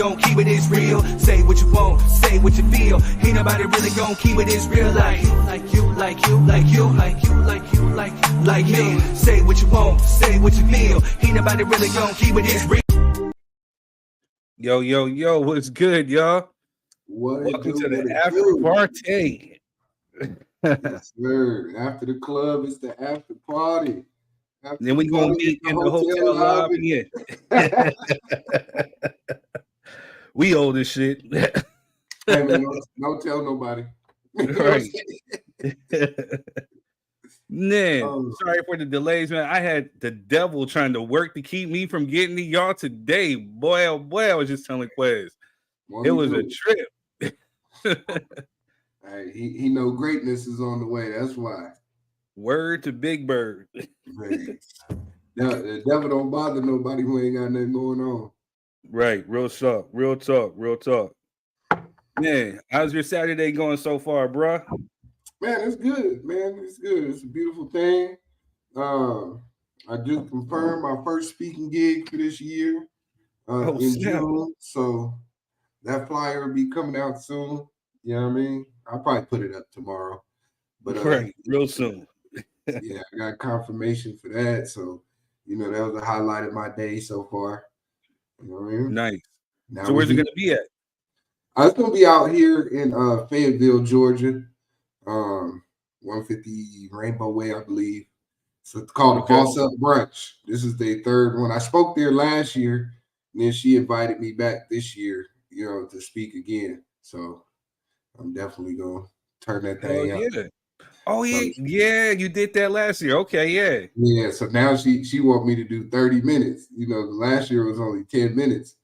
gon' keep it is real. Say what you want, say what you feel. Ain't nobody really gon' keep it is real like you, like you, like you, like you, like you, like you, like me. Say what you want, say what you feel. Ain't nobody really gon' keep it is real. Yo, what's good, y'all? Welcome to the after party. Yes, sir. After the club, it's the after party. After then we gonna meet in the hotel lobby. We old as shit. Hey man, don't tell nobody. Right. Man, sorry for the delays, man. I had the devil trying to work to keep me from getting to y'all today. Boy, oh boy, I was just telling Quez. It was a trip. Hey, he know greatness is on the way. That's why. Word to Big Bird. Now, the devil don't bother nobody who ain't got nothing going on. Right. Real talk. Man, how's your Saturday going so far, bruh? Man, it's good, man. It's good. It's a beautiful thing. I just confirmed my first speaking gig for this year in June. So that flyer will be coming out soon. You know what I mean? I'll probably put it up tomorrow. But right, real soon. Yeah, I got confirmation for that. So, that was a highlight of my day so far. You know what I mean? Nice. Now, so where's it going to be at? It's going to be out here in Fayetteville, Georgia. 150 Rainbow Way, I believe. So it's called the Boss Up Brunch. This is their third one. I spoke there last year, and then she invited me back this year, to speak again. So I'm definitely going to turn that thing out. Yeah. Oh, yeah, you did that last year. Okay, yeah. Yeah, so now she want me to do 30 minutes. Last year was only 10 minutes.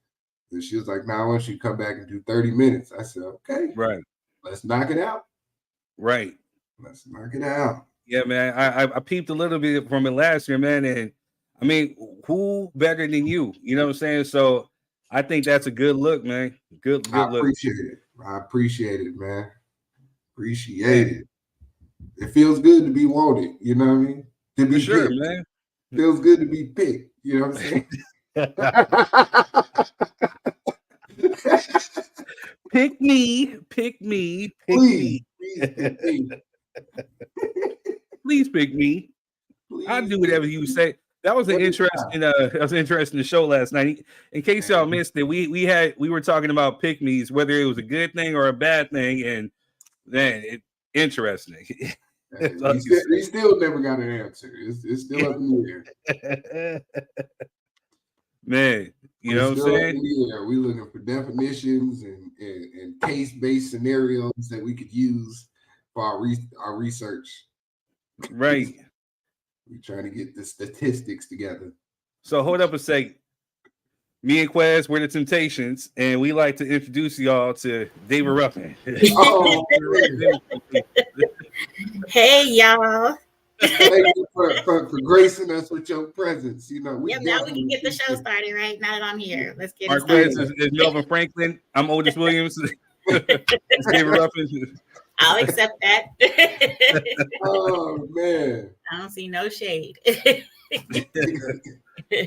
And she was like, "Now I want you to come back and do 30 minutes." I said, "Okay. Right. Let's knock it out." Right. Let's knock it out. Yeah, man. I peeped a little bit from it last year, man. And I mean, who better than you? You know what I'm saying? So I think that's a good look, man. Good look. I appreciate it, man. Appreciate it. It feels good to be wanted, you know what I mean? To be picked. Man. Feels good to be picked, you know what I'm saying? Pick me. Please pick me. Please pick me. I'll do whatever you say. That was an interesting show last night. In case y'all missed it, we were talking about pick me's, whether it was a good thing or a bad thing, and man, interesting. We still never got an answer. It's still up in the air. Man, you know what I'm saying? We're looking for definitions and case-based scenarios that we could use for our research. Right. We're trying to get the statistics together. So hold up a second. Me and Quez, we're the Temptations, and we like to introduce y'all to David Ruffin. Hey, y'all. Thank you for gracing us with your presence. Now we can get the show started, right? Now that I'm here. Let's get it started. Quez is Melvin Franklin. I'm Otis Williams. David Ruffin. I'll accept that. Oh, man. I don't see no shade.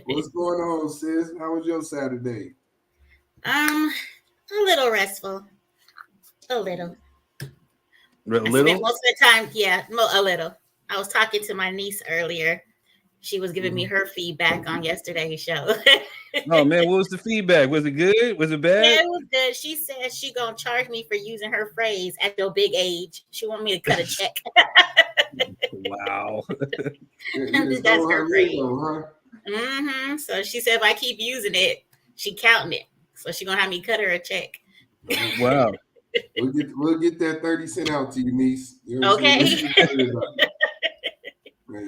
What's going on, sis? How was your Saturday? A little restful. A little. Most of the time, a little. I was talking to my niece earlier. She was giving me her feedback on yesterday's show. Oh man, what was the feedback? Was it good? Was it bad? Yeah, it was good. She said she gonna charge me for using her phrase "at your big age." She want me to cut a check. Wow. That's her phrase. Mm-hmm. So she said if I keep using it, she counting it. So she gonna have me cut her a check. Wow. We'll get that 30 cents out to you, niece. Okay.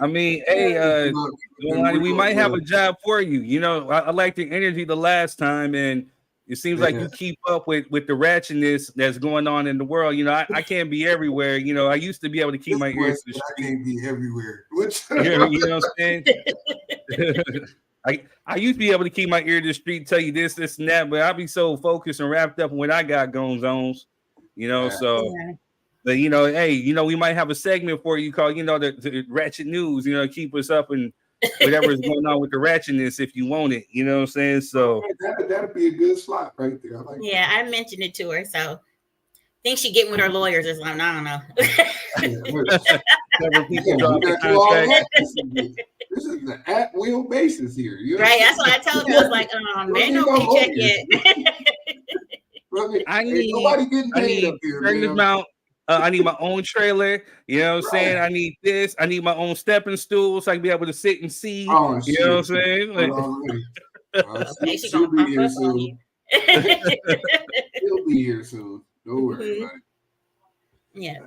I mean, hey, we might have a job for you. I liked your energy the last time, and it seems like you keep up with the ratchetness that's going on in the world. I can't be everywhere. I used to be able to keep my ears to the street. I can't be everywhere. You know what I'm saying? I used to be able to keep my ear to the street, tell you this, and that, but I'll be so focused and wrapped up in what I got going on. So. But hey, we might have a segment for you called, the ratchet news, keep us up and whatever is going on with the ratchetness if you want it. You know what I'm saying? So that'd be a good slot right there. I like that. I mentioned it to her, so I think she getting with her lawyers or something. I don't know. This is an at-will basis here. Right, that's what I told her. I was like, there's no paycheck yet. I need nobody getting paid up here, amount. I need my own trailer. You know what I'm saying? I need this. I need my own stepping stool so I can be able to sit and see. You know what I'm saying? She'll be here soon. She'll be here soon. Don't worry about it. Yeah.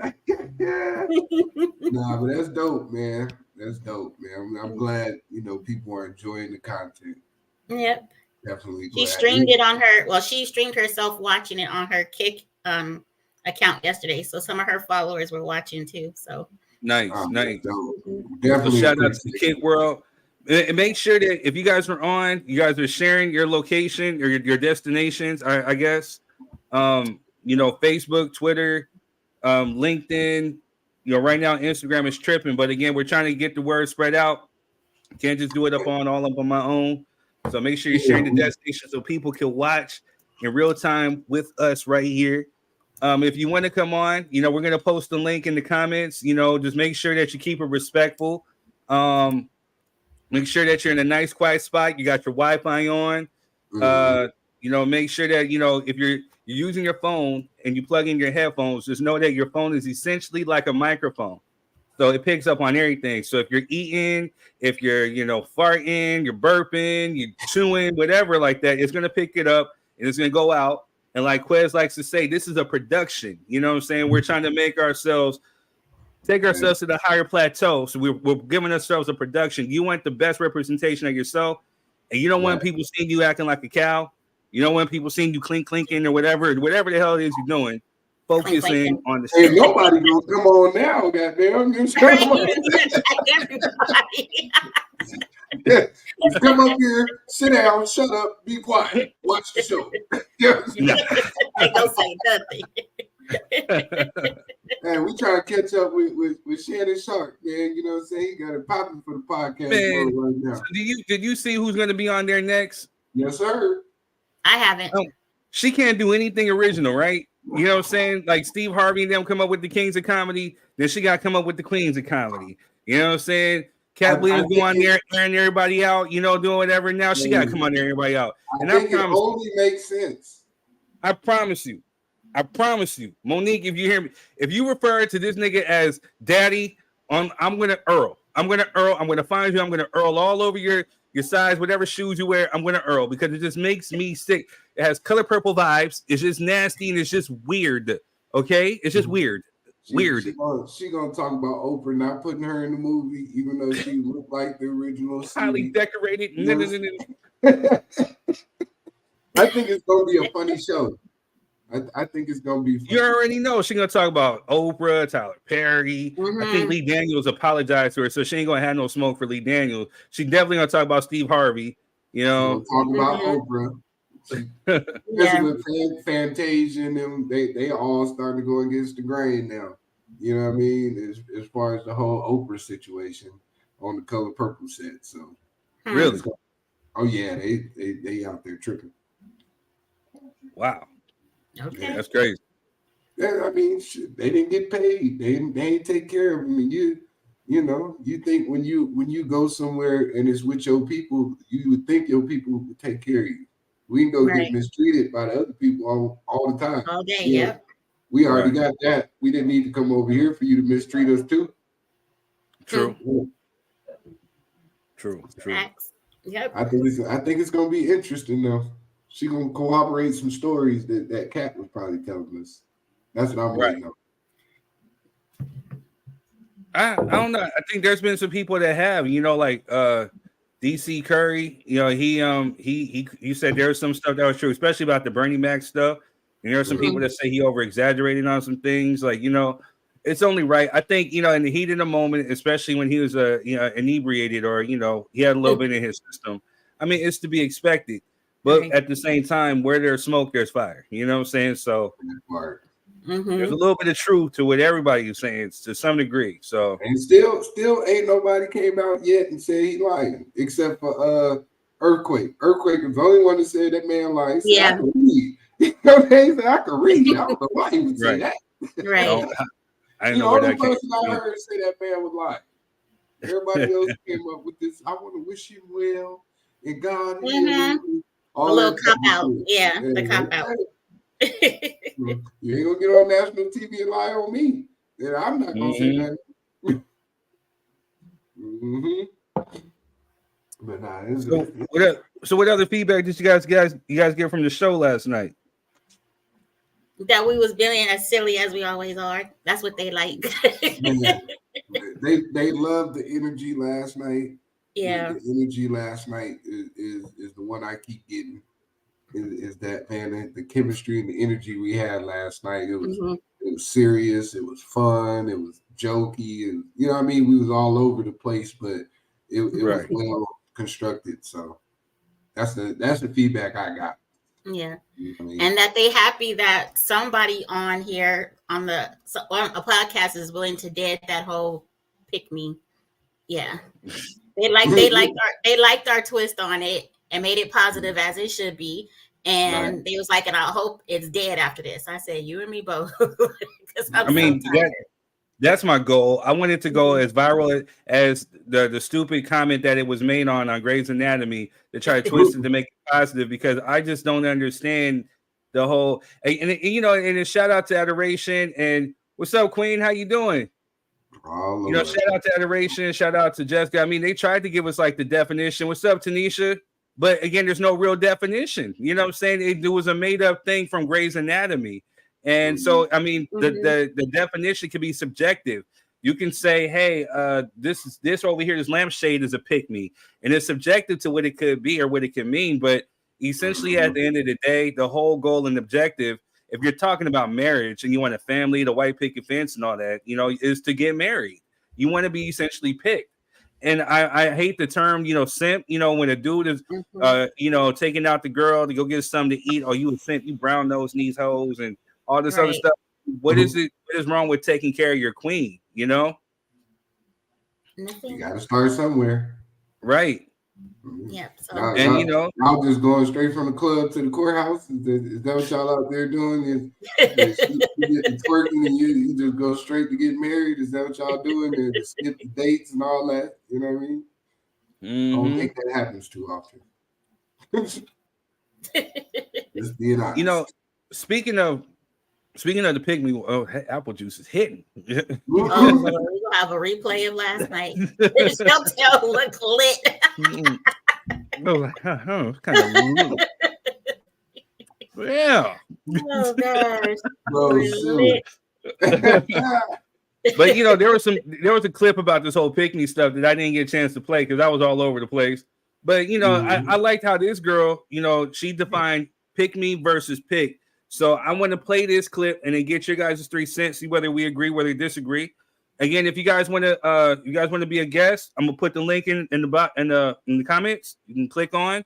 Nah, but that's dope, man. That's dope, man. I'm glad, people are enjoying the content. Yep. Definitely glad. She streamed it on her, she streamed herself watching it on her Kick account yesterday. So some of her followers were watching too. So nice. Definitely. So shout out to the Kick World. And make sure that if you guys are on, you guys are sharing your location or your destinations, I guess. Facebook, Twitter, LinkedIn. Right now Instagram is tripping, but again, we're trying to get the word spread out. Can't just do it on my own. So make sure you're sharing the destination so people can watch in real time with us right here. If you want to come on, we're going to post the link in the comments. Just make sure that you keep it respectful. Make sure that you're in a nice, quiet spot. You got your Wi-Fi on. Make sure that, if you're using your phone and you plug in your headphones, just know that your phone is essentially like a microphone. So it picks up on everything. So if you're eating, if you're, farting, you're burping, you're chewing, whatever like that, it's going to pick it up and it's going to go out. And like Quez likes to say, this is a production. You know what I'm saying? We're trying to take ourselves to the higher plateau. So we're giving ourselves a production. You want the best representation of yourself. And you don't want people seeing you acting like a cow. You don't want people seeing you clinking or whatever the hell it is you're doing. Focusing on the show. Ain't nobody gonna come on now, goddamn. Come up here, sit down, shut up, be quiet, watch the show. Don't say nothing. Man, we trying to catch up with Shannon Sharp, man. You know what I'm saying? He got it popping for the podcast right now. So did you see who's gonna be on there next? Yes, sir. I haven't. She can't do anything original, right? You know what I'm saying? Like Steve Harvey and them come up with the kings of comedy, then she got to come up with the queens of comedy. You know what I'm saying? Cat Williams go on there, airing everybody out, doing whatever. Now she got to come on there, everybody out. And I promise it only makes sense. I promise you, Monique. If you hear me, if you refer to this nigga as daddy, I'm gonna Earl. I'm gonna find you. I'm gonna Earl all over your size, whatever shoes you wear. I'm gonna Earl because it just makes me sick. It has Color Purple vibes. It's just nasty and it's just weird. Okay, it's just weird. She gonna talk about Oprah not putting her in the movie, even though she looked like the original. Highly decorated. I think it's gonna be a funny show. I think it's gonna be funny. You already know she's gonna talk about Oprah, Tyler Perry. Mm-hmm. I think Lee Daniels apologized to her, so she ain't gonna have no smoke for Lee Daniels. She definitely gonna talk about Steve Harvey. Talk about Oprah. With Fantasia and them, they all starting to go against the grain now. You know what I mean? As far as the whole Oprah situation on the Color Purple set. So really, they out there tripping. Wow. Okay, yeah, that's crazy. Yeah, I mean, they didn't get paid. They didn't take care of them. You think when you go somewhere and it's with your people, you would think your people would take care of you. We can go get mistreated by the other people all the time. All day, yeah. We already got that. We didn't need to come over here for you to mistreat us too. True. Facts. Yep. I think it's gonna be interesting though. She gonna corroborate some stories that Kat was probably telling us. That's what I'm waiting on. I don't know. I think there's been some people that have, like DC Curry. He said there's some stuff that was true, especially about the Bernie Mac stuff. And there are some people that say he over exaggerated on some things. Like, it's only right. I think, in the heat of the moment, especially when he was inebriated or, he had a little bit in his system. I mean, it's to be expected. But at the same time, where there's smoke, there's fire. You know what I'm saying? So There's a little bit of truth to what everybody is saying to some degree. So and still ain't nobody came out yet and said he lying, except for Earthquake. Earthquake is the only one that said that man lied. Yeah. I can read. You know, they said I can read. I don't know why he would say that. Right. I didn't know where that came from. I heard say that man was lying. Everybody else came up with this. I want to wish him well and God. A little cop out. Yeah, the cop out. You ain't gonna get on national TV and lie on me. And I'm not gonna say nothing. But nah, it's so what other feedback did you guys get from the show last night? That we was being as silly as we always are. That's what they like. They loved the energy last night. Yeah, the energy last night is the one I keep getting. Is that, man, the chemistry and the energy we had last night. It was serious, it was fun, it was jokey, and you know what I mean, we was all over the place, but it was well constructed. So that's the feedback I got. Yeah. You know what I mean? And that they happy that somebody on here on a podcast is willing to dead that whole pick me. Yeah. They liked our twist on it and made it positive as it should be. And they was like, and I hope it's dead after this. I said, you and me both. That's my goal. I want it to go as viral as the stupid comment that it was made on Grey's Anatomy to try to twist it to make it positive, because I just don't understand the whole. And a shout out to Adoration, and what's up, Queen? How you doing? Shout out to Adoration, shout out to Jessica. I mean, they tried to give us like the definition. What's up, Tanisha? But again, there's no real definition. You know what I'm saying? It was a made up thing from Grey's Anatomy. And so, I mean, the definition can be subjective. You can say, hey, this over here, this lampshade is a pick-me. And it's subjective to what it could be or what it can mean. But essentially, at the end of the day, the whole goal and objective, if you're talking about marriage and you want a family, the white picket fence and all that, is to get married. You want to be essentially picked. And I hate the term, simp, when a dude is, taking out the girl to go get something to eat, or you a simp, you brown nose knees hoes and all this other stuff. What is wrong with taking care of your queen? You got to start somewhere. Right. Yeah. So. Y'all just going straight from the club to the courthouse. Is that what y'all out there doing? Is twerking and you just go straight to get married? Is that what y'all doing? And skip the dates and all that? You know what I mean? I don't think that happens too often. Just being honest. Speaking of the pick me, apple juice is hitting. We're gonna have a replay of last night. Chantel look lit. It's kind of yeah. Oh gosh. But there was a clip about this whole pick me stuff that I didn't get a chance to play because I was all over the place. But I liked how this girl, she defined pick me versus pick. So I want to play this clip and then get your guys' 3 cents, see whether we agree, whether we disagree. Again, if you guys want to be a guest, I'm gonna put the link in the comments. You can click on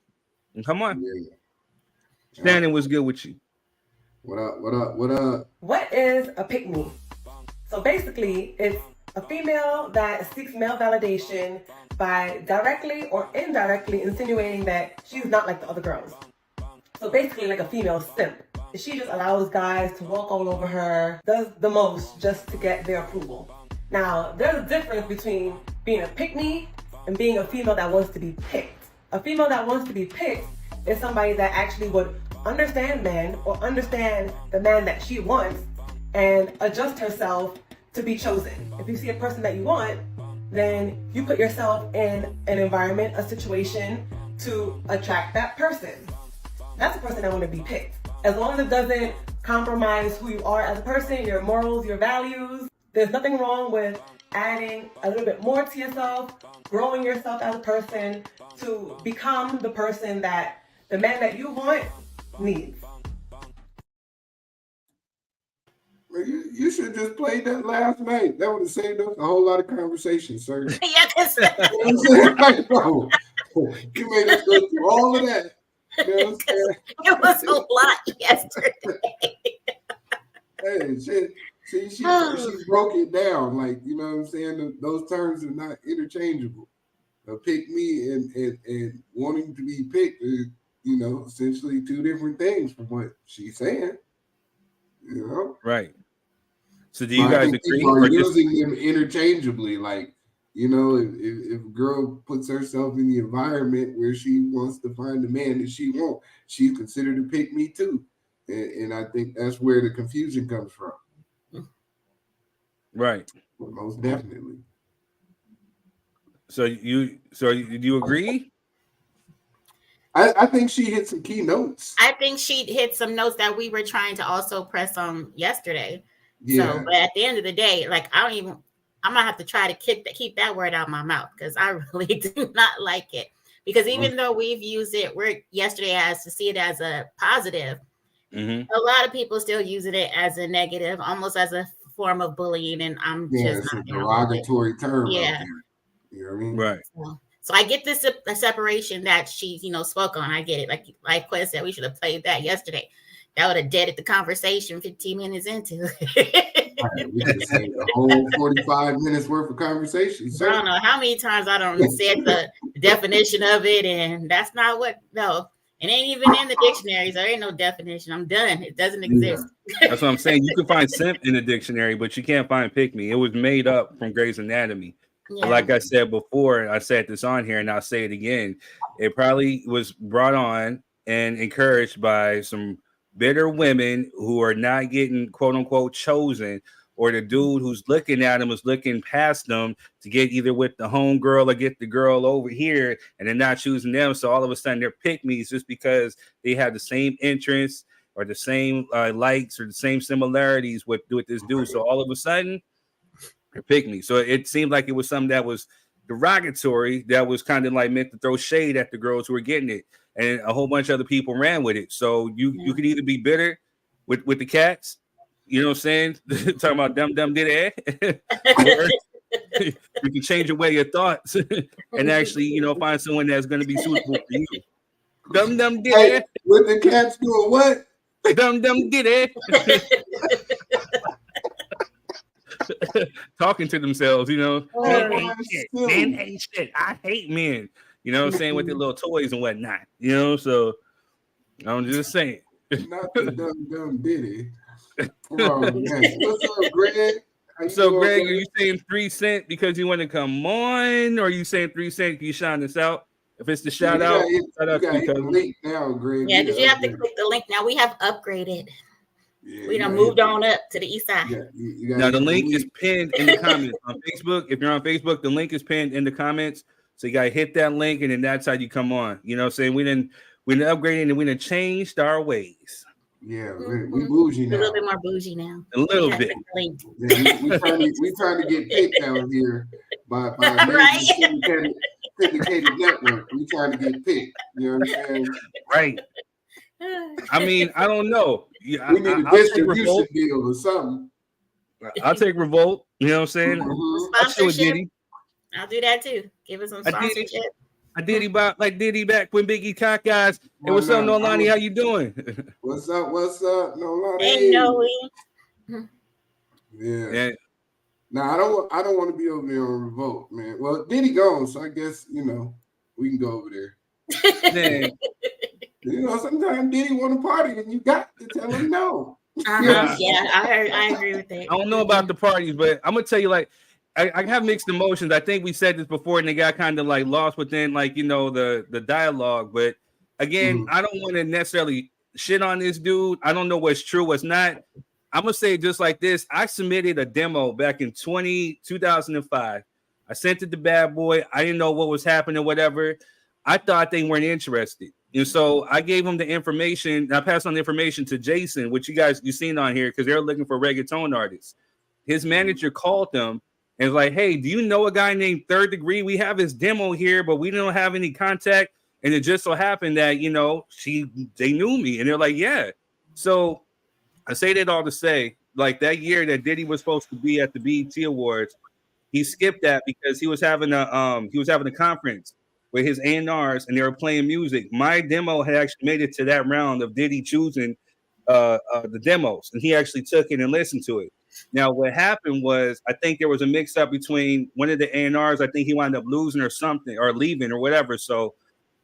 and come on. Yeah. Shannon, what's good with you? What up? What is a pick me? So basically, it's a female that seeks male validation by directly or indirectly insinuating that she's not like the other girls. So basically, like a female simp. She just allows guys to walk all over her, does the most just to get their approval. Now, there's a difference between being a pick-me and being a female that wants to be picked. A female that wants to be picked is somebody that actually would understand men or understand the man that she wants and adjust herself to be chosen. If you see a person that you want, then you put yourself in an environment, a situation to attract that person. That's a person that wants to be picked. As long as it doesn't compromise who you are as a person, your morals, your values, there's nothing wrong with adding a little bit more to yourself, growing yourself as a person to become the person that the man that you want needs. You should just play that last night. That would have saved us a whole lot of conversation, sir. Yes. Bro, you made us go through all of that. It was a lot yesterday. Hey, she broke it down. Like, you know what I'm saying? Those terms are not interchangeable. Pick me and wanting to be picked is, you know, essentially two different things from what she's saying. You know? Right. So do you guys agree? People are using them interchangeably. Like, you know, if a girl puts herself in the environment where she wants to find the man that she wants, she's considered to pick me too. And I think that's where the confusion comes from. Right. Most definitely. So do you agree? I think she hit some key notes. I think she hit some notes that we were trying to also press on yesterday. Yeah. So, but at the end of the day, like I'm gonna have to try to keep that word out of my mouth because I really do not like it. Because even though we've used it, yesterday as to see it as a positive, a lot of people still using it as a negative, almost as a form of bullying. And I'm just not a derogatory term. Yeah. You know what I mean? Right. So I get this a separation that she, spoke on. I get it. Like Quest said, we should have played that yesterday. That would have deaded the conversation 15 minutes into. Right, we just had a whole 45 minutes worth of conversation. I don't know how many times I don't said the definition of it, and that's not what. No, it ain't even in the dictionary. So there ain't no definition. I'm done. It doesn't exist. Yeah. That's what I'm saying. You can find simp in the dictionary, but you can't find pick me. It was made up from Grey's Anatomy. Yeah. Like I said before, I said this on here and I'll say it again. It probably was brought on and encouraged by some bitter women who are not getting quote unquote chosen, or the dude who's looking at them is looking past them to get either with the home girl or get the girl over here, and they're not choosing them. So all of a sudden they're pick me's just because they have the same interests or the same likes or the same similarities with this dude. So all of a sudden pick me. So it seemed like it was something that was derogatory, that was kind of like meant to throw shade at the girls who were getting it, and a whole bunch of other people ran with it. So you could either be bitter with the cats, you know what I'm saying, talking about them did it, or you can change your way your thoughts and actually find someone that's going to be suitable for you. Them did it. With the cats doing what? Them did it. Talking to themselves, men hate shit. I hate men, what I'm saying, with their little toys and whatnot, so I'm just saying. Not the dumb Diddy. Oh, man. What's up, Greg? So, Greg, are you saying 3 cents because you want to come on, or are you saying 3 cents you shine this out? If it's the shout out, shout out because the link now, Greg. Yeah, because you have to click the link now. We have upgraded. Yeah, we done moved on up to the east side. Now the link is pinned in the comments on Facebook. If you're on Facebook, the link is pinned in the comments. So you gotta hit that link, and then that's how you come on. You know what I'm saying? We didn't upgrading and we done changed our ways. Yeah, we bougie now. A little bit more bougie now. A little bit. Yeah, we trying to get picked out here by right? syndicated network. We trying to get picked. You know what I'm saying? Right. I mean, I don't know. Yeah, we need a distribution deal or something. I'll take Revolt. You know what I'm saying? Sponsorship. I'll do that too. Give us some sponsorship. I did back when Biggie Cock guys. Hey, what's up, Nolani? How you doing? What's up, Nolani? Hey, Noe. Yeah. Now I don't want to be over there on Revolt, man. Well, Diddy gone, so I guess we can go over there. Sometimes Diddy want to party, and you got to tell him no. Yeah, I agree with that. I don't know about the parties, but I'm gonna tell you, like, I have mixed emotions. I think we said this before, and they got kind of like lost within, like, the dialogue. But again, I don't want to necessarily shit on this dude. I don't know what's true, what's not. I'm gonna say just like this: I submitted a demo back in 2005. I sent it to Bad Boy. I didn't know what was happening, whatever. I thought they weren't interested. And so I gave them the information. I passed on the information to Jason, which you've seen on here, because they're looking for reggaeton artists. His manager called them and was like, hey, do you know a guy named Third Degree? We have his demo here, but we don't have any contact. And it just so happened that, they knew me. And they're like, yeah. So I say that all to say, like, that year that Diddy was supposed to be at the BET Awards, he skipped that because he was having a conference with his A&Rs, and they were playing music. My demo had actually made it to that round of Diddy choosing the demos, and he actually took it and listened to it. Now, what happened was, I think there was a mix-up between one of the A&Rs. I think he wound up losing or something, or leaving or whatever. So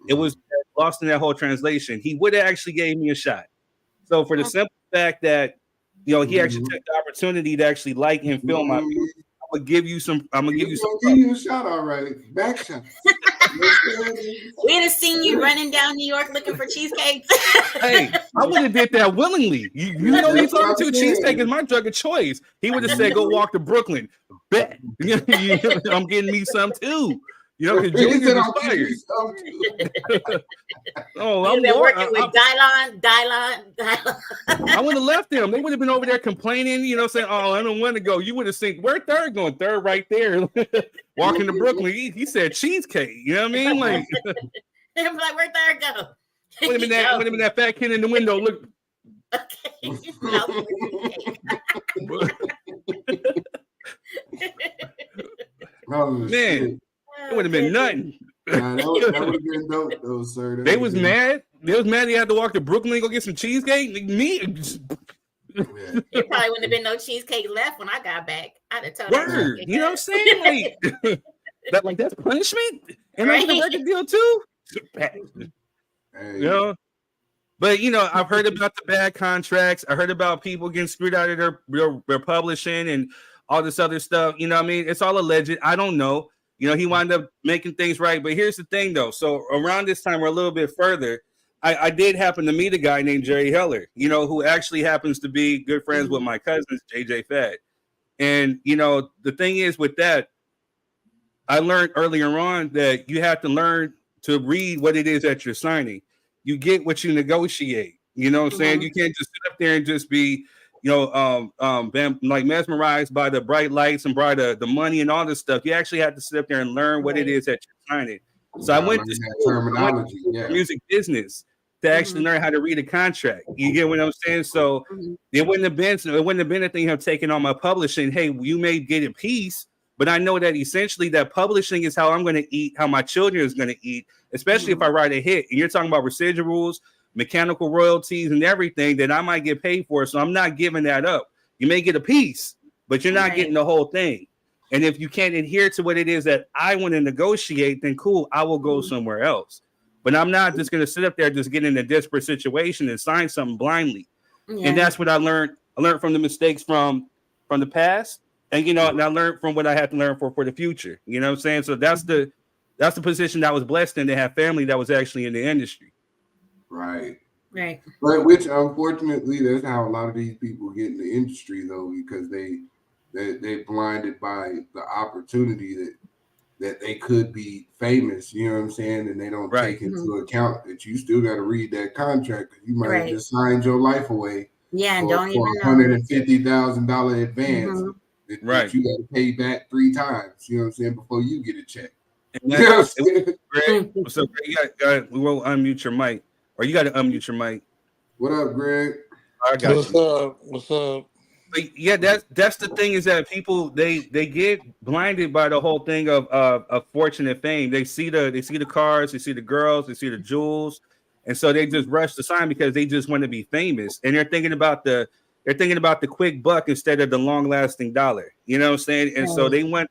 it was lost in that whole translation. He would have actually gave me a shot. So for the simple fact that, you know, he actually took the opportunity to actually like and feel my music, I'm gonna give you some. I'm gonna give you some. Give you a shot, all right. Back shot. We'd have seen you running down New York looking for cheesecakes. Hey, I would have did that willingly. You know, he's talking to cheesecake is my drug of choice. He would have said, "Go walk to Brooklyn." Bet. I'm getting me some too. You know, because Junior's inspired. Oh, I'm been working with Dylon. I would have left them. They would have been over there complaining, you know, saying, "Oh, I don't want to go." You would have said, "Where third going? Third right there." Walking to Brooklyn. He said cheesecake. You know what I mean? Like, I'm like, where third go? Would have been that fat kid in the window. Look. Man. It would have been nothing. Nah, that would have been dope, though, sir. They was mad. They was mad. They had to walk to Brooklyn and go get some cheesecake. Me, There probably wouldn't have been no cheesecake left when I got back. I'd have told word. You know what I'm saying? Like that's punishment, and right. That's the record deal too. Hey. You know, but you know, I've heard about the bad contracts. I heard about people getting screwed out of their publishing and all this other stuff. You know what I mean? It's all alleged. I don't know. You know, he wound up making things right. But here's the thing, though. So around this time or a little bit further, I did happen to meet a guy named Jerry Heller, you know, who actually happens to be good friends with my cousins, JJ Fad. And, you know, the thing is with that, I learned earlier on that you have to learn to read what it is that you're signing. You get what you negotiate. You know what I'm saying? You can't just sit up there and just be, you know, like mesmerized by the bright lights and by the money and all this stuff. You actually have to sit up there and learn what it is that you're signing. So I went to school, music business to actually learn how to read a contract. You get what I'm saying? So it wouldn't have been a thing of taking on my publishing. Hey, you may get a piece, but I know that essentially that publishing is how I'm going to eat, how my children is going to eat, especially if I write a hit. And you're talking about residuals, mechanical royalties and everything that I might get paid for. So I'm not giving that up. You may get a piece, but you're not getting the whole thing. And if you can't adhere to what it is that I want to negotiate, then cool, I will go somewhere else. But I'm not just going to sit up there, just get in a desperate situation and sign something blindly. And that's what I learned. I learned from the mistakes from the past. And, you know, and I learned from what I had to learn for the future. You know what I'm saying? So that's the position that I was blessed in, to have family that was actually in the industry. Right. But which unfortunately, that's how a lot of these people get in the industry, though, because they're blinded by the opportunity that they could be famous. You know what I'm saying? And they don't take into account that you still got to read that contract. You might have just signed your life away. Yeah, and don't even know. $150,000 advance. That you got to pay back 3 times. You know what I'm saying? Before you get a check. And that's, Greg, so Greg, we will unmute your mic. Or you got to unmute your mic. What up, Greg? I got What's up? But yeah, that's the thing, is that people they get blinded by the whole thing of fortune and fame. They see the cars, they see the girls, they see the jewels, and so they just rush to sign because they just want to be famous, and they're thinking about the quick buck instead of the long lasting dollar. You know what I'm saying? And so they want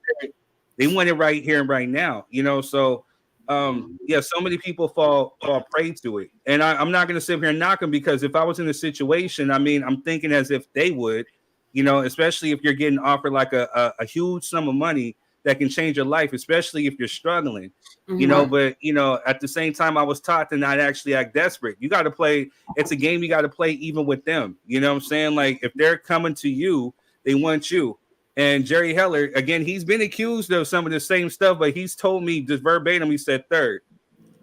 it right here and right now. You know, so. So many people fall prey to it, and I'm not going to sit here and knock them, because if I was in a situation, I mean, I'm thinking as if they would, you know, especially if you're getting offered like a huge sum of money that can change your life, especially if you're struggling, you know. But you know, at the same time, I was taught to not actually act desperate. You got to play. It's a game you got to play even with them. You know what I'm saying? Like if they're coming to you, they want you. And Jerry Heller, again, he's been accused of some of the same stuff, but he's told me just verbatim, he said, third,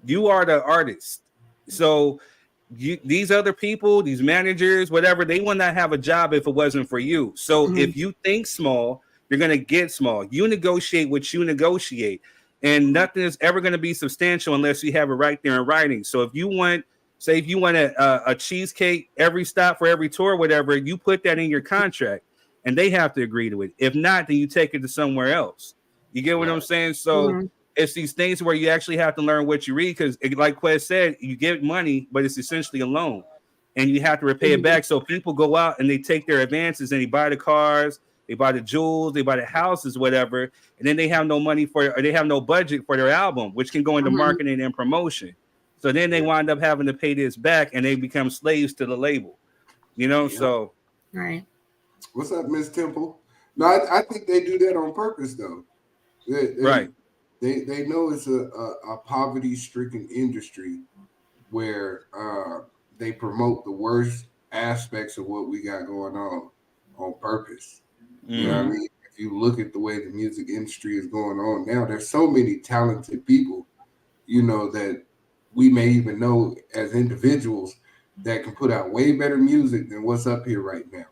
you are the artist. So these other people, these managers, whatever, they would not have a job if it wasn't for you. So if you think small, you're going to get small. You negotiate what you negotiate. And nothing is ever going to be substantial unless you have it right there in writing. So if you want a cheesecake every stop for every tour, whatever, you put that in your contract. And they have to agree to it. If not, then you take it to somewhere else. You get what I'm saying? So it's these things where you actually have to learn what you read, because like Quest said, you get money, but it's essentially a loan. and you have to repay it back. So people go out and they take their advances and they buy the cars, they buy the jewels, they buy the houses, whatever, and then they have no money or they have no budget for their album, which can go into marketing and promotion. So then they wind up having to pay this back, and they become slaves to the label. So right. What's up, Miss Temple? No, I think they do that on purpose, though. Right. They know it's a poverty-stricken industry where they promote the worst aspects of what we got going on purpose. You know what I mean? If you look at the way the music industry is going on now, there's so many talented people, that we may even know as individuals that can put out way better music than what's up here right now.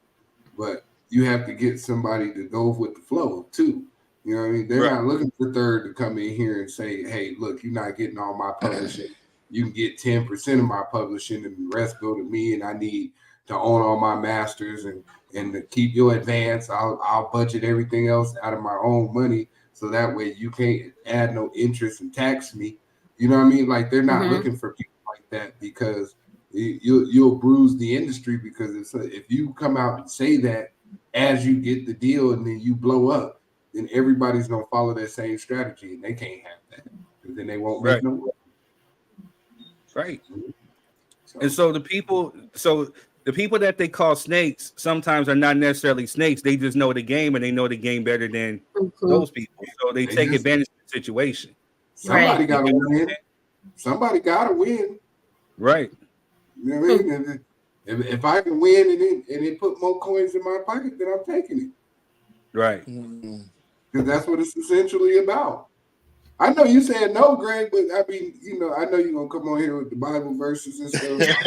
But you have to get somebody to go with the flow too. You know what I mean? They're not looking for Third to come in here and say, hey, look, you're not getting all my publishing. You can get 10% of my publishing and the rest go to me, and I need to own all my masters and to keep your advance. I'll budget everything else out of my own money, so that way you can't add no interest and tax me. You know what I mean? Like, they're not looking for people like that, because you'll bruise the industry, because if you come out and say that as you get the deal and then you blow up, then everybody's gonna follow that same strategy, and they can't have that, because then they won't make no money. Right. And so the people that they call snakes sometimes are not necessarily snakes. They just know the game, and they know the game better than those people. So they take advantage of the situation. Somebody gotta win. Somebody gotta win. Right. You know what I mean? If I can win and it put more coins in my pocket, then I'm taking it. Right. Because that's what it's essentially about. I know you said no, Greg, but I mean, I know you're gonna come on here with the Bible verses and stuff.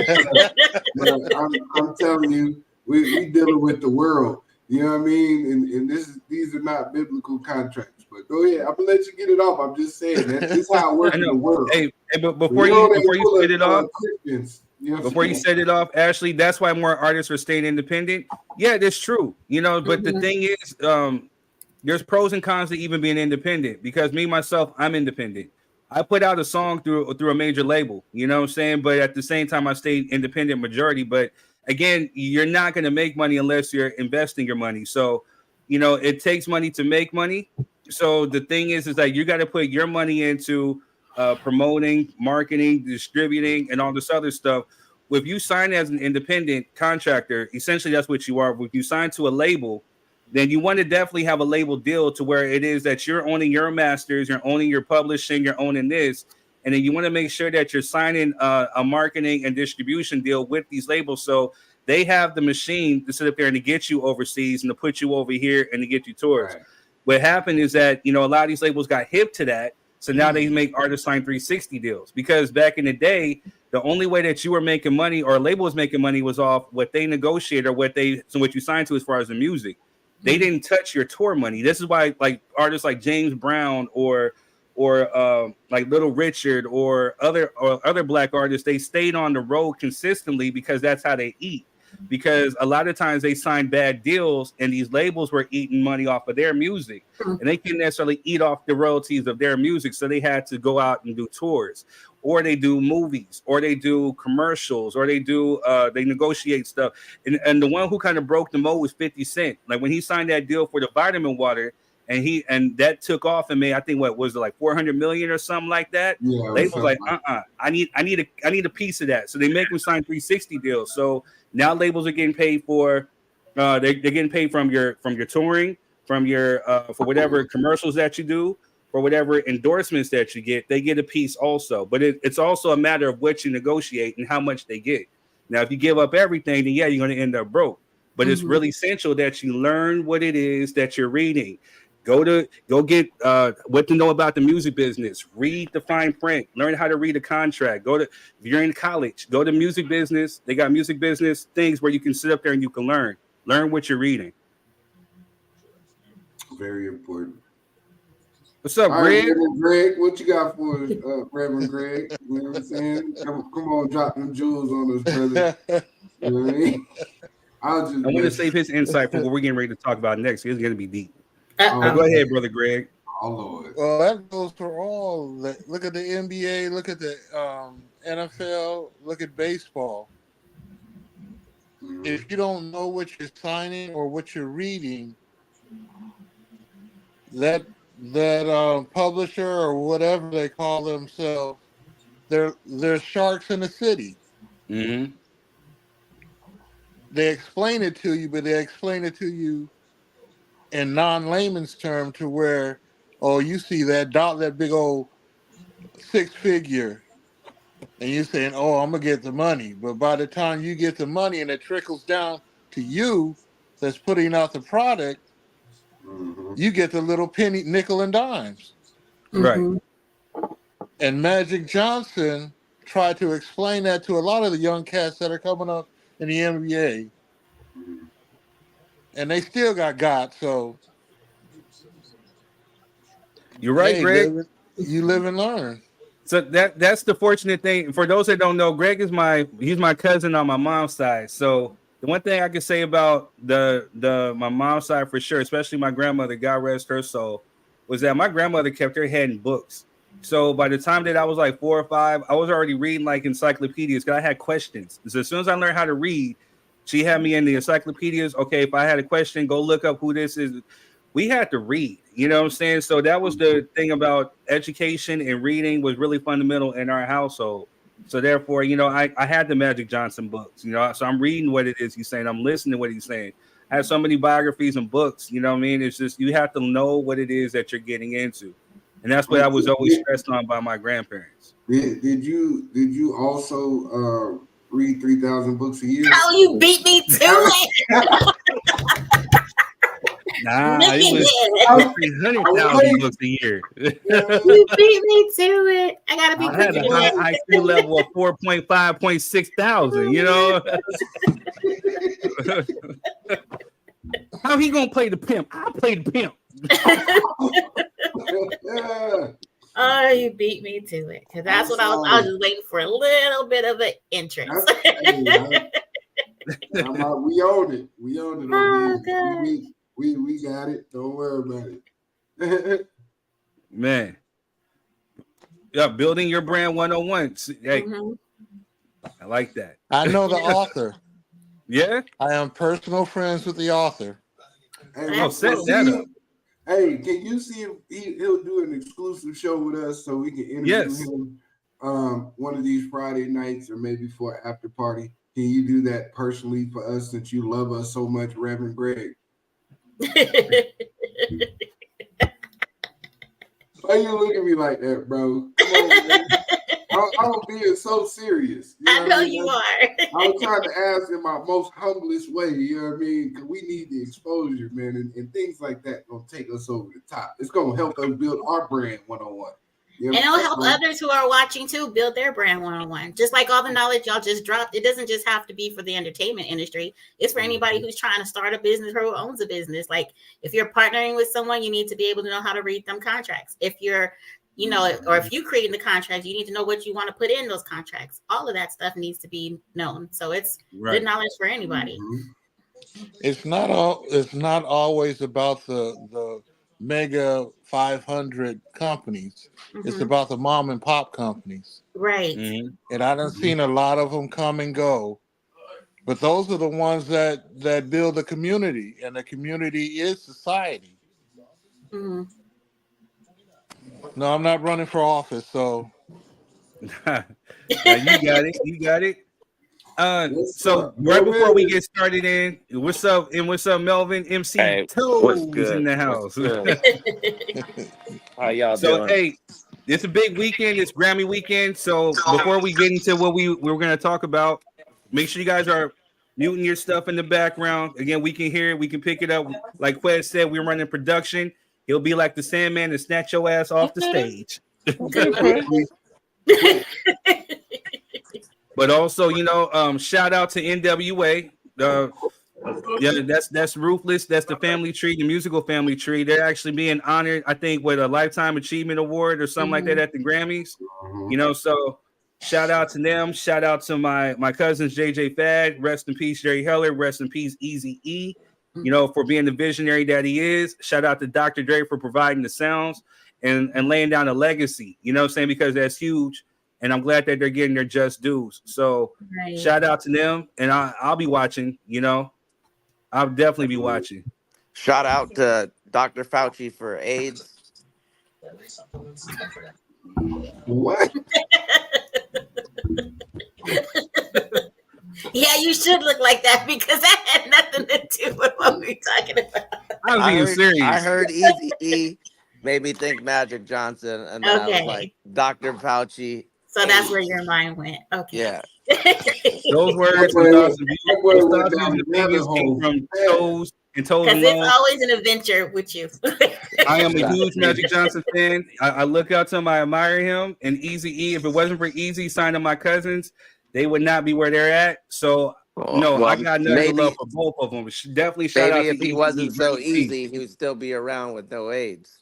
But I'm telling you, we dealing with the world. You know what I mean? And these are not biblical contracts. But go ahead. I'm gonna let you get it off. I'm just saying this is how it works in the world. Hey, but before you set it off, before you set it off, Ashley, that's why more artists are staying independent. Yeah, that's true. But the thing is, there's pros and cons to even being independent, because me, myself, I'm independent. I put out a song through a major label, you know what I'm saying? But at the same time, I stayed independent majority. But again, you're not going to make money unless you're investing your money. So, it takes money to make money. So the thing is that you got to put your money into promoting, marketing, distributing, and all this other stuff. If you sign as an independent contractor, essentially that's what you are. If you sign to a label, then you want to definitely have a label deal to where it is that you're owning your masters, you're owning your publishing, you're owning this. And then you want to make sure that you're signing a marketing and distribution deal with these labels, so they have the machine to sit up there and to get you overseas and to put you over here and to get you tours. Right. What happened is that, a lot of these labels got hip to that. So now they make artists sign 360 deals, because back in the day, the only way that you were making money or a label was making money was off what they negotiate or what you signed to as far as the music. They didn't touch your tour money. This is why, like, artists like James Brown or like Little Richard or other black artists, they stayed on the road consistently, because that's how they eat. Because a lot of times they signed bad deals, and these labels were eating money off of their music, and they couldn't necessarily eat off the royalties of their music. So they had to go out and do tours, or they do movies, or they do commercials, or they negotiate stuff. And the one who kind of broke the mold was 50 Cent. Like, when he signed that deal for the vitamin water, and that took off and made, I think, what was it, like 400 million or something like that? Yeah, labels like, I need a piece of that. So they make them sign 360 deals. So now labels are getting paid for, they're getting paid from your touring, from your for whatever commercials that you do, for whatever endorsements that you get. They get a piece also. But it's also a matter of what you negotiate and how much they get. Now, if you give up everything, then yeah, you're going to end up broke. But it's really essential that you learn what it is that you're reading. Go get what to know about the music business. Read the fine print. Learn how to read a contract. If you're in college, go to music business. They got music business things where you can sit up there and you can learn what you're reading. Very important. What's up, Greg? Right, Greg, what you got for us, Reverend Greg? You know what I'm saying? Come on, drop them jewels on us, brother. You know what I mean? I want to save his insight for what we're getting ready to talk about next. It's going to be deep. Go ahead, brother Greg. Oh, Lord. Well, that goes for all. Look at the NBA. Look at the NFL. Look at baseball. if you don't know what you're signing or what you're reading, that publisher or whatever they call themselves, they're sharks in the city. Mm-hmm. They explain it to you, but they explain it to you in non-layman's term to where, oh, you see that big old 6-figure, and you're saying, oh, I'm gonna get the money. But by the time you get the money and it trickles down to you that's putting out the product, you get the little penny, nickel and dimes. Right. And Magic Johnson tried to explain that to a lot of the young cats that are coming up in the NBA. And they still got. So you're right, Greg. You live and learn. So that's the fortunate thing. For those that don't know, Greg is he's my cousin on my mom's side. So the one thing I can say about my mom's side for sure, especially my grandmother, God rest her soul, was that my grandmother kept her head in books. So by the time that I was like 4 or 5, I was already reading like encyclopedias because I had questions. So as soon as I learned how to read, she had me in the encyclopedias. Okay, if I had a question, go look up who this is. We had to read, you know what I'm saying? So that was the thing about education, and reading was really fundamental in our household. So therefore, you know, I had the Magic Johnson books, you know, so I'm reading what it is he's saying. I'm listening to what he's saying. I have so many biographies and books, you know what I mean? It's just, you have to know what it is that you're getting into. And that's what I was always stressed on by my grandparents. Did you also read 3,000 books a year? Oh, you beat me to it. Nah, it was 300,000 books a year. You beat me to it. I gotta be had a high IQ level of 4.5.6 thousand, you know. How he gonna play the pimp? I'll play the pimp. Yeah. Oh, you beat me to it. Because that's what I was just waiting for, a little bit of an entrance. We own it. We own it. Oh, God. We got it. Don't worry about it. Man. Yeah, building your brand 101. Hey, I like that. I know the author. Yeah? I am personal friends with the author. Hey, set that up. Hey, can you see if he'll do an exclusive show with us so we can interview him one of these Friday nights or maybe for an after party? Can you do that personally for us since you love us so much, Reverend Greg? Why you look at me like that, bro? Come on, man. I'm being so serious. I know you are. I was trying to ask in my most humblest way, you know what I mean? Because we need the exposure, man, and things like that gonna take us over the top. It's gonna help us build our brand 101. You know? And it'll help others who are watching too build their brand 101. Just like all the knowledge y'all just dropped, it doesn't just have to be for the entertainment industry. It's for anybody who's trying to start a business or who owns a business. Like if you're partnering with someone, you need to be able to know how to read them contracts. If you're, you know, or if you create the contracts, you need to know what you want to put in those contracts. All of that stuff needs to be known. So it's good knowledge for anybody. It's not always about the mega 500 companies. It's about the mom and pop companies. Right. And I done seen a lot of them come and go. But those are the ones that build the community, and the community is society. No, I'm not running for office, so. You got it. So right before we get started what's up Melvin? MC Toes in the house. How y'all so doing? Hey, it's a big weekend, it's Grammy weekend. So before we get into what we're gonna talk about, make sure you guys are muting your stuff in the background. Again, we can hear it, we can pick it up. Like Quez said, we're running production. He'll be like the Sandman and snatch your ass off the stage. But also, you know, shout out to NWA. That's Ruthless. That's the family tree, the musical family tree. They're actually being honored, I think, with a Lifetime Achievement Award or something like that at the Grammys. You know, so shout out to them. Shout out to my cousins, JJ Fad. Rest in peace, Jerry Heller. Rest in peace, Easy E. You know, for being the visionary that he is. Shout out to Dr. Dre for providing the sounds and laying down a legacy. You know what I'm saying? Because that's huge. and I'm glad that they're getting their just dues. So Right. shout out to them, and I'll be watching. You know, I'll definitely be watching. Shout out to Dr. Fauci for AIDS. What? Yeah, you should look like that because that had nothing to do with what we're talking about. I'm being serious. I heard Easy E made me think Magic Johnson, and then I was like, Dr. Fauci. So that's where your mind went. Okay. Yeah. Those words That boy those went thoughts down and the opinions rabbit came hole. from toes and toes Because alone. it's always an adventure with you. I am a huge Magic Johnson fan. I look up to him. I admire him. And Easy E, if it wasn't for Easy signing my cousins, they would not be where they're at. So, no, I got nothing but love for both of them. Definitely shout out to Maybe if he Easy wasn't E. so easy, he would still be around with no AIDS.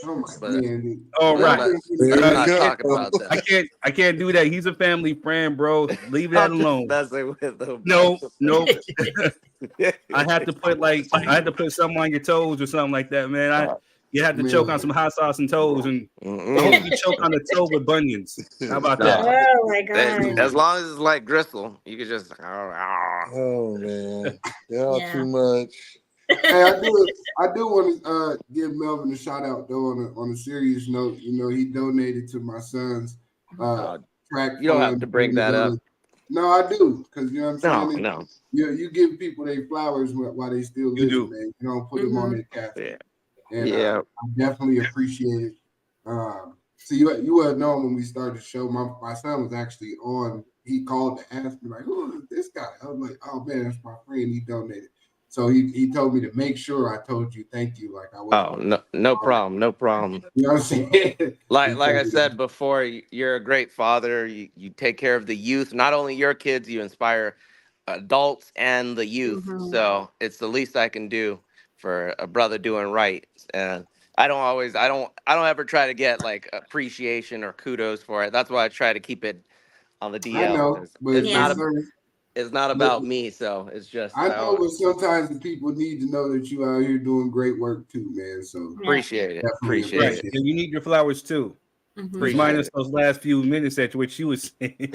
Oh my But- man. Oh, right. I'm not talking about that. I can't do that. He's a family friend, bro. Leave that I'm just alone. messing with him. No. I had to put something on your toes or something like that, man. You have to choke on some hot sauce and toes, and you choke on the toe with bunions. How about that? Oh my god. As long as it's like gristle, you can just. Oh man, y'all Yeah. too much. Hey, I do want to give Melvin a shout out though on a serious note. You know, he donated to my son's track. You don't have fund. to bring that up. No, I do, because you know what I'm saying. No. You give people their flowers while they still You live, do. man. You don't put them on their casket. And Yeah. I definitely appreciate it. So you would have known when we started the show. My son was actually on. He called to ask me like, "Who is this guy?" I was like, "Oh man, that's my friend. He donated." So he told me to make sure I told you thank you. Like I was. Oh no problem. You know what I'm saying? Like I said before, you're a great father. You take care of the youth, not only your kids. You inspire adults and the youth. Mhm. So it's the least I can do for a brother doing right. And I don't ever try to get like appreciation or kudos for it. That's why I try to keep it on the DL. I know, but It's not about me, so it's just. I know, but sometimes the people need to know that you out here doing great work too, man. So appreciate it. Definitely Appreciate Right. it. And you need your flowers too. Mhm. Minus those last few minutes at which you was saying.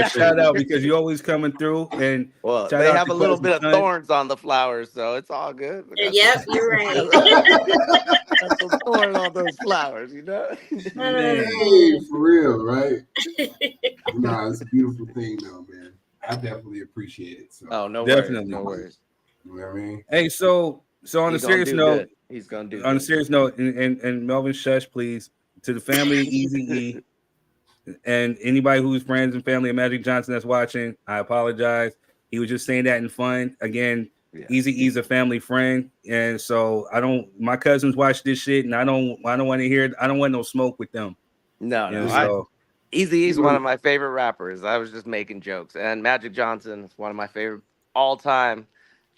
Shout out because you're always coming through, and Well, shout they out have to a little Cousin bit of Son. thorns on the flowers, so it's all good. Yep, you're right. That's some thorn on those flowers, you know. hey, for real, right? Nah, it's a beautiful thing though, man. I definitely appreciate it. So Oh, no Definitely. worries, no worries. you know what I mean? Hey, so on a He's gonna serious do note, good. He's gonna do. on a good. serious note, and Melvin Shush, please, to the family of Easy E and anybody who's friends and family of Magic Johnson that's watching, I apologize. He was just saying that in fun. Again, Yeah. Easy E's a family friend, and so my cousins watch this shit, and I don't want to hear. I don't want no smoke with them. No, You no. know, so Eazy-E's one of my favorite rappers. I was just making jokes, and Magic Johnson is one of my favorite all-time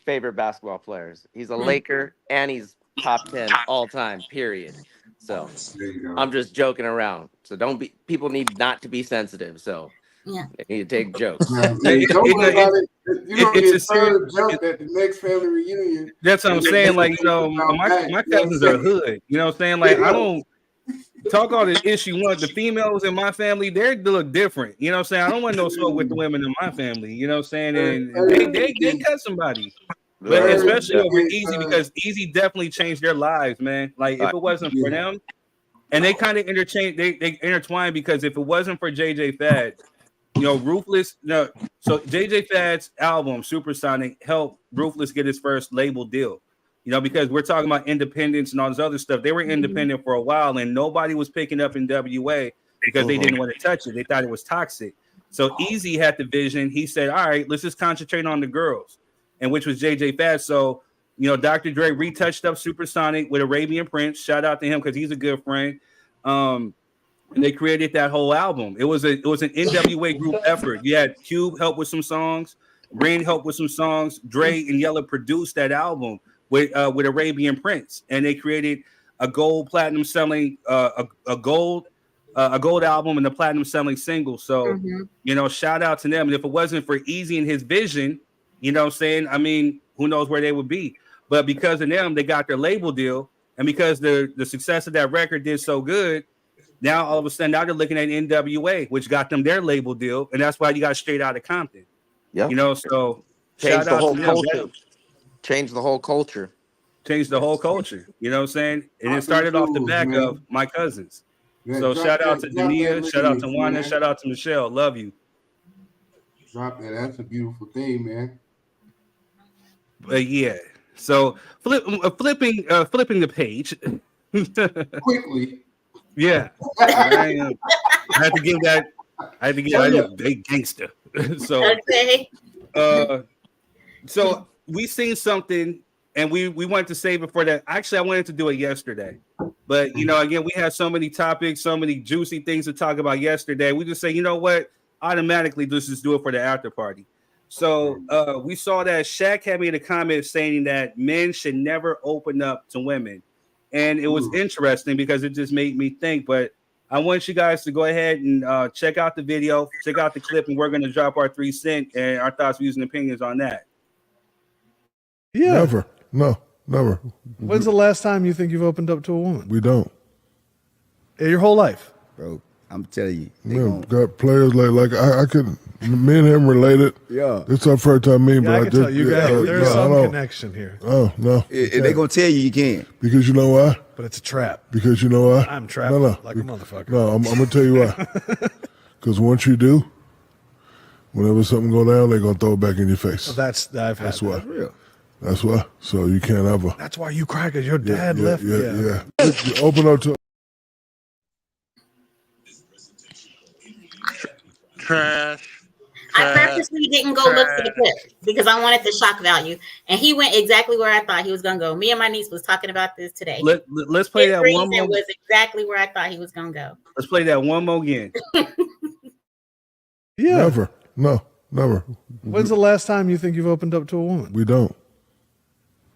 favorite basketball players. He's a Laker, and he's top 10 all-time. Period. So There you go. I'm just joking around. So people need not to be sensitive. So Yeah. they need to take jokes. Now, hey, don't worry about it. You're gonna it's get a third jump at the next family reunion. that's what I'm saying. Like, you know, my cousins are hood. You know what I'm saying? Like, I don't talk all the issue want. The females in my family, they look different. You know what I'm saying? I don't want no smoke with the women in my family. You know what I'm saying? And they cut somebody. But especially over Easy, because Easy definitely changed their lives, man. Like if it wasn't for them, and they kind of they intertwine, because if it wasn't for JJ Fad, you know, Ruthless. No, so JJ Fad's album Supersonic helped Ruthless get his first label deal. You know, because we're talking about independence and all this other stuff. They were independent for a while, and nobody was picking up NWA because they didn't want to touch it. They thought it was toxic. So Easy had the vision. He said, all right, let's just concentrate on the girls, and which was JJ Fad. So, you know, Dr. Dre retouched up Supersonic with Arabian Prince. Shout out to him because he's a good friend. And they created that whole album. It was an NWA group effort. You had Cube help with some songs, Rain helped with some songs. Dre and Yella produced that album with Arabian Prince, and they created a gold platinum selling a gold album and a platinum selling single. So you know, shout out to them. And if it wasn't for Easy and his vision, you know what I'm saying? I mean, who knows where they would be? But because of them, they got their label deal, and because the success of that record did so good, Now all of a sudden, now they're looking at NWA, which got them their label deal, and that's why you got Straight Outta Compton. Yeah. You know, so Change shout the out whole to them. culture. Change the whole culture. Change the whole culture. You know what I'm saying? And it started off the back of my cousins. Yeah, So drop shout out that- to drop that Dania, shout out to lineage, Wanda, man. shout out to Michelle. Love you. Drop that. That's a beautiful thing, man. But yeah. So flipping the page. Quickly. Yeah. I had to give that. I had to give. I look, they gangster. So Okay. so we seen something, and we wanted to save it for that. Actually, I wanted to do it yesterday, but you know, again, we had so many topics, so many juicy things to talk about yesterday. We just say, you know what? Automatically, let's just do it for the after party. So we saw that Shaq had made a comment saying that men should never open up to women, and it was interesting because it just made me think. But I want you guys to go ahead and check out the video, check out the clip, and we're going to drop our 3 cents and our thoughts, views, and opinions on that. Yeah. Never. No, never. When's the last time you think you've opened up to a woman? We don't. Yeah, your whole life. Bro, I'm telling you. Yeah, got players like I could. Me and him related. Yeah. It's our first time meeting, Yeah, but I can tell you guys, there's some no. connection here. Oh no. They're going to tell you can't. Because you know why? But it's a trap. Because you know why? I'm trapped like a motherfucker. No, I'm going to tell you why. Because once you do, whenever something go down, they're going to throw it back in your face. Well, that's why. That's real. That's why. So you can't ever. That's why you cry, because your dad left. Yeah. You open up to. Trash. I purposely didn't go look for the clip because I wanted the shock value, and he went exactly where I thought he was gonna go. Me and my niece was talking about this today. Let's play that one more. It was exactly where I thought he was gonna go. Let's play that one more again. Yeah. Never. No, never. When's the last time you think you've opened up to a woman? We don't.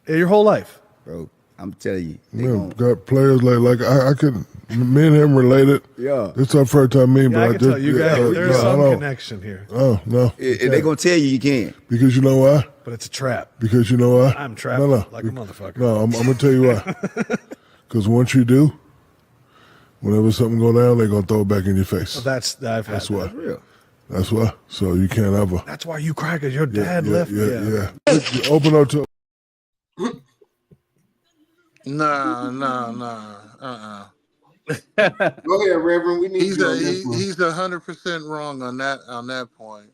Yeah, your whole life. Bro, I'm telling you. Yeah, got players like I could. Me and him related. Yeah. It's our first time meeting, Yeah, but I can tell you guys, there's some no. connection here. Oh no. They're going to tell you can't. Because you know why? But it's a trap. Because you know why? I'm trapped like a motherfucker. No, I'm going to tell you why. Because once you do, whenever something go down, they're going to throw it back in your face. Well, that's why. That's real. That's why. So you can't ever. That's why you cry, because your dad left. Yeah. You open up to. No. Go ahead, Reverend. We need He's you on this one. he's 100% wrong on that point.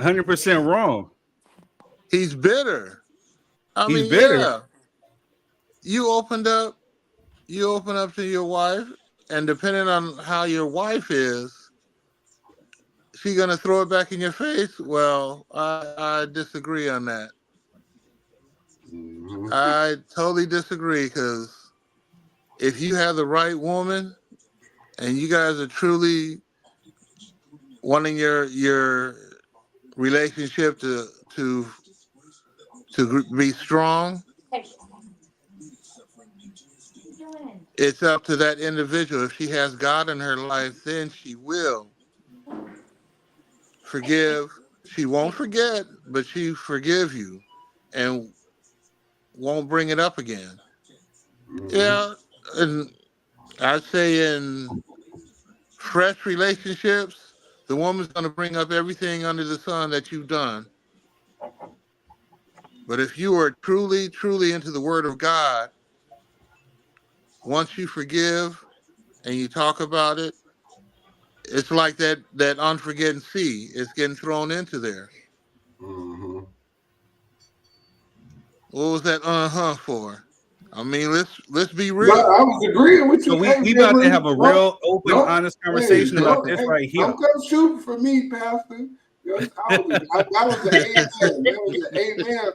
100% wrong. He's bitter. He's bitter. Yeah. You open up to your wife, and depending on how your wife is, she gonna throw it back in your face. Well, I disagree on that. I totally disagree, because if you have the right woman and you guys are truly wanting your relationship to be strong, it's up to that individual. If she has God in her life, then she will forgive. She won't forget, but she forgive you and won't bring it up again. Yeah, and I'd say in fresh relationships, the woman's going to bring up everything under the sun that you've done. But if you are truly, truly into the Word of God, once you forgive and you talk about it, it's like that unforgiven sea. It's getting thrown into there. Mm-hmm. What was that for? I mean, let's be real. No, I was agreeing with you. So we about to have a real open, honest conversation about this right here. I'm gonna shoot for me, Pastor. That was an amen. That was an amen.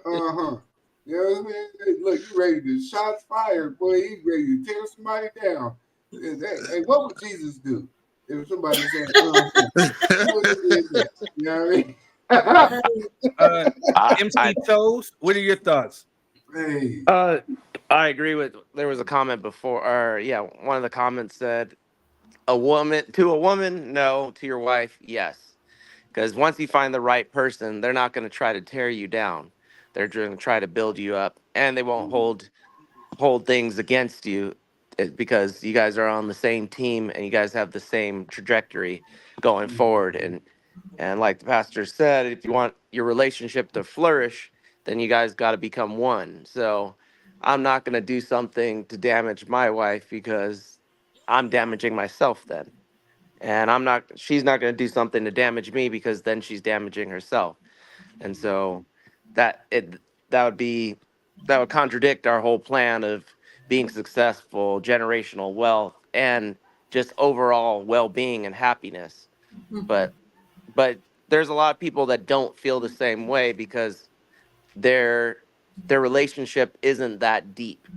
You know what I mean? Hey, look, you ready to shots fired, boy. He's ready to tear somebody down. Hey, what would Jesus do if somebody said, you know what I mean? MC Toes, what are your thoughts? Hey. I agree with. There was a comment before, or one of the comments said, "A woman to a woman, no. To your wife, yes." Because once you find the right person, they're not going to try to tear you down. They're going to try to build you up, and they won't hold things against you because you guys are on the same team and you guys have the same trajectory going forward. And like the pastor said, if you want your relationship to flourish, then you guys got to become one. So I'm not going to do something to damage my wife because I'm damaging myself then. And she's not going to do something to damage me because then she's damaging herself. And so that would contradict our whole plan of being successful, generational wealth, and just overall well-being and happiness. But there's a lot of people that don't feel the same way because their relationship isn't that deep.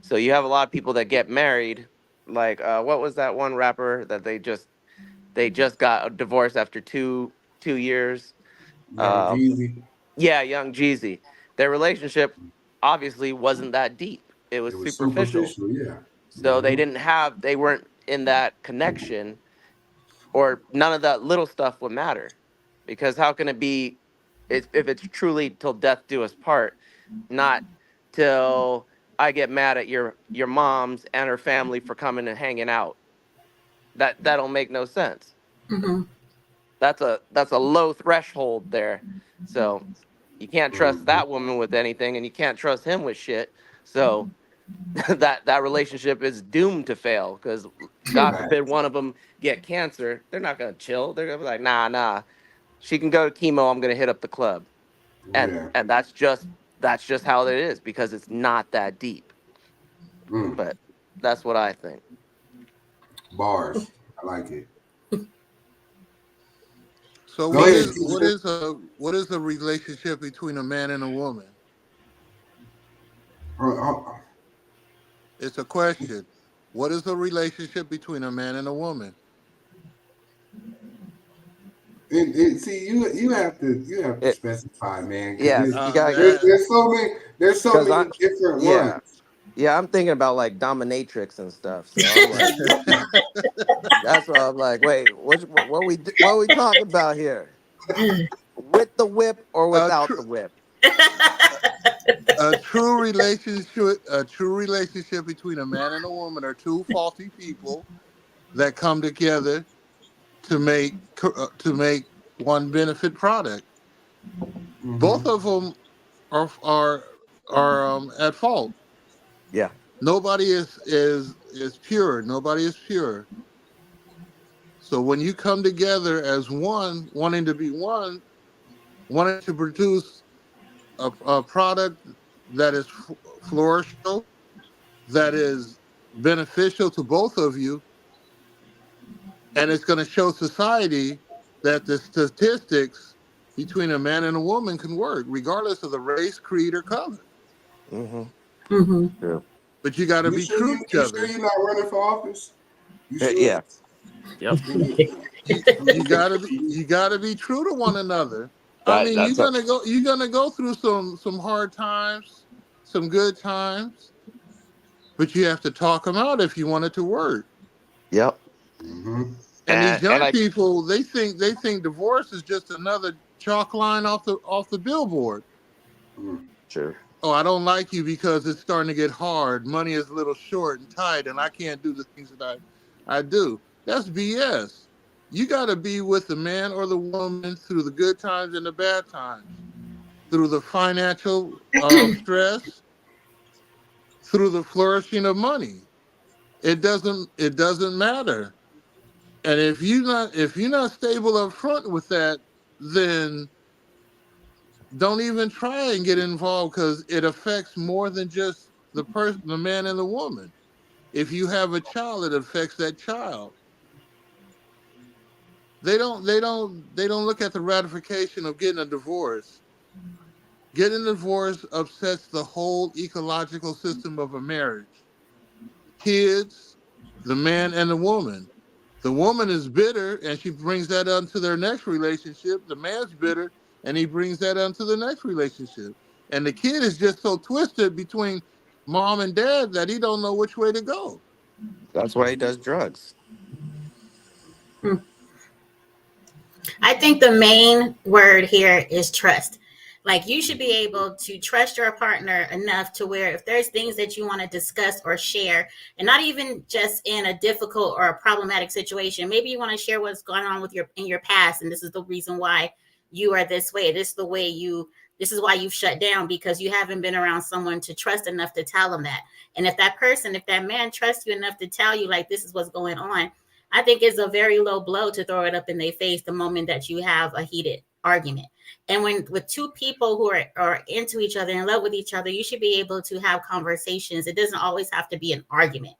So you have a lot of people that get married, like what was that one rapper that they just got a divorce after two years? Young Jeezy. Yeah, Young Jeezy. Their relationship obviously wasn't that deep. It was superficial. Yeah. So they weren't in that connection, or none of that little stuff would matter. Because how can it be if it's truly till death do us part, not till I get mad at your moms and her family for coming and hanging out? That don't make no sense. Mm-hmm. That's a low threshold there. So you can't trust that woman with anything, and you can't trust him with shit. So that relationship is doomed to fail because God forbid one of them get cancer. They're not gonna chill. They're gonna be like, nah. She can go to chemo. I'm gonna hit up the club, and that's just how it is because it's not that deep. But that's what I think. Bars, I like it. So what is a relationship between a man and a woman? It's a question. What is the relationship between a man and a woman? See, you have to specify, man. Yeah, there's so many different ones. Yeah, I'm thinking about like dominatrix and stuff. So I'm like, that's why I'm like, wait, what we talking about here? With the whip or without the whip? A true relationship between a man and a woman are two faulty people that come together to make one benefit product. Mm-hmm. Both of them are at fault. Yeah. Nobody is pure. Nobody is pure. So when you come together as one, wanting to be one, wanting to produce a product that is flourishing, that is beneficial to both of you, and it's going to show society that the statistics between a man and a woman can work, regardless of the race, creed, or color. Mm-hmm. Mm-hmm. Yeah. But you got to be true to each other. You sure you're not running for office? You sure? Yeah. Yep. You gotta be true to one another. I mean, you're gonna go through some hard times, some good times, but you have to talk them out if you want it to work. Yep. Mm-hmm. And these young people, they think divorce is just another chalk line off the billboard. Sure. Oh, I don't like you because it's starting to get hard. Money is a little short and tight, and I can't do the things that I do. That's BS. You got to be with the man or the woman through the good times and the bad times, through the financial stress, through the flourishing of money. It doesn't matter. And if you're not stable up front with that, then don't even try and get involved because it affects more than just the person, the man and the woman. If you have a child, it affects that child. They don't look at the ratification of getting a divorce. Getting a divorce upsets the whole ecological system of a marriage. Kids, the man and the woman. The woman is bitter and she brings that onto their next relationship. The man's bitter and he brings that onto the next relationship. And the kid is just so twisted between mom and dad that he don't know which way to go. That's why he does drugs. I think the main word here is trust. Like, you should be able to trust your partner enough to where if there's things that you want to discuss or share, and not even just in a difficult or a problematic situation, maybe you want to share what's going on with in your past, and this is the reason why you are this way. This is why you've shut down, because you haven't been around someone to trust enough to tell them that. And if that man trusts you enough to tell you, like, this is what's going on, I think it's a very low blow to throw it up in their face the moment that you have a heated argument. And with two people who are into each other, in love with each other, you should be able to have conversations. It doesn't always have to be an argument.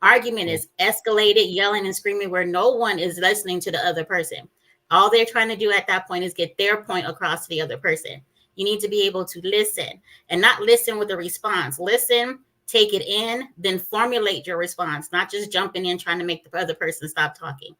Argument is escalated, yelling and screaming where no one is listening to the other person. All they're trying to do at that point is get their point across to the other person. You need to be able to listen, and not listen with a response. Listen, take it in, then formulate your response, not just jumping in trying to make the other person stop talking,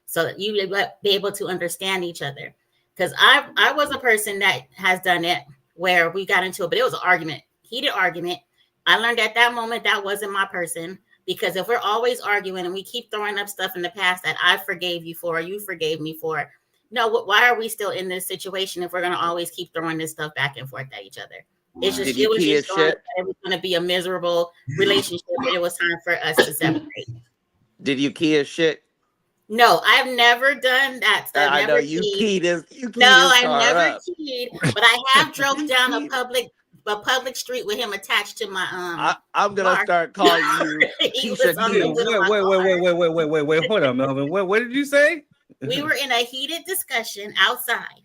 so that you will be able to understand each other. Because I was a person that has done it where we got into it, but it was an argument, heated argument. I learned at that moment that wasn't my person, because if we're always arguing and we keep throwing up stuff in the past that I forgave you for, you forgave me for, no, why are we still in this situation if we're going to always keep throwing this stuff back and forth at each other? It's just, it was going to be a miserable relationship, and it was time for us to separate. Did you key his shit? No, I've never done that stuff. I know you keyed his. No, I've never keyed, but I have drove down a public street with him attached to my I'm gonna start calling you. Wait, hold on, Melvin. What did you say? We were in a heated discussion outside,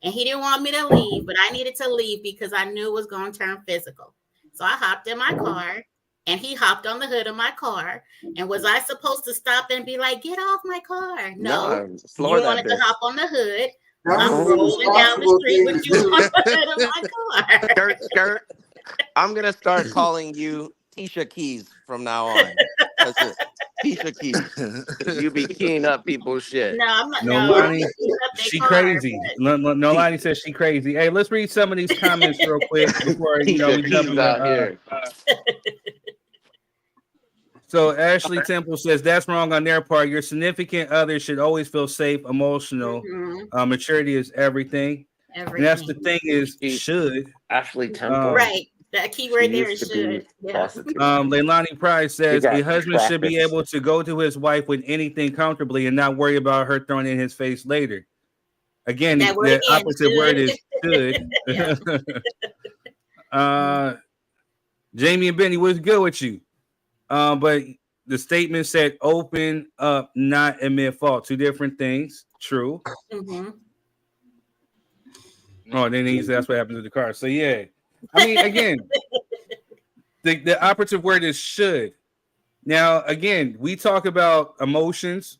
and he didn't want me to leave, but I needed to leave because I knew it was going to turn physical. So I hopped in my car, and he hopped on the hood of my car. And was I supposed to stop and be like, get off my car? No, you wanted to hop on the hood. I'm rolling down the street with you on the hood of my car. Skirt. I'm going to start calling you Tisha Keys from now on. That's it. Tisha Keys. You be keying up people's shit. No, I'm not. Nolani, she crazy. Nolani says she crazy. Hey, let's read some of these comments real quick before we jump out here. So Ashley Temple says that's wrong on their part. Your significant other should always feel safe, emotional. Mm-hmm. Maturity is everything. And that's the thing is should. Ashley Temple. Right. That key word there is should. Yeah. Leilani Price says a husband should be able to go to his wife with anything comfortably and not worry about her throwing in his face later. Again, the opposite word is should. Jamie and Benny, what's good with you? But the statement said open up, not admit fault. Two different things. True. Mm-hmm. Oh, then he said that's what happens with the car. So yeah. I mean, again, the operative word is should. Now, again, we talk about emotions,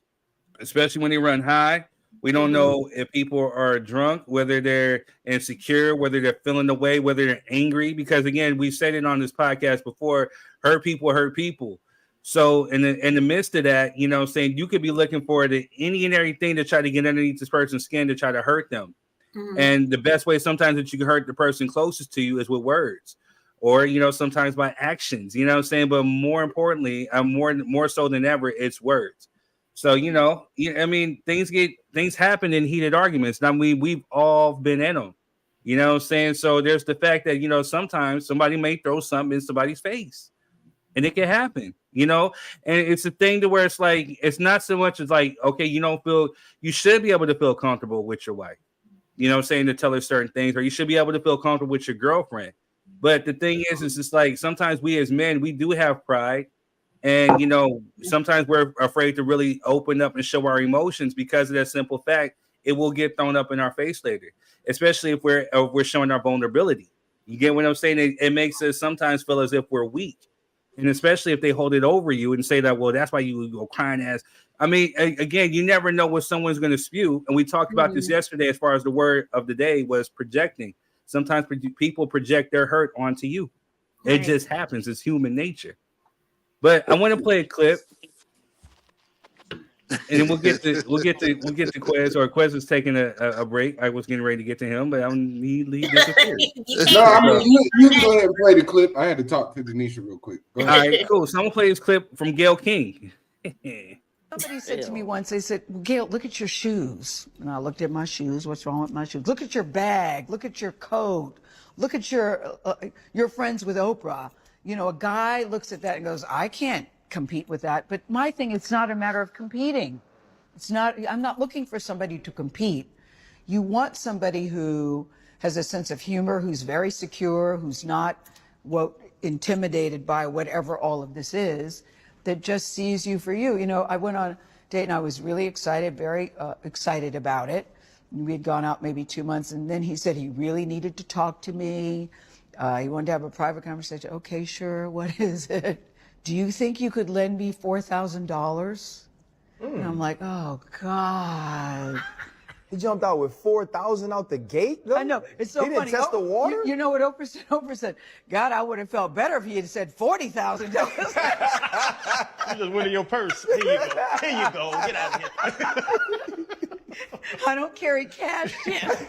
especially when they run high. We don't know if people are drunk, whether they're insecure, whether they're feeling the way, whether they're angry. Because, again, we said it on this podcast before, hurt people. So in the midst of that, you know, saying you could be looking for any and everything to try to get underneath this person's skin to try to hurt them. Mm-hmm. And the best way sometimes that you can hurt the person closest to you is with words, or, you know, sometimes by actions, you know what I'm saying? But more importantly, more so than ever, it's words. So, you know, I mean, things happen in heated arguments. Now, we've all been in them, you know what I'm saying? So there's the fact that, you know, sometimes somebody may throw something in somebody's face, and it can happen, you know? And it's a thing to where it's like, it's not so much as like, okay, you should be able to feel comfortable with your wife. You know what I'm saying, to tell her certain things, or you should be able to feel comfortable with your girlfriend. But the thing is it's like sometimes we as men, we do have pride. And, you know, sometimes we're afraid to really open up and show our emotions because of that simple fact. It will get thrown up in our face later, especially if we're showing our vulnerability. You get what I'm saying? It makes us sometimes feel as if we're weak. And especially if they hold it over you and say that, well, that's why you go crying ass. I mean, again, you never know what someone's going to spew. And we talked about this yesterday as far as the word of the day was projecting. Sometimes people project their hurt onto you. Right. It just happens. It's human nature. But I want to play a clip. And then we'll get to Quez, or Quez was taking a break. I was getting ready to get to him, but he disappeared. No, I mean, you go ahead and play the clip. I had to talk to Denisha real quick. All right, cool. So I'm gonna play this clip from Gayle King. Somebody said to me once, they said, Gail, look at your shoes. And I looked at my shoes. What's wrong with my shoes? Look at your bag. Look at your coat. Look at your friends with Oprah. You know, a guy looks at that and goes, I can't compete with that. But my thing, it's not a matter of competing. I'm not looking for somebody to compete. You want somebody who has a sense of humor, who's very secure, who's not intimidated by whatever all of this is, that just sees you for you. You know, I went on a date and I was really excited, very excited about it. We had gone out maybe 2 months, and then he said he really needed to talk to me. He wanted to have a private conversation. Okay, sure. What is it? Do you think you could lend me $4,000? And I'm like, oh God. He jumped out with 4,000 out the gate, though? I know. It's so funny. funny. He didn't test the water? You know what Oprah said? Oprah said, God, I would have felt better if he had said $40,000. You just went in your purse. Here you go. Here you go. Get out of here. I don't carry cash yet.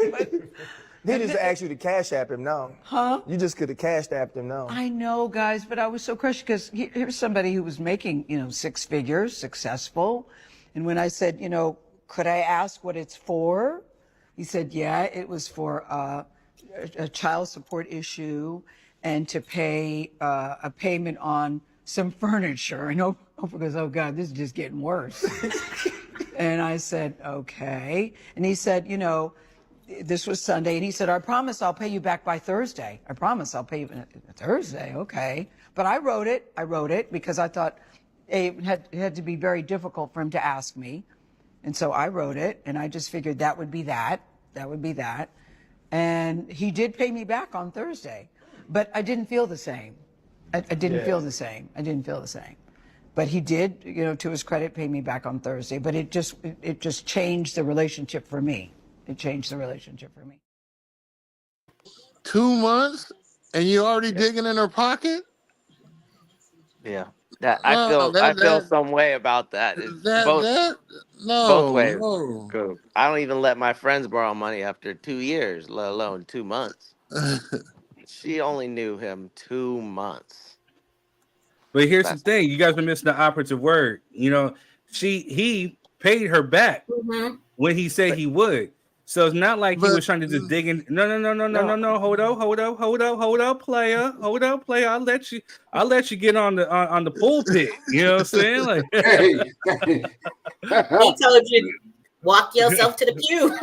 They just asked you to cash app him now. Huh? You just could have cashed apped him now. I know, guys, but I was so crushed because here's somebody who was making, 6 figures, successful. And when I said, could I ask what it's for? He said, yeah, it was for a child support issue and to pay a payment on some furniture. And Oprah goes, oh God, this is just getting worse. And I said, okay. And he said, this was Sunday. And he said, I promise I'll pay you back by Thursday. I promise I'll pay you Thursday. Okay. But I wrote it because I thought it had to be very difficult for him to ask me. And so I wrote it, and I just figured that would be that. That would be that. And he did pay me back on Thursday, but I didn't feel the same. I didn't feel the same. I didn't feel the same. But he did, to his credit, pay me back on Thursday. But it just changed the relationship for me. It changed the relationship for me. 2 months, and you're already digging in her pocket? Yeah. I feel some way about that. Both ways. No. I don't even let my friends borrow money after 2 years, let alone 2 months. She only knew him 2 months. But here's the thing: you guys are missing the operative word. He paid her back when he said he would. So it's not like he was trying to just dig in. No. Hold up, player. I'll let you get on the pulpit. You know what I'm saying? Like, he told you, walk yourself to the pew.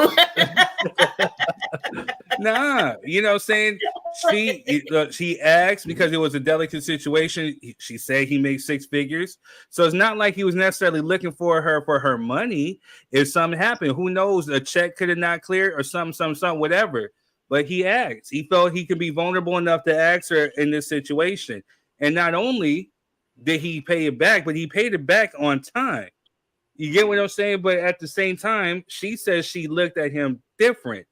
Nah, you know what I'm saying? She asked because it was a delicate situation. She said he made 6 figures. So it's not like he was necessarily looking for her money. If something happened, who knows? A check could have not cleared or something, whatever. But he asked. He felt he could be vulnerable enough to ask her in this situation. And not only did he pay it back, but he paid it back on time. You get what I'm saying? But at the same time, she says she looked at him different.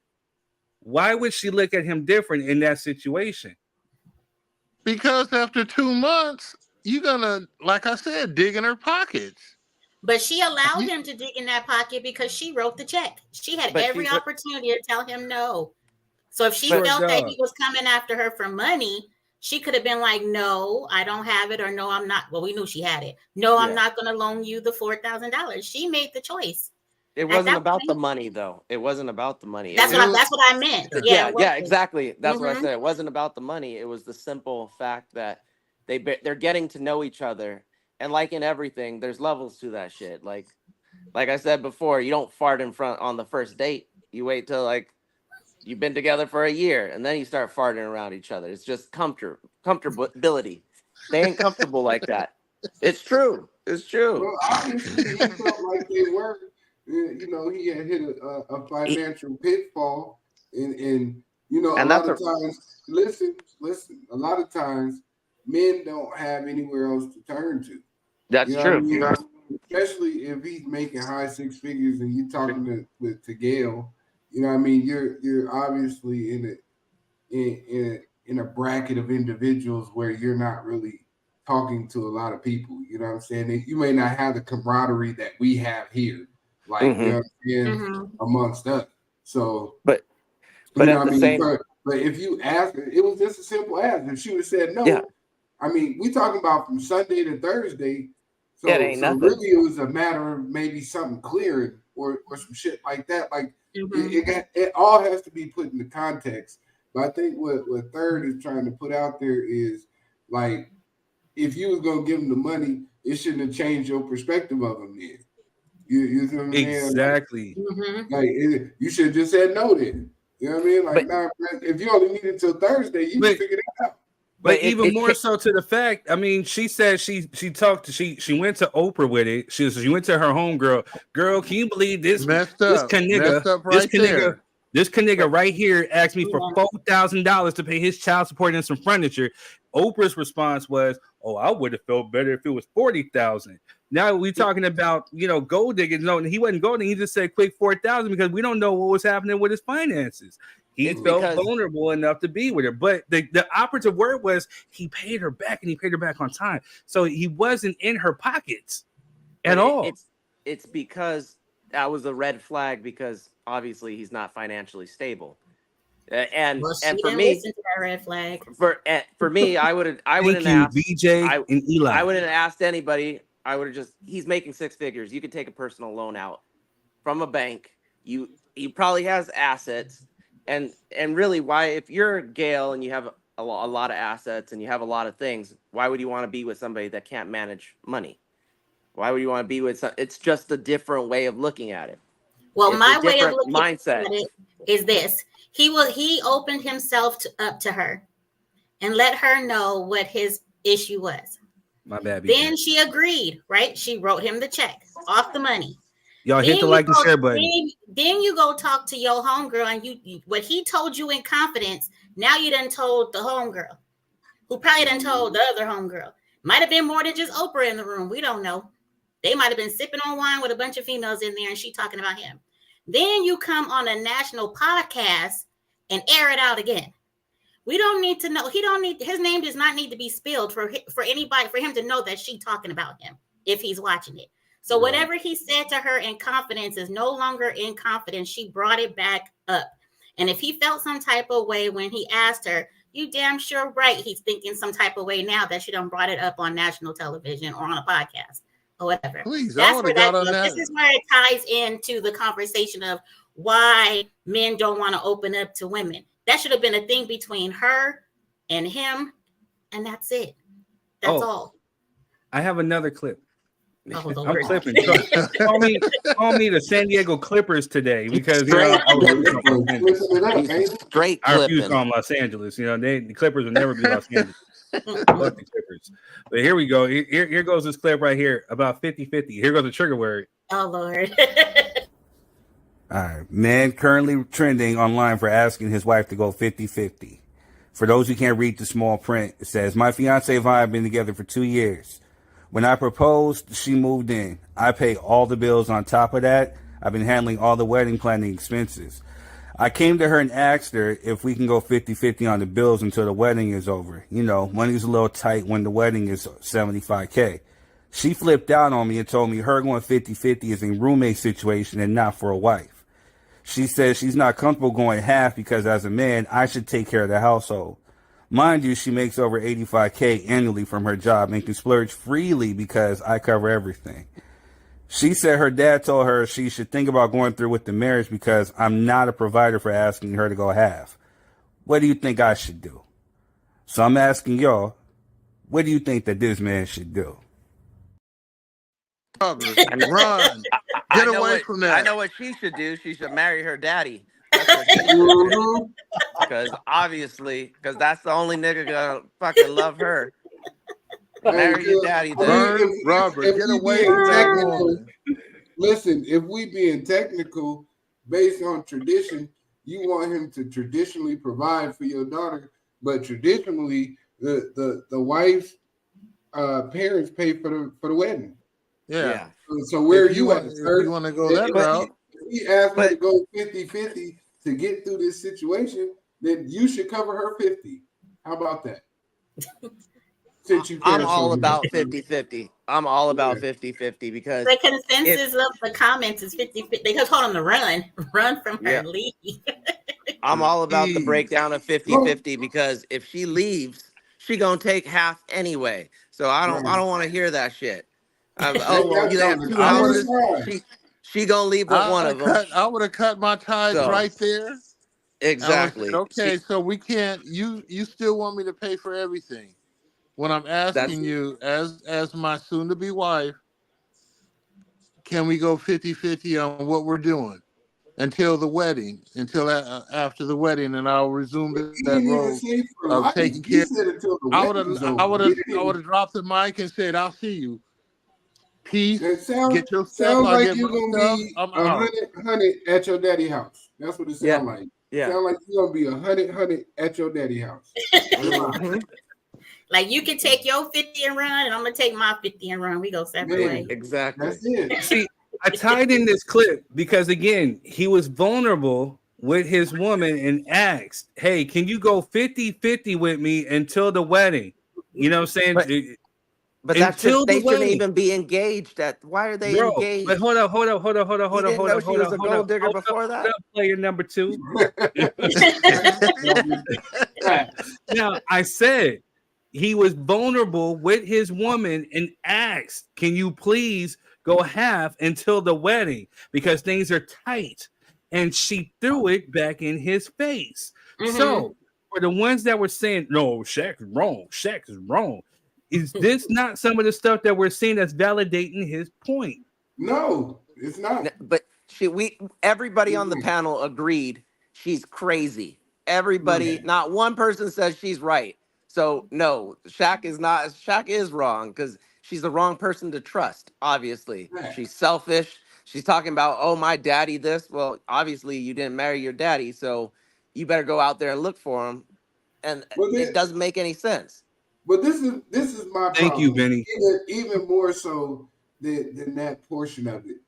Why would she look at him different in that situation? Because after 2 months, you're gonna, like I said, dig in her pockets. But she allowed him to dig in that pocket because she wrote the check. She had every opportunity to tell him no. So if she felt that he was coming after her for money, she could have been like, no, I don't have it, or no, I'm not. Well, we knew she had it. No, I'm not going to loan you the $4,000. She made the choice. It wasn't about the money, though. It wasn't about the money. That's what I meant. Yeah, exactly. That's what I said. It wasn't about the money. It was the simple fact that they're getting to know each other. And like in everything, there's levels to that shit. Like I said before, you don't fart in front on the first date. You wait till you've been together for a year, and then you start farting around each other. It's just comfortability. They ain't comfortable like that. It's true. It's true. Well, obviously, he felt like they were. He had hit a financial pitfall, and a lot of times, listen, a lot of times men don't have anywhere else to turn to. That's true. I mean? Especially if he's making high 6 figures and you talking to Gail, I mean, you're obviously in a bracket of individuals where you're not really talking to a lot of people. You know what I'm saying? You may not have the camaraderie that we have here. Like, you know what I'm saying, amongst us. So, but at the same, but if you ask, it was just a simple ask. If she would have said no, I mean, we talking about from Sunday to Thursday. So, It ain't so nothing. really, it was a matter of maybe something clearing or some shit like that. Like it all has to be put into context. But I think what Third is trying to put out there is like, if you was gonna give him the money, it shouldn't have changed your perspective of him. Then you see what I'm saying? Exactly. Like you should have just said no then. You know what I mean? Like, nah, if you only need it till Thursday, you can figure that out. But even more so to the fact, I mean, she said she went to Oprah with it. She went to her homegirl. Girl, can you believe this? This Kaniga right here asked me for $4,000 to pay his child support and some furniture. Oprah's response was, "Oh, I would have felt better if it was $40,000." Now we talking about gold digging. No, he wasn't gold digging. He just said quick $4,000 because we don't know what was happening with his finances. He felt vulnerable enough to be with her, but the operative word was he paid her back, and he paid her back on time. So he wasn't in her pockets at all. It's because that was a red flag because obviously he's not financially stable. And for me, listen to that red flag. For me, I wouldn't ask BJ and Eli. I wouldn't have asked anybody. I would have he's making six figures. You could take a personal loan out from a bank. He probably has assets. And really, why, if you're Gail and you have a lot of assets and you have a lot of things, why would you want to be with somebody that can't manage money? Why would you want to be with it's just a different way of looking at it. Well, it's my way of looking mindset. at it is this. He opened himself up to her and let her know what his issue was. My bad. Then she agreed, right? She wrote him the check off the money. Y'all hit the like and share button. Then you go talk to your homegirl, and you what he told you in confidence. Now you done told the homegirl, who probably done told the other homegirl. Might have been more than just Oprah in the room. We don't know. They might have been sipping on wine with a bunch of females in there, and she talking about him. Then you come on a national podcast and air it out again. We don't need to know. His name does not need to be spilled for anybody, for him to know that she talking about him if he's watching it. So whatever he said to her in confidence is no longer in confidence. She brought it back up. And if he felt some type of way when he asked her, you damn sure right, he's thinking some type of way now that she done brought it up on national television or on a podcast or whatever. Please, This is where it ties into the conversation of why men don't want to open up to women. That should have been a thing between her and him, and that's it. That's all. I have another clip. Oh, I'm clipping. Call me the San Diego Clippers today because I refuse to call them Los Angeles. The Clippers will never be Los Angeles. I love the Clippers. But here we go. Here goes this clip right here about 50-50. Here goes the trigger word. Oh Lord. All right. Man currently trending online for asking his wife to go 50-50. For those who can't read the small print, it says, my fiance and I have been together for 2 years. When I proposed, she moved in. I pay all the bills on top of that. I've been handling all the wedding planning expenses. I came to her and asked her if we can go 50-50 on the bills until the wedding is over. Money's a little tight when the wedding is $75K. She flipped out on me and told me her going 50-50 is a roommate situation and not for a wife. She says she's not comfortable going half because as a man, I should take care of the household. Mind you, she makes over $85K annually from her job and can splurge freely because I cover everything. She said her dad told her she should think about going through with the marriage because I'm not a provider for asking her to go half. What do you think I should do? So I'm asking y'all, what do you think that this man should do? Run. Get away from that. I know what she should do. She should marry her daddy. Because that's the only nigga gonna fucking love her. Marry your daddy, Robert. Get away from that. Listen, if we being technical, based on tradition, you want him to traditionally provide for your daughter, but traditionally, the wife's parents pay for the wedding. Yeah. So where are you at? You want to go that route? He asked her to go 50-50 to get through this situation, then you should cover her 50. How about that? I'm all about 50-50. I'm all about 50-50 because the consensus of the comments is 50-50. They just told him to run from her, leave. I'm all about the breakdown of 50-50 because if she leaves, she gonna take half anyway. So I don't want to hear that shit. You have 2 houses. She gonna leave with one of them. I would have cut my ties right there. Exactly. Said, okay, so we can't. You still want me to pay for everything when I'm asking you as my soon-to-be wife? Can we go 50-50 on what we're doing until the wedding, until after the wedding, and I'll resume that role of taking care. I would have dropped the mic and said, "I'll see you. Peace. Get your stuff. Sounds I'll like get you're my gonna stuff. be 100 at your daddy house. That's what it sounds like. Yeah. Sound like you're gonna be 100 at your daddy house. Like you can take your 50 and run, and I'm gonna take my 50 and run. We go separate ways. Exactly. That's it. See, I tied in this clip because again, he was vulnerable with his woman and asked, "Hey, can you go 50-50 with me until the wedding?" You know what I'm saying? But that's just, they shouldn't even be engaged. Why are they engaged? But hold up. She was a gold digger before that. Player number 2. Now I said he was vulnerable with his woman and asked, "Can you please go half until the wedding because things are tight?" And she threw it back in his face. So for the ones that were saying, "No, Shaq is wrong," is this not some of the stuff that we're seeing that's validating his point? No, it's not. But everybody on the panel agreed she's crazy. Everybody, not one person says she's right. So no, Shaq is wrong because she's the wrong person to trust. Obviously, she's selfish. She's talking about, "Oh, my daddy this." Well, obviously you didn't marry your daddy, so you better go out there and look for him. And it doesn't make any sense. But this is my problem. Thank you, Vinny. Even more so than that portion of it.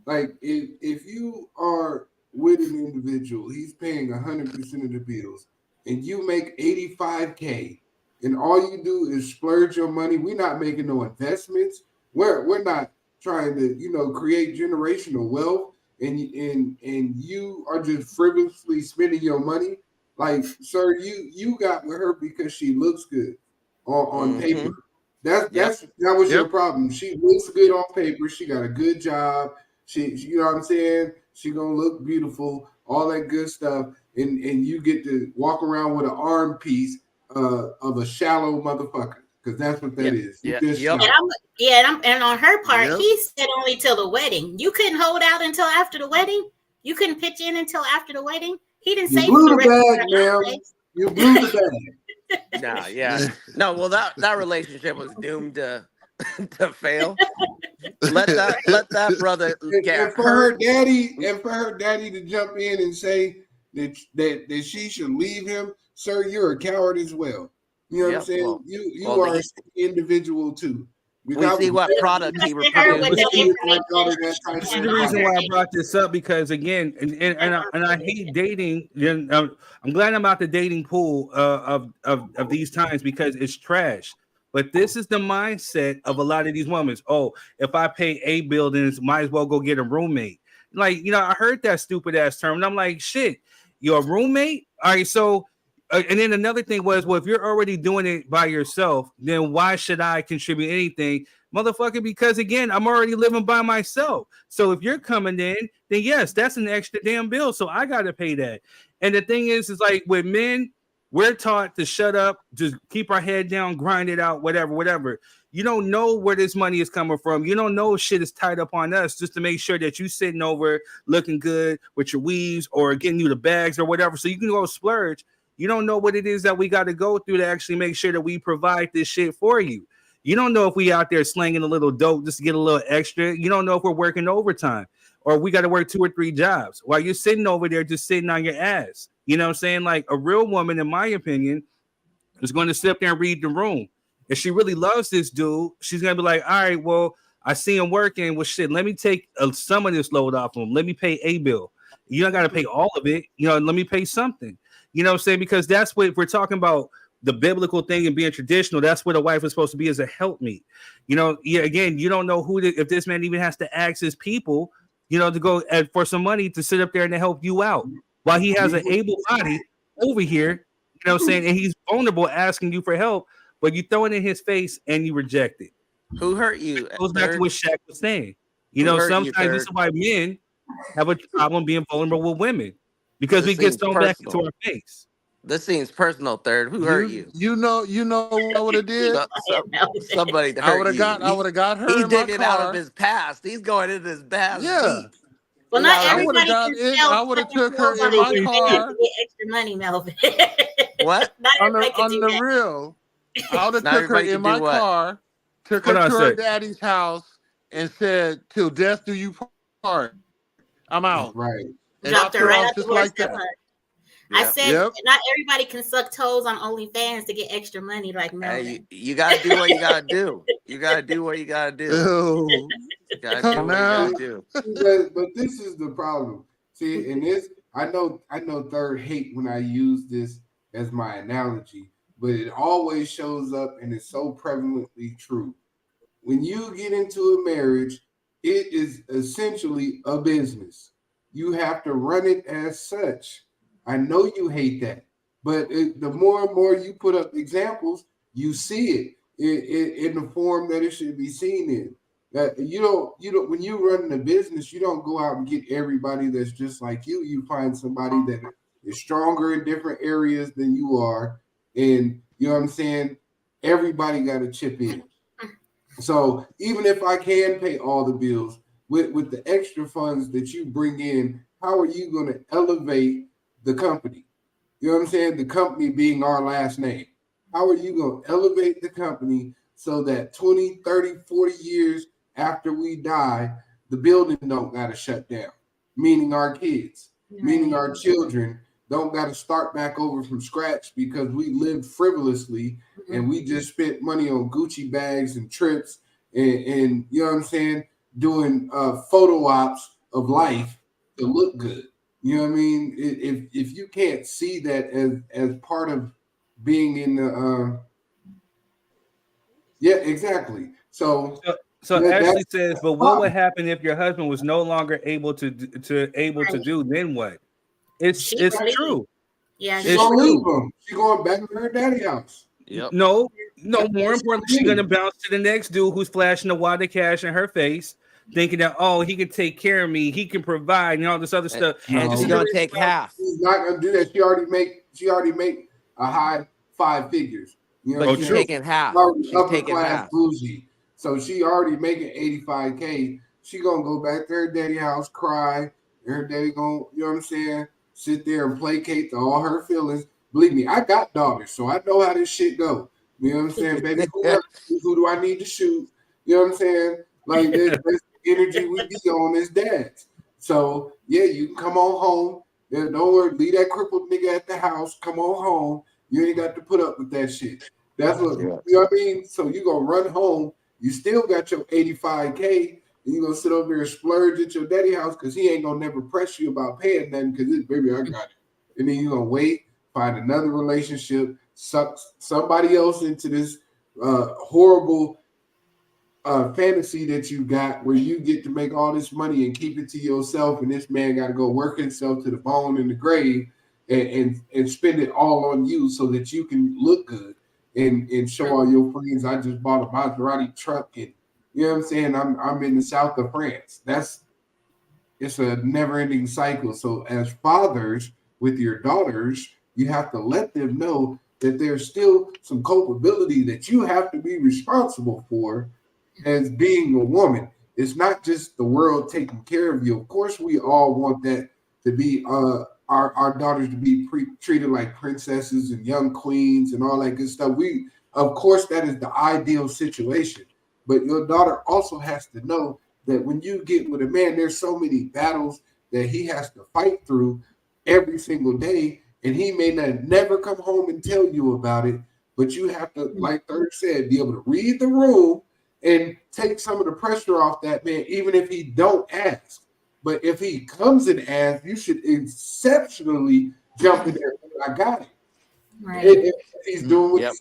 Like if you are with an individual, he's paying 100% of the bills, and you make $85K, and all you do is splurge your money. We're not making no investments. We're not trying to create generational wealth, and you are just frivolously spending your money. Like, sir, you got with her because she looks good on paper. That was your problem. She looks good on paper. She got a good job. She you know what I'm saying? She gonna look beautiful, all that good stuff, and you get to walk around with an arm piece of a shallow motherfucker, because that's what that is. And on her part, he said only till the wedding. You couldn't hold out until after the wedding. You couldn't pitch in until after the wedding. He didn't say blew the bag, man. You blew the bag. Nah, yeah. No, well that relationship was doomed to fail. Let that brother get and for her daddy to jump in and say that she should leave him, sir, you're a coward as well. You know what I'm saying? Well, you are an individual too. We see what product he reproduced. This is the reason why I brought this up, because again, and I hate dating. I'm glad I'm out the dating pool of these times because it's trash. But this is the mindset of a lot of these women. Oh, if I pay a bill, then might as well go get a roommate. Like, I heard that stupid ass term, and I'm like, shit, you're a roommate? All right, so. And then another thing was, well, if you're already doing it by yourself, then why should I contribute anything? Motherfucker, because again, I'm already living by myself. So if you're coming in, then yes, that's an extra damn bill. So I got to pay that. And the thing is like with men, we're taught to shut up, just keep our head down, grind it out, whatever. You don't know where this money is coming from. You don't know if shit is tied up on us just to make sure that you sitting over looking good with your weaves or getting you the bags or whatever. So you can go splurge. You don't know what it is that we got to go through to actually make sure that we provide this shit for you. You don't know if we out there slanging a little dope just to get a little extra. You don't know if we're working overtime or we got to work 2 or 3 jobs while you're sitting over there just sitting on your ass. You know what I'm saying? Like a real woman, in my opinion, is going to sit up there and read the room. If she really loves this dude, she's going to be like, all right, well, I see him working. Well, shit, let me take some of this load off him. Let me pay a bill. You don't got to pay all of it. Let me pay something. You know what I'm saying? Because that's what we're talking about, the biblical thing and being traditional. That's what a wife is supposed to be, as a helpmeet. Again, you don't know if this man even has to ask his people, to go for some money to sit up there and to help you out while he has an able body over here, and he's vulnerable asking you for help, but you throw it in his face and you reject it. Who hurt you? Goes back to what Shaq was saying. You Who know, hurt you, sometimes this Third? is why men have a problem being vulnerable with women because we This get seems thrown back into personal. our face. This seems personal, Third. Who hurt you? You know what I would have did? Somebody I hurt would have you. got her He's in my digging out of car. his past. He's going into his past Yeah. deep. Well, not I would have everybody got can in. sell I would have fucking took her clothes in on my OnlyFans car to get extra money, Melvin. What? Not on everybody can do the that. real. I would have Not took her everybody in can my do what? car, took Hold her on to a her sec. daddy's house, and said, "Till death do you part." I'm out. Right. And Dropped dropped her her right off out the just like doorstep. that. I Yep. said Yep. not everybody can suck toes on OnlyFans to get extra money like Melvin. Hey, you gotta do what you gotta do. You gotta do what you gotta do. Ew. You gotta Come do what you now. gotta do. But this is the problem. See, and this I know Third hate when I use this as my analogy, but it always shows up and it's so prevalently true. When you get into a marriage, it is essentially a business. You have to run it as such. I know you hate that, but the more and more you put up examples, you see it in the form that it should be seen in. You don't when you run a business, you don't go out and get everybody that's just like you. You find somebody that is stronger in different areas than you are, and you know what I'm saying. Everybody got to chip in. So even if I can pay all the bills with the extra funds that you bring in, how are you going to elevate the company? You know what I'm saying? The company being our last name. How are you going to elevate the company so that 20, 30, 40 years after we die, the building don't got to shut down, meaning our kids, meaning our children don't got to start back over from scratch because we lived frivolously and we just spent money on Gucci bags and trips and you know what I'm saying, doing photo ops of life to look good. You know what I mean? If you can't see that as part of being in the yeah, exactly. So Ashley says, but what would happen if your husband was no longer able to do? Then what? It's true. Yeah, she's gonna leave him. She's going back to her daddy house. Yep. No. More importantly, she's gonna bounce to the next dude who's flashing a wad of cash in her face, thinking that he can take care of me, he can provide, and all this other stuff. And she's gonna take half. She's not gonna do that. She already make a high 5 figures. You know, But she's taking half. She's upper taking class half. bougie. So she already making 85K. She gonna go back to her daddy house, cry, and her daddy gonna, you know what I'm saying, sit there and placate to all her feelings. Believe me, I got daughters, so I know how this shit go. You know what I'm saying, baby? Who do I need to shoot? You know what I'm saying? Like this energy we be on as dads. So yeah, you can come on home. Yeah, don't worry, leave that crippled nigga at the house. Come on home. You ain't got to put up with that shit. That's what you know what I mean. So you gonna run home. You still got your 85K, and you gonna sit over there and splurge at your daddy house because he ain't gonna never press you about paying nothing because this baby, I got it. And then you gonna wait, find another relationship, suck somebody else into this horrible fantasy that you got where you get to make all this money and keep it to yourself, and this man got to go work himself to the bone in the grave and spend it all on you so that you can look good and show all your friends I just bought a Maserati truck and you know what I'm saying, I'm in the south of France. It's a never-ending cycle. So as fathers with your daughters, you have to let them know that there's still some culpability that you have to be responsible for as being a woman. It's not just the world taking care of you. Of course, we all want that to be our daughters to be treated like princesses and young queens and all that good stuff. Of course, that is the ideal situation. But your daughter also has to know that when you get with a man, there's so many battles that he has to fight through every single day, and he may never come home and tell you about it. But you have to, like Third said, be able to read the room and take some of the pressure off that man, even if he don't ask. But if he comes and asks, you should exceptionally jump in there. I got it. Right. If he's doing what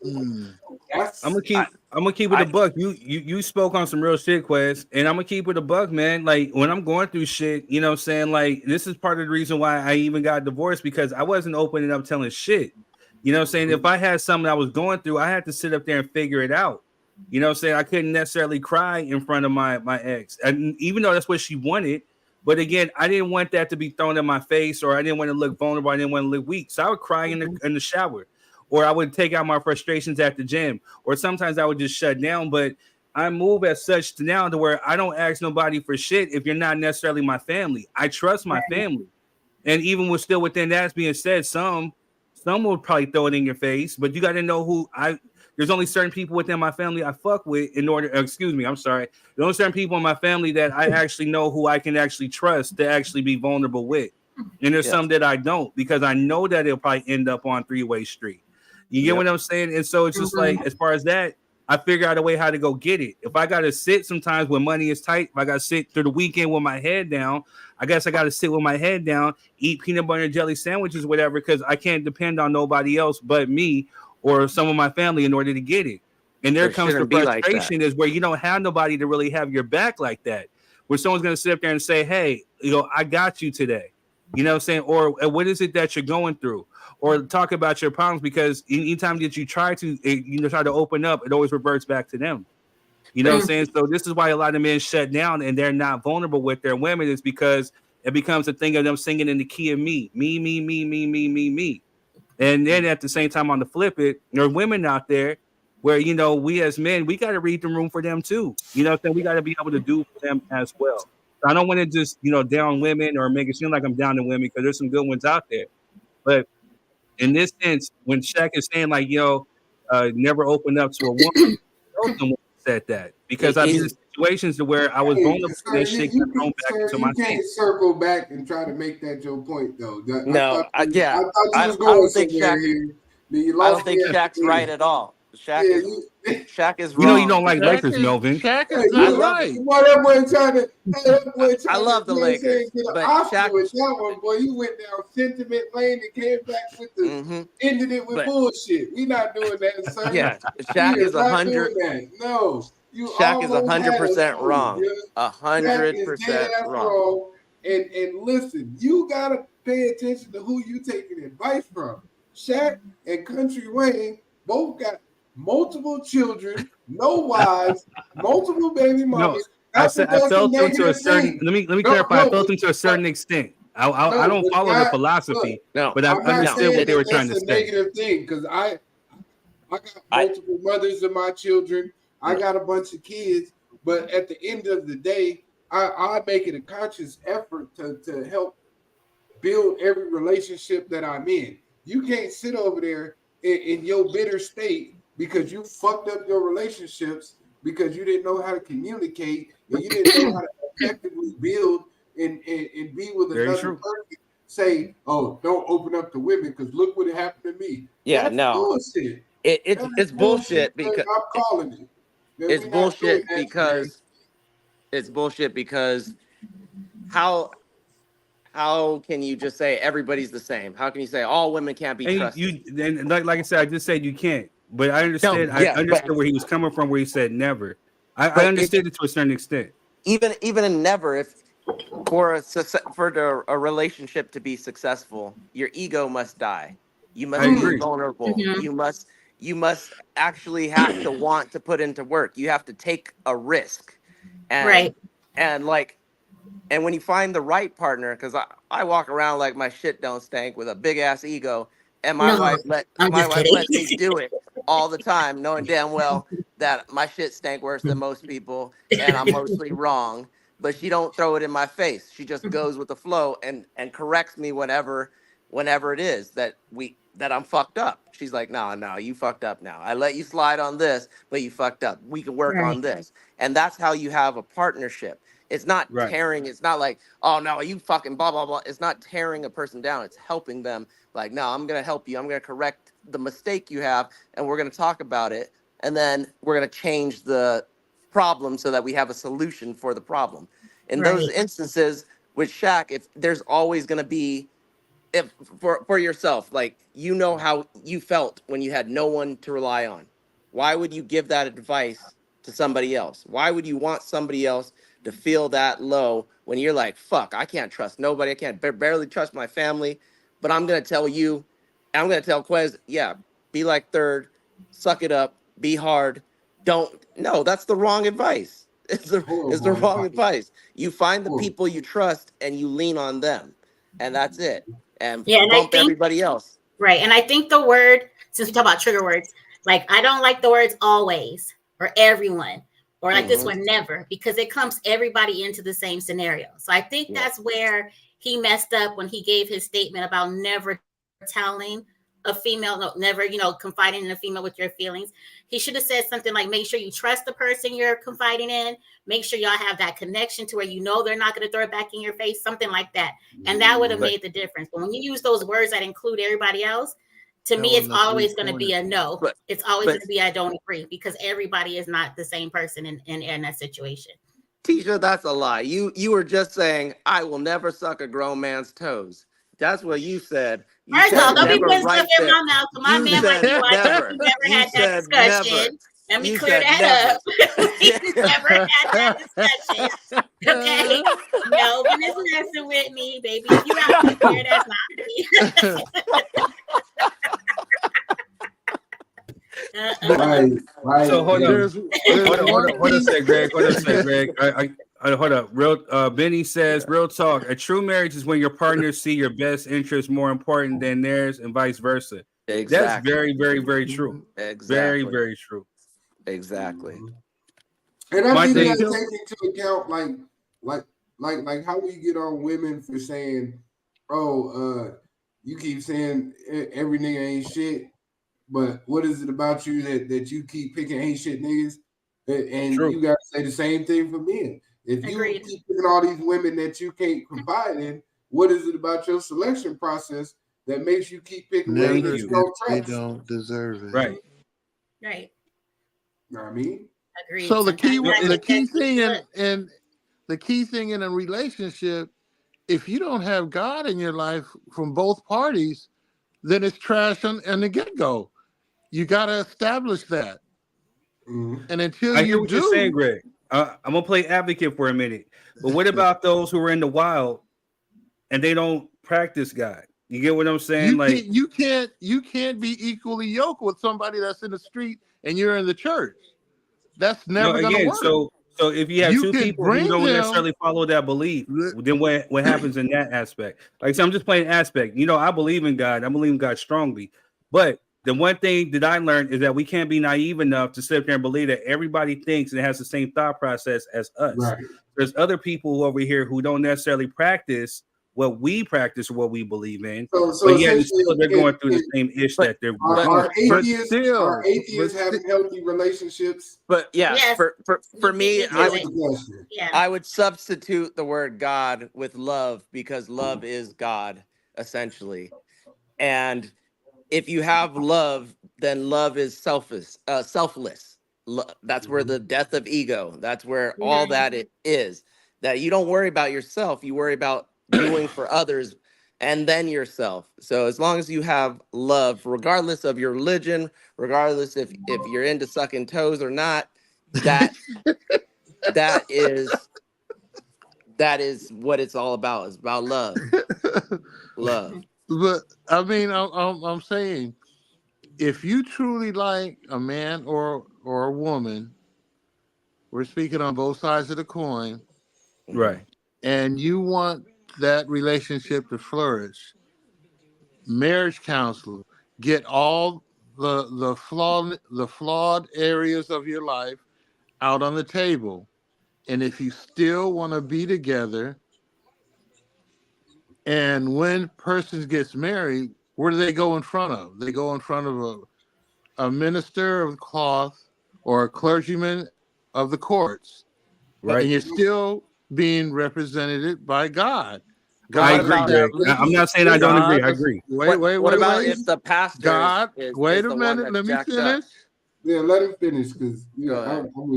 I'm gonna keep it a buck. You spoke on some real shit, Quest, and I'm gonna keep it a buck, man. Like when I'm going through shit, you know what I'm saying? Like this is part of the reason why I even got divorced, because I wasn't opening up telling shit. You know what I'm saying? If I had something I was going through, I had to sit up there and figure it out. You know what I'm saying? I couldn't necessarily cry in front of my ex. And even though that's what she wanted, but again, I didn't want that to be thrown in my face, or I didn't want to look vulnerable. I didn't want to look weak. So I would cry in the shower, or I would take out my frustrations at the gym, or sometimes I would just shut down. But I move as such to now to where I don't ask nobody for shit if you're not necessarily my family. I trust my family. And even with still within that being said, some will probably throw it in your face, but you got to know there's only certain people within my family I fuck with there's only certain people in my family that I actually know who I can actually trust to actually be vulnerable with. And there's some that I don't, because I know that it'll probably end up on three-way street. You get what I'm saying? And so it's just like, as far as that, I figure out a way how to go get it. If I got to sit sometimes when money is tight, if I got to sit through the weekend with my head down, I guess I got to sit with my head down, eat peanut butter and jelly sandwiches, whatever, because I can't depend on nobody else but me or some of my family in order to get it. And there comes the frustration is where you don't have nobody to really have your back like that, where someone's going to sit up there and say, hey, I got you today. You know what I'm saying? Or what is it that you're going through? Or talk about your problems, because anytime that you try to open up, it always reverts back to them. You know what I'm saying? So this is why a lot of men shut down and they're not vulnerable with their women, is because it becomes a thing of them singing in the key of me. And then at the same time, on the flip it, there are women out there where, we as men, we got to read the room for them too. You know what I'm saying? We got to be able to do for them as well. So I don't want to just, down women or make it seem like I'm down to women, because there's some good ones out there. But in this sense, when Shaq is saying like, never open up to a woman, someone said that, because I've been in situations to where I was vulnerable to this shit got thrown back into my face. You can't circle back and try to make that your point, though. I don't think Shaq's right at all. Shaq is wrong. You don't like Lakers, Melvin. Shaq is not right. I love the Lakers, but Shaq with that one, boy, you went down sentiment lane and came back with the ended it with bullshit. We not doing that, son. Yeah, Shaq is 100. No, Shaq is 100% wrong. 100% wrong. And listen, you gotta pay attention to who you taking advice from. Shaq and Country Wayne both got multiple children, no wives, multiple baby mamas. I felt them to a certain. Let me clarify. I felt them to a certain extent. I don't follow the philosophy, but I understood what they were trying to say. Negative thing, because I got multiple mothers of my children. I got a bunch of kids, but at the end of the day, I make it a conscious effort to help build every relationship that I'm in. You can't sit over there in your bitter state because you fucked up your relationships because you didn't know how to communicate and you didn't know how to effectively build and be with another person. Say, oh, don't open up to women because look what happened to me. Yeah, That's no. bullshit. It's bullshit because I'm calling it. It's bullshit because how can you just say everybody's the same? How can you say all women can't be trusted? And like I said, I just said you can't. But I understand. I understood where he was coming from, where he said never. I understood it to a certain extent. Even in never, if for a relationship to be successful, your ego must die. You must be vulnerable. Mm-hmm. You must actually have to want to put into work. You have to take a risk. And when you find the right partner, because I walk around like my shit don't stink with a big ass ego, and my wife lets me do it all the time, knowing damn well that my shit stank worse than most people, and I'm mostly wrong. But she don't throw it in my face. She just goes with the flow and corrects me whenever it is that I'm fucked up. She's like, no, you fucked up now. I let you slide on this, but you fucked up. We can work on this. And that's how you have a partnership. It's not tearing. It's not like, oh, no, you fucking blah, blah, blah. It's not tearing a person down. It's helping them. Like, no, I'm going to help you. I'm going to correct the mistake you have, and we're going to talk about it. And then we're going to change the problem so that we have a solution for the problem. In those instances with Shaq, if there's always going to be, if for yourself, like, you know how you felt when you had no one to rely on. Why would you give that advice to somebody else? Why would you want somebody else to feel that low when you're like, fuck, I can't trust nobody. I can't barely trust my family. But I'm going to tell you, I'm going to tell Quez, yeah, be like Third, suck it up, be hard, No, that's the wrong advice. It's the wrong advice. You find the people you trust and you lean on them, and that's it. And Yeah, and bump everybody else. Right. And I think the word, since we talk about trigger words, like I don't like the words always or everyone or like this one never, because it clumps everybody into the same scenario. So I think that's where he messed up when he gave his statement about never telling a female, no, never, confiding in a female with your feelings. He should have said something like, make sure you trust the person you're confiding in. Make sure y'all have that connection to where they're not going to throw it back in your face, something like that. And that would have made the difference. But when you use those words that include everybody else, to me, it's always going to be a no. It's always going to be I don't agree, because everybody is not the same person in that situation. Tisha, that's a lie. You were just saying, I will never suck a grown man's toes. That's what you said. First of all, don't be putting stuff in my mouth. My man might be like, never. we never had that discussion. Let me clear that up. We never had that discussion. Okay? No one is messing with me, baby. If you out here, that's not me. Right. So hold on a sec, Greg. Hold up. Benny says, real talk. A true marriage is when your partners see your best interest more important than theirs, and vice versa. Exactly. That's very, very, very true. Exactly. Very, very true. Exactly. And I think you gotta take into account like how we get on women for saying, you keep saying every nigga ain't shit, but what is it about you that you keep picking ain't shit niggas? And you gotta say the same thing for men. If you keep picking all these women that you can't confide in, what is it about your selection process that makes you keep picking women that you don't trust? They don't deserve it. Right. Right. You know what I mean? Agreed. So the key thing in a relationship, if you don't have God in your life from both parties, then it's trash on the get-go. You got to establish that. And until I hear what you're saying, Greg. I'm gonna play advocate for a minute. But what about those who are in the wild and they don't practice God? You get what I'm saying? You can't be equally yoked with somebody that's in the street and you're in the church. That's never gonna work. So if you have two people who don't necessarily follow that belief, then what happens in that aspect? Like, so I'm just playing aspect. I believe in God. I believe in God strongly. But the one thing that I learned is that we can't be naive enough to sit there and believe that everybody thinks and has the same thought process as us. Right. There's other people over here who don't necessarily practice what we practice or what we believe in. But yet still they're going through the same ish that they're Are atheists having healthy relationships? But for me, I would substitute the word God with love, because love is God, essentially. And if you have love, then love is selfless. That's where the death of ego, that's where all that it is. That you don't worry about yourself, you worry about doing for others and then yourself. So as long as you have love, regardless of your religion, regardless if you're into sucking toes or not, that is what it's all about. It's about love. Love. But I mean, I'm saying, if you truly like a man or a woman, we're speaking on both sides of the coin, right? And you want that relationship to flourish, marriage counsel, get all the flawed areas of your life out on the table, and if you still want to be together. And when person gets married, where do they go in front of? They go in front of a minister of cloth or a clergyman of the courts. Right. And you're still being represented by God. I agree, Greg. I'm not saying I don't agree. I agree. What about if the pastor wait a minute, let me finish. Yeah, let him finish, because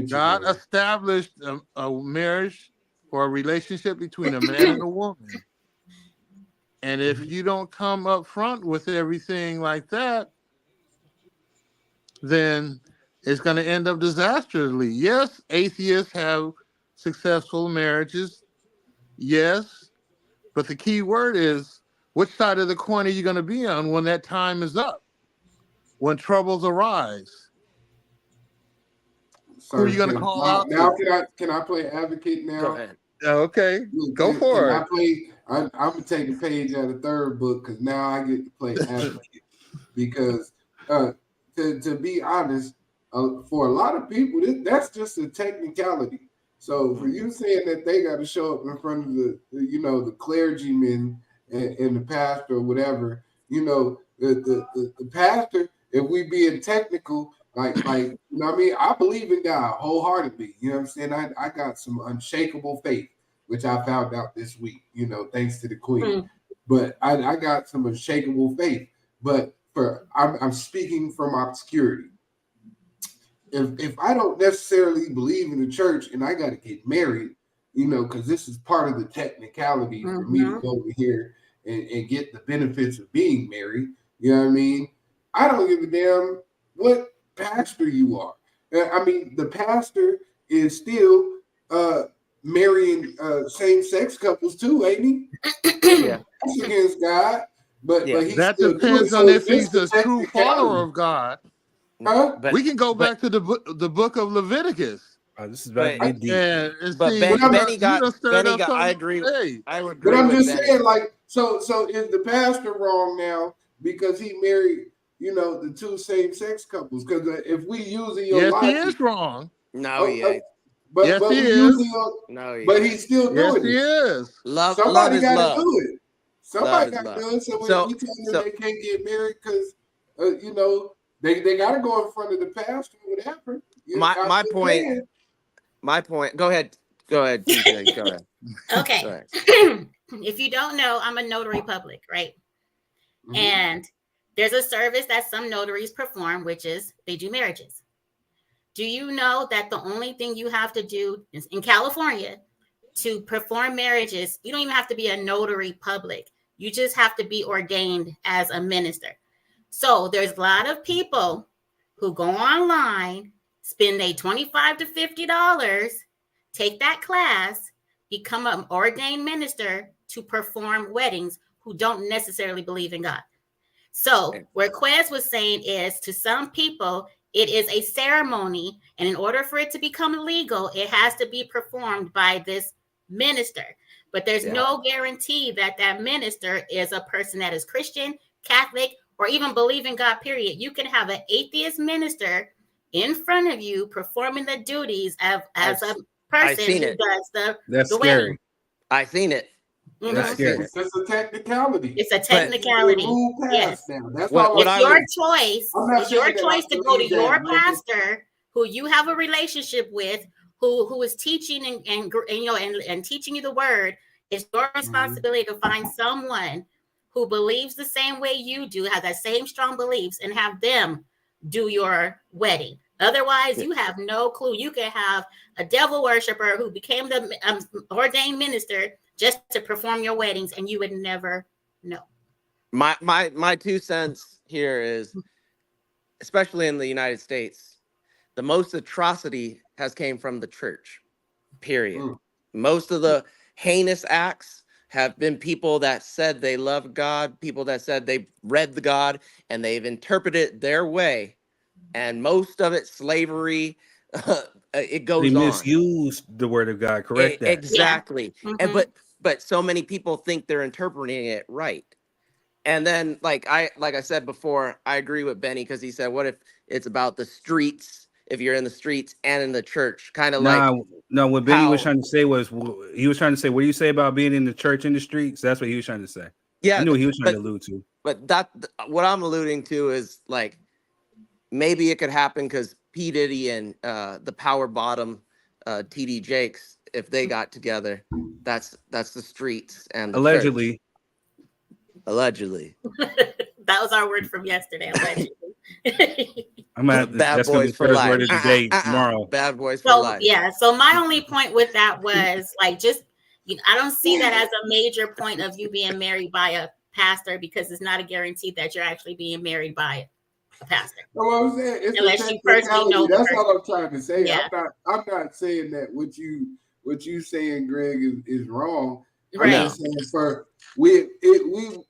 God established a marriage or a relationship between a man and a woman. And if you don't come up front with everything like that, then it's going to end up disastrously. Yes, atheists have successful marriages. Yes. But the key word is, which side of the coin are you going to be on when that time is up? When troubles arise? sir. Who are you gonna call out? Now can I play advocate now? Go ahead. Okay, go for it. I'm gonna take a page out of third book because now I get to play advocate. Because to be honest, for a lot of people, that's just a technicality. So for you saying that they got to show up in front of the clergyman and the pastor or whatever, the pastor, if we being technical, like you know what I mean, I believe in God wholeheartedly. You know what I'm saying? I got some unshakable faith, which I found out this week, thanks to the Queen. But I got some unshakable faith. But I'm speaking from obscurity. If I don't necessarily believe in the church and I got to get married, because this is part of the technicality for me to go over here and get the benefits of being married, you know what I mean? I don't give a damn what pastor you are. I mean, the pastor is still marrying same-sex couples too, ain't he? Yeah. That's against God. But that depends on if he's a true follower of God. Huh? We can go back to the book of Leviticus. This is about But- deep. But Benny got. I agree. I would agree. But I'm with just Benny. saying, like, so is the pastor wrong now because he married, the two same-sex couples? Because if we using your Yes, he logic, is wrong. No, he ain't. but Yes, but he we is. using your, No, he but ain't. he's still Yes, doing he it. is. Love Somebody is got love. to do it. Somebody Love is got to love. do it. So So- we tell them they can't get married because, they got to go in front of the pastor or whatever. My point. Go ahead, TJ. Go ahead. Okay. Go ahead. If you don't know, I'm a notary public, right? Mhm. And there's a service that some notaries perform, which is they do marriages. Do you know that the only thing you have to do is in California to perform marriages, you don't even have to be a notary public. You just have to be ordained as a minister. So there's a lot of people who go online, spend a $25 to $50, take that class, become an ordained minister to perform weddings who don't necessarily believe in God. So what Quez was saying is, to some people, it is a ceremony, and in order for it to become legal, it has to be performed by this minister. But there's no guarantee that that minister is a person that is Christian, Catholic, or even believe in God, period. You can have an atheist minister in front of you performing the duties as a person who does the That's wedding. scary. I seen it. That's scary. It's just a technicality. It's a technicality. Yes. Now. That's What- all what I'm It's your saying. choice. I'm not It's your saying that I choice to go to believe that, your man. pastor who you have a relationship with, who is teaching and teaching you the word. It's your responsibility to find someone who believes the same way you do, has that same strong beliefs, and have them do your wedding. Otherwise, you have no clue. You can have a devil worshiper who became the ordained minister just to perform your weddings, and you would never know. My 2 cents here is, especially in the United States, the most atrocity has came from the church, period. Most of the heinous acts have been people that said they love God, people that said they've read the God and they've interpreted their way. And most of it, slavery, it goes They on. misused the word of God. Correct that. Exactly. Yeah. And but so many people think they're interpreting it right. And then like I said before, I agree with Benny because he said, what if it's about the streets, if you're in the streets and in the church? Kind of No, what Benny was how- trying to say was, he was trying to say, what do you say about being in the church in the streets? That's what he was trying to say. Yeah, I knew he was trying but- to allude to. But what I'm alluding to is like maybe it could happen because P. Diddy and the power bottom TD Jakes, if they got together, that's the streets and the Allegedly. church. Allegedly. That was our word from yesterday. Allegedly. I'm at Bad that's gonna be boys for first life. word of the day tomorrow. Bad boys for So life. yeah, so my only point with that was like, I don't see that as a major point of you being married by a pastor, because it's not a guarantee that you're actually being married by a pastor. No, what I'm saying, it's Unless a you personally know technicality. the That's person. all I'm trying to say. Yeah. I'm not saying that what you saying, Greg, is wrong. Right. I'm just saying we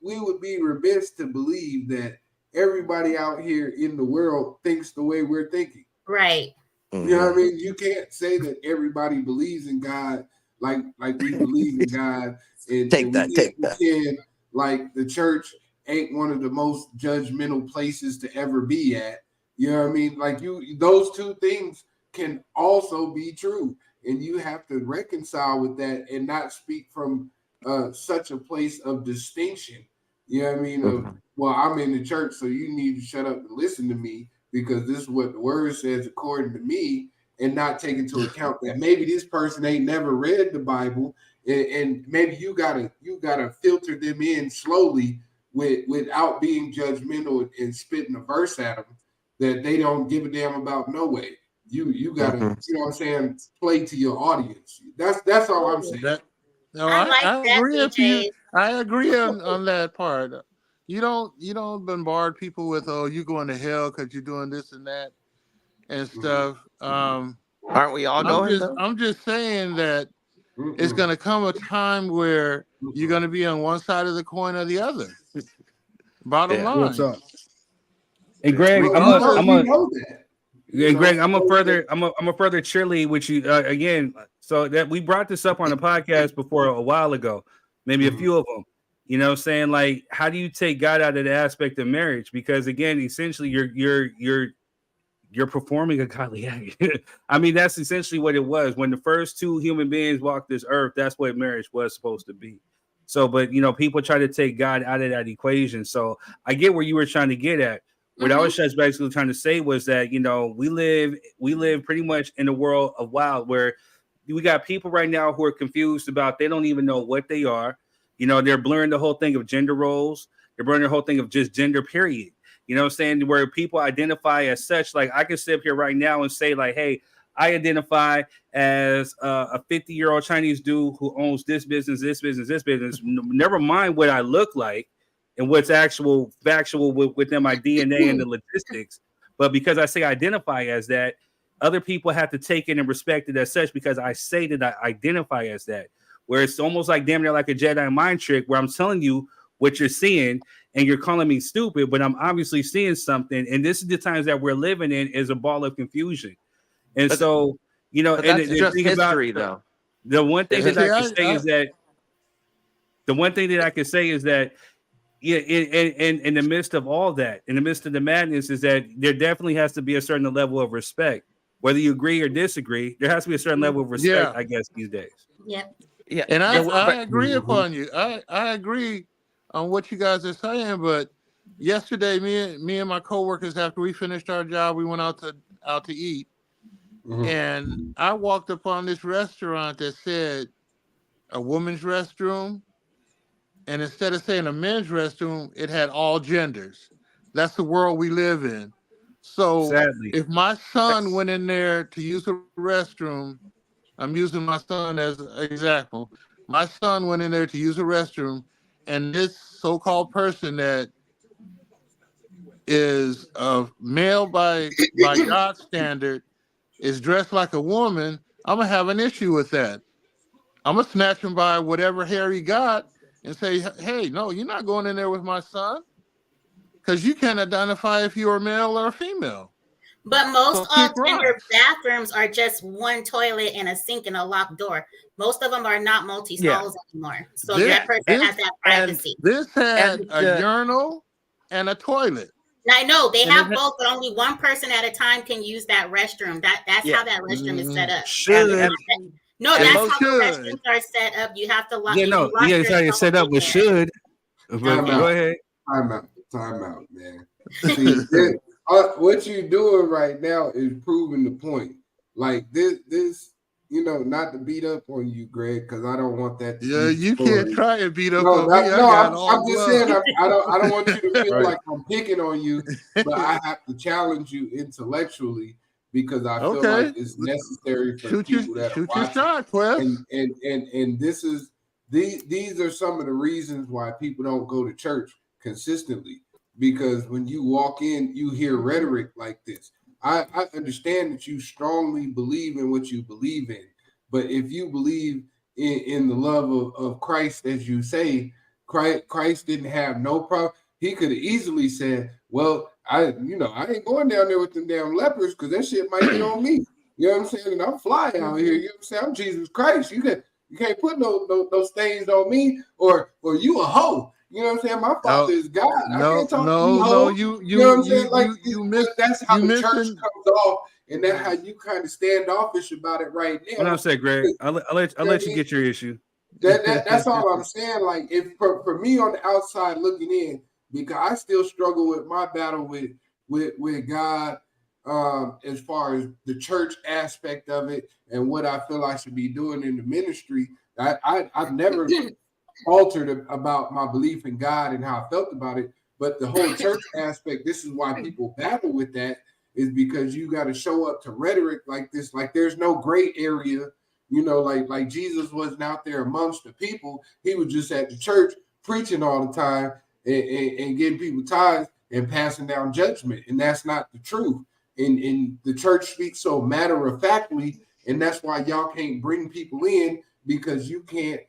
would be remiss to believe that everybody out here in the world thinks the way we're thinking. Right. You know what I mean? You can't say that everybody believes in God like we believe in God. And Take that. Pretend like the church ain't one of the most judgmental places to ever be at. You know what I mean? Like those two things can also be true. And you have to reconcile with that and not speak from such a place of distinction. You know what I mean? Well, I'm in the church, so you need to shut up and listen to me because this is what the word says according to me, and not take into account that maybe this person ain't never read the Bible, and maybe you gotta filter them in slowly without being judgmental and spitting a verse at them that they don't give a damn about no way. You gotta, you know what I'm saying, play to your audience. That's all I'm saying. I agree with you. I agree on that part. You don't bombard people with, oh, you're going to hell because you're doing this and that and stuff. Aren't we all going? I'm just saying that it's going to come a time where you're going to be on one side of the coin or the other. Bottom line. What's up? Hey, Greg, I'm a further cheerlead with you again. So that we brought this up on the podcast before a while ago, maybe a few of them. You know what I'm saying? Like, how do you take God out of the aspect of marriage? Because again, essentially you're performing a godly act. I mean, that's essentially what it was. When the first two human beings walked this earth, that's what marriage was supposed to be. So, but people try to take God out of that equation. So I get where you were trying to get at. What I was just basically trying to say was that, we live pretty much in a world of wild where we got people right now who are confused about, they don't even know what they are. They're blurring the whole thing of gender roles. They're blurring the whole thing of just gender, period. You know what I'm saying? Where people identify as such. Like, I can sit up here right now and say, like, hey, I identify as a 50-year-old Chinese dude who owns this business. Never mind what I look like and what's factual within my DNA and the logistics. But because I say identify as that, other people have to take it and respect it as such because I say that I identify as that. Where it's almost like damn near like a Jedi mind trick where I'm telling you what you're seeing and you're calling me stupid, but I'm obviously seeing something. And this is the times that we're living in is a ball of confusion. And so, but that's just history, though. The one thing that I can say is that, yeah, in the midst of all that, in the midst of the madness, is that there definitely has to be a certain level of respect. Whether you agree or disagree, there has to be a certain level of respect, I guess, these days. Yep. Yeah. And I agree upon you. I agree on what you guys are saying, but yesterday, me and my coworkers, after we finished our job, we went out to eat. And I walked upon this restaurant that said a woman's restroom, and instead of saying a men's restroom, it had all genders. That's the world we live in. So sadly, if my son went in there to use a restroom, I'm using my son as an example. My son went in there to use a restroom, and this so-called person that is a male by God's standard is dressed like a woman, I'm going to have an issue with that. I'm going to snatch him by whatever hair he got and say, hey, no, you're not going in there with my son because you can't identify if you're a male or a female. But most all-gender bathrooms are just one toilet and a sink and a locked door. Most of them are not multi-stalls anymore. So that person has that privacy. This had a urinal and a toilet. I know they have both, but only one person at a time can use that restroom. That's how that restroom is set up. No, that's how the restrooms are set up. You have to lock. Yeah, no, it's how you set up with should. Go ahead. Time out, man. See, what you're doing right now is proving the point. Like this, not to beat up on you, Greg, because I don't want that. You can't try and beat up on me. I'm just saying I don't want you to feel like I'm picking on you, but I have to challenge you intellectually because I feel like it's necessary for people that are watching. And these are some of the reasons why people don't go to church consistently, because when you walk in, you hear rhetoric like this. I understand that you strongly believe in what you believe in, but if you believe in the love of Christ, as you say, Christ didn't have no problem. He could have easily said, well, I ain't going down there with them damn lepers because that shit might get on me. You know what I'm saying? And I'm fly out here. You know what I'm saying? I'm Jesus Christ. You can't put no stains on me, or you a hoe. You know what I'm saying? My father is God. I can't talk to you, hoe. You know what I'm saying? Like that's how the church comes off, and that's how you kind of standoffish about it right now. What I'm saying, Greg, I'll let you get your issue. That's all I'm saying. Like, if for me on the outside looking in, because I still struggle with my battle with God, as far as the church aspect of it and what I feel I should be doing in the ministry. I've never altered about my belief in God and how I felt about it, but the whole church aspect, this is why people battle with that, is because you got to show up to rhetoric like this, like there's no gray area. You know, like Jesus wasn't out there amongst the people. He was just at the church preaching all the time and getting people tithes and passing down judgment. And that's not the truth. And the church speaks so matter-of-factly, and that's why y'all can't bring people in, because you can't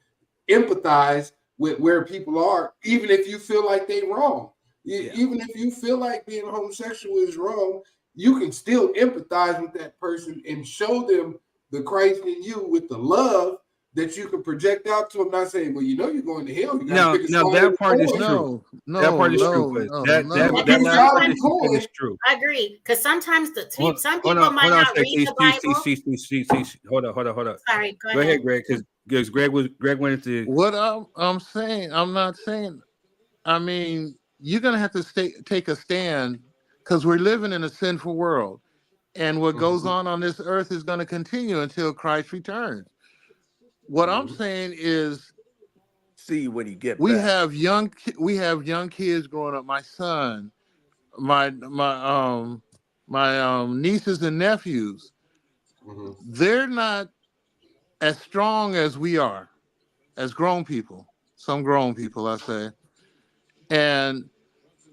empathize with where people are, even if you feel like they're wrong. Even if you feel like being homosexual is wrong, you can still empathize with that person and show them the Christ in you with the love that you can project out to them. Not saying, well, you know, you're going to hell. No, that part is true. That part is true. That is true. I agree, because sometimes some people might not read the Bible. Hold on. Sorry, go ahead, Greg, because Greg went into what I'm saying. I'm not saying. I mean, you're gonna have to take a stand, because we're living in a sinful world. And what goes on this earth is going to continue until Christ returns. What I'm saying is, see when you get we have young kids growing up. My son, my nieces and nephews, they're not as strong as we are, as grown people. Some grown people, I say, and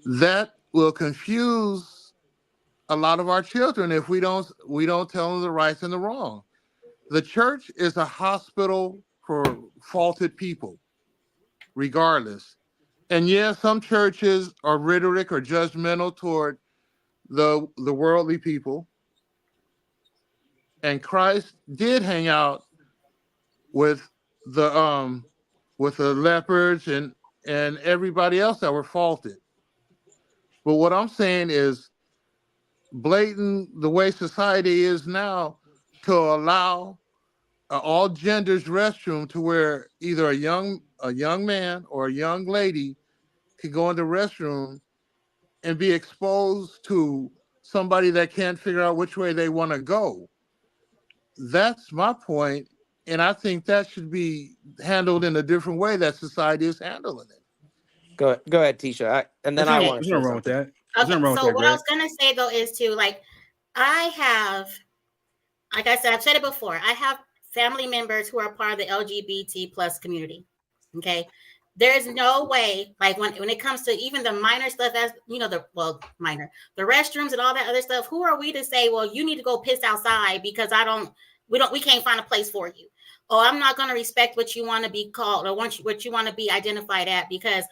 that will confuse a lot of our children if we don't tell them the rights and the wrong. The church is a hospital for faulted people, regardless. And yes, some churches are rhetoric or judgmental toward the worldly people. And Christ did hang out with the leopards and everybody else that were faulted. But what I'm saying is, blatant the way society is now, to allow all genders restroom to where either a young man or a young lady can go in the restroom and be exposed to somebody that can't figure out which way they want to go. That's my point, and I think that should be handled in a different way that society is handling it. Go ahead, Tisha. And then I want to. There's nothing wrong with that. Okay, so what I was gonna say though is to, like, I have, like I said, I've said it before, I have family members who are part of the LGBT plus community. Okay, there's no way, like when it comes to even the minor stuff, as you know, the restrooms and all that other stuff, who are we to say, well, you need to go piss outside because we can't find a place for you. Oh, I'm not going to respect what you want to be called or what you want to be identified at because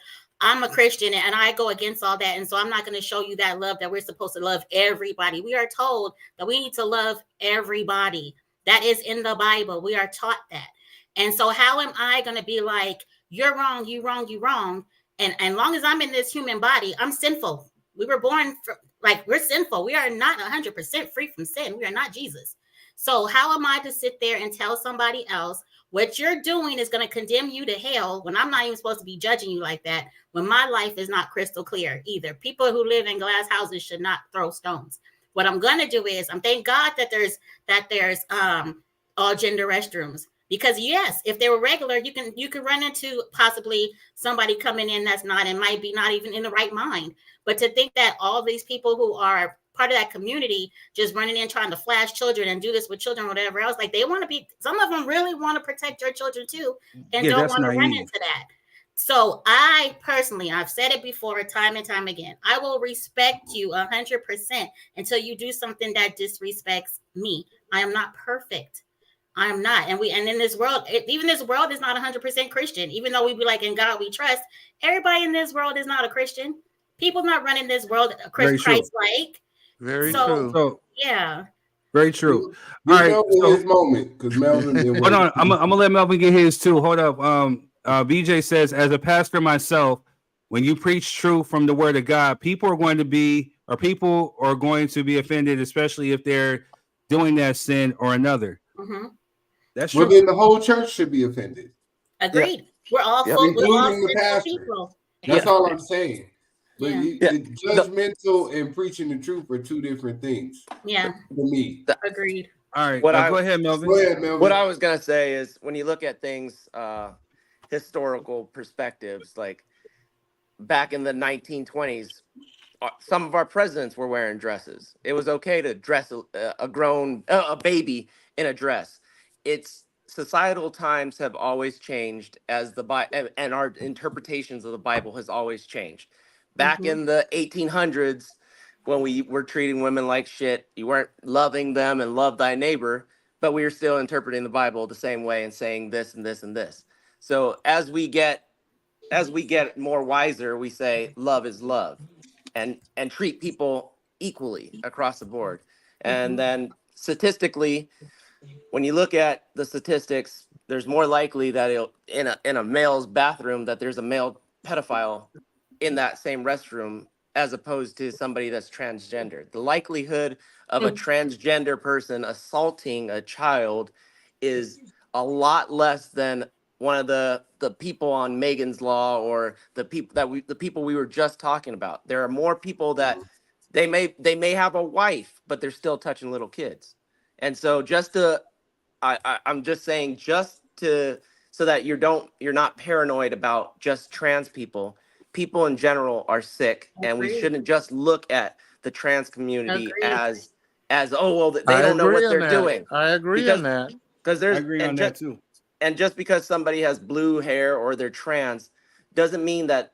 I'm a Christian and I go against all that. And so I'm not going to show you that love that we're supposed to love everybody. We are told that we need to love everybody. That is in the Bible. We are taught that. And so how am I going to be like, you're wrong, you wrong, you wrong. And long as I'm in this human body, I'm sinful. We were born we're sinful. We are not 100% free from sin. We are not Jesus. So how am I to sit there and tell somebody else what you're doing is going to condemn you to hell when I'm not even supposed to be judging you like that, when my life is not crystal clear either. People who live in glass houses should not throw stones. What I'm going to do is I'm thank God that there's all gender restrooms, because yes, if they were regular, you can run into possibly somebody coming in that's not and might be not even in the right mind. But to think that all these people who are part of that community just running in trying to flash children and do this with children, whatever else, like they want to be, some of them really want to protect your children too and don't want to run into that. So I personally, I've said it before time and time again, I will respect you 100% until you do something that disrespects me. I am not perfect. I am not. And in this world, even this world is not 100% Christian, even though we be like, in God we trust. Everybody in this world is not a Christian. People not running this world Christ-like. Very true. So, yeah. Very true. Give All right, Melvin his moment, because Melvin been hold on. waiting. I'm gonna let Melvin get his too. Hold up. BJ says, as a pastor myself, when you preach truth from the word of God, people are going to be offended, especially if they're doing that sin or another. Mm-hmm. That's Well, true. then the whole church should be offended. Agreed. Yeah. We're all Yep. folk, we're all Including the sinful pastor. people. That's Yeah. all I'm saying. But Yeah. judgmental and preaching the truth are two different things. Yeah. For me. Agreed. All right. What Go ahead, Melvin. Go ahead, Melvin. What I was gonna say is when you look at things, historical perspectives, like back in the 1920s, some of our presidents were wearing dresses. It was okay to dress a baby in a dress. It's societal times have always changed as the Bible and our interpretations of the Bible has always changed. Back in the 1800s, when we were treating women like shit, you weren't loving them and love thy neighbor, but we were still interpreting the Bible the same way and saying this and this and this. So as we get more wiser, we say love is love, and treat people equally across the board. And then statistically, when you look at the statistics, there's more likely that in a male's bathroom that there's a male pedophile in that same restroom as opposed to somebody that's transgender. The likelihood of a transgender person assaulting a child is a lot less than one of the people on Megan's Law or the people we were just talking about. There are more people that they may have a wife, but they're still touching little kids. And so I'm just saying so that you're not paranoid about just trans people. People in general are sick, and we shouldn't just look at the trans community as oh well they don't know what they're doing. I agree on that. Because there's I agree on that too. And just because somebody has blue hair or they're trans doesn't mean that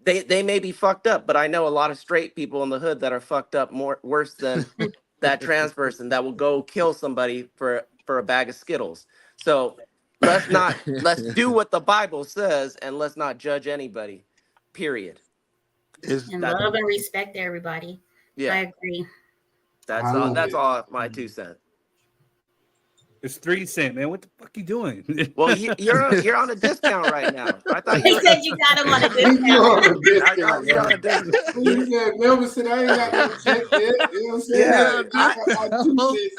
they may be fucked up. But I know a lot of straight people in the hood that are fucked up worse than that trans person that will go kill somebody for a bag of Skittles. So let's do what the Bible says and let's not judge anybody. Period. And love and respect everybody. Yeah. I agree. That's all my 2 cents. It's 3 cents, man. What the fuck you doing? Well, you're on a discount right now. I thought He said you got him on a discount. He said, Melvin said, I ain't got no check yet. You know what I'm saying? Yeah.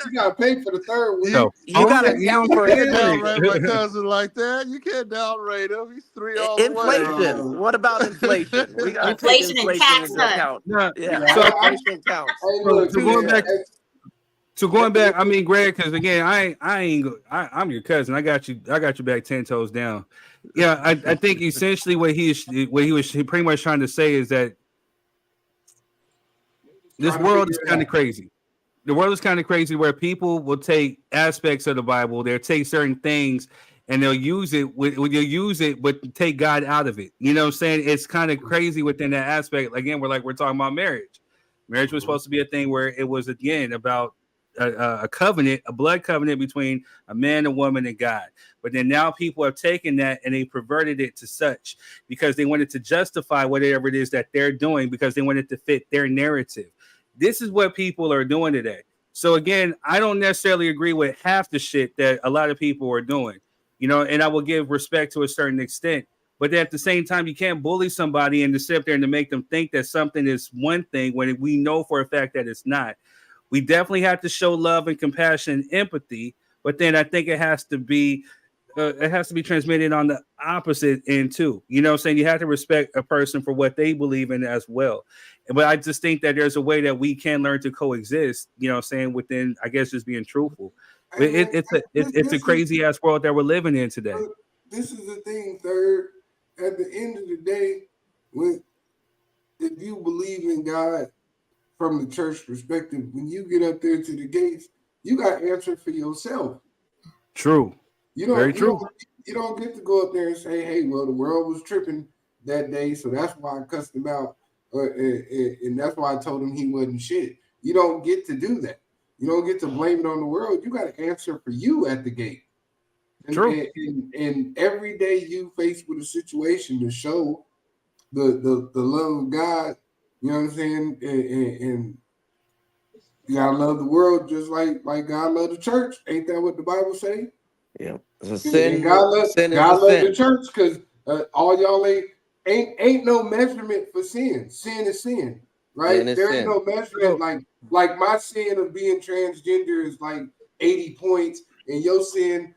You got to pay for the third week. So, you got to account for You can't downrate my cousin like that. You can't downrate him. He's 3 all the way. Inflation. What about inflation? We got Inflation and tax cut. Yeah. So, inflation counts. So going back, I mean, Greg, because again, I'm your cousin. I got you back 10 toes down. Yeah, I think essentially what he was pretty much trying to say is that this world is kind of crazy. The world is kind of crazy where people will take aspects of the Bible, they'll take certain things and they'll use it, but take God out of it. You know what I'm saying? It's kind of crazy within that aspect. Again, we're talking about marriage. Marriage was supposed to be a thing where it was, again, about a covenant, a blood covenant between a man, a woman, and God. But then now people have taken that and they perverted it to such because they wanted to justify whatever it is that they're doing because they wanted to fit their narrative. This is what people are doing today. So again, I don't necessarily agree with half the shit that a lot of people are doing, you know, and I will give respect to a certain extent. But at the same time, you can't bully somebody and to sit up there and to make them think that something is one thing when we know for a fact that it's not. We definitely have to show love and compassion and empathy, but then I think it has to be transmitted on the opposite end too. You know what I'm saying? You have to respect a person for what they believe in as well. But I just think that there's a way that we can learn to coexist, you know what I'm saying, within, I guess, just being truthful. It's a crazy ass world that we're living in today. This is the thing, Third. At the end of the day, if you believe in God from the church perspective, when you get up there to the gates, you got to answer for yourself. True. Very true. You don't get to go up there and say, hey, well, the world was tripping that day, so that's why I cussed him out, and that's why I told him he wasn't shit. You don't get to do that. You don't get to blame it on the world. You got to answer for you at the gate. True. And every day you face with a situation to show the love of God, you know what I'm saying, and You gotta love the world just like God love the church. Ain't that what the Bible say? Yeah. Sin, And God love sin is God a love sin. the church because all y'all ain't no measurement for sin. Sin is sin, right? Sin is There ain't sin. no measurement like my sin of being transgender is like 80 points, and your sin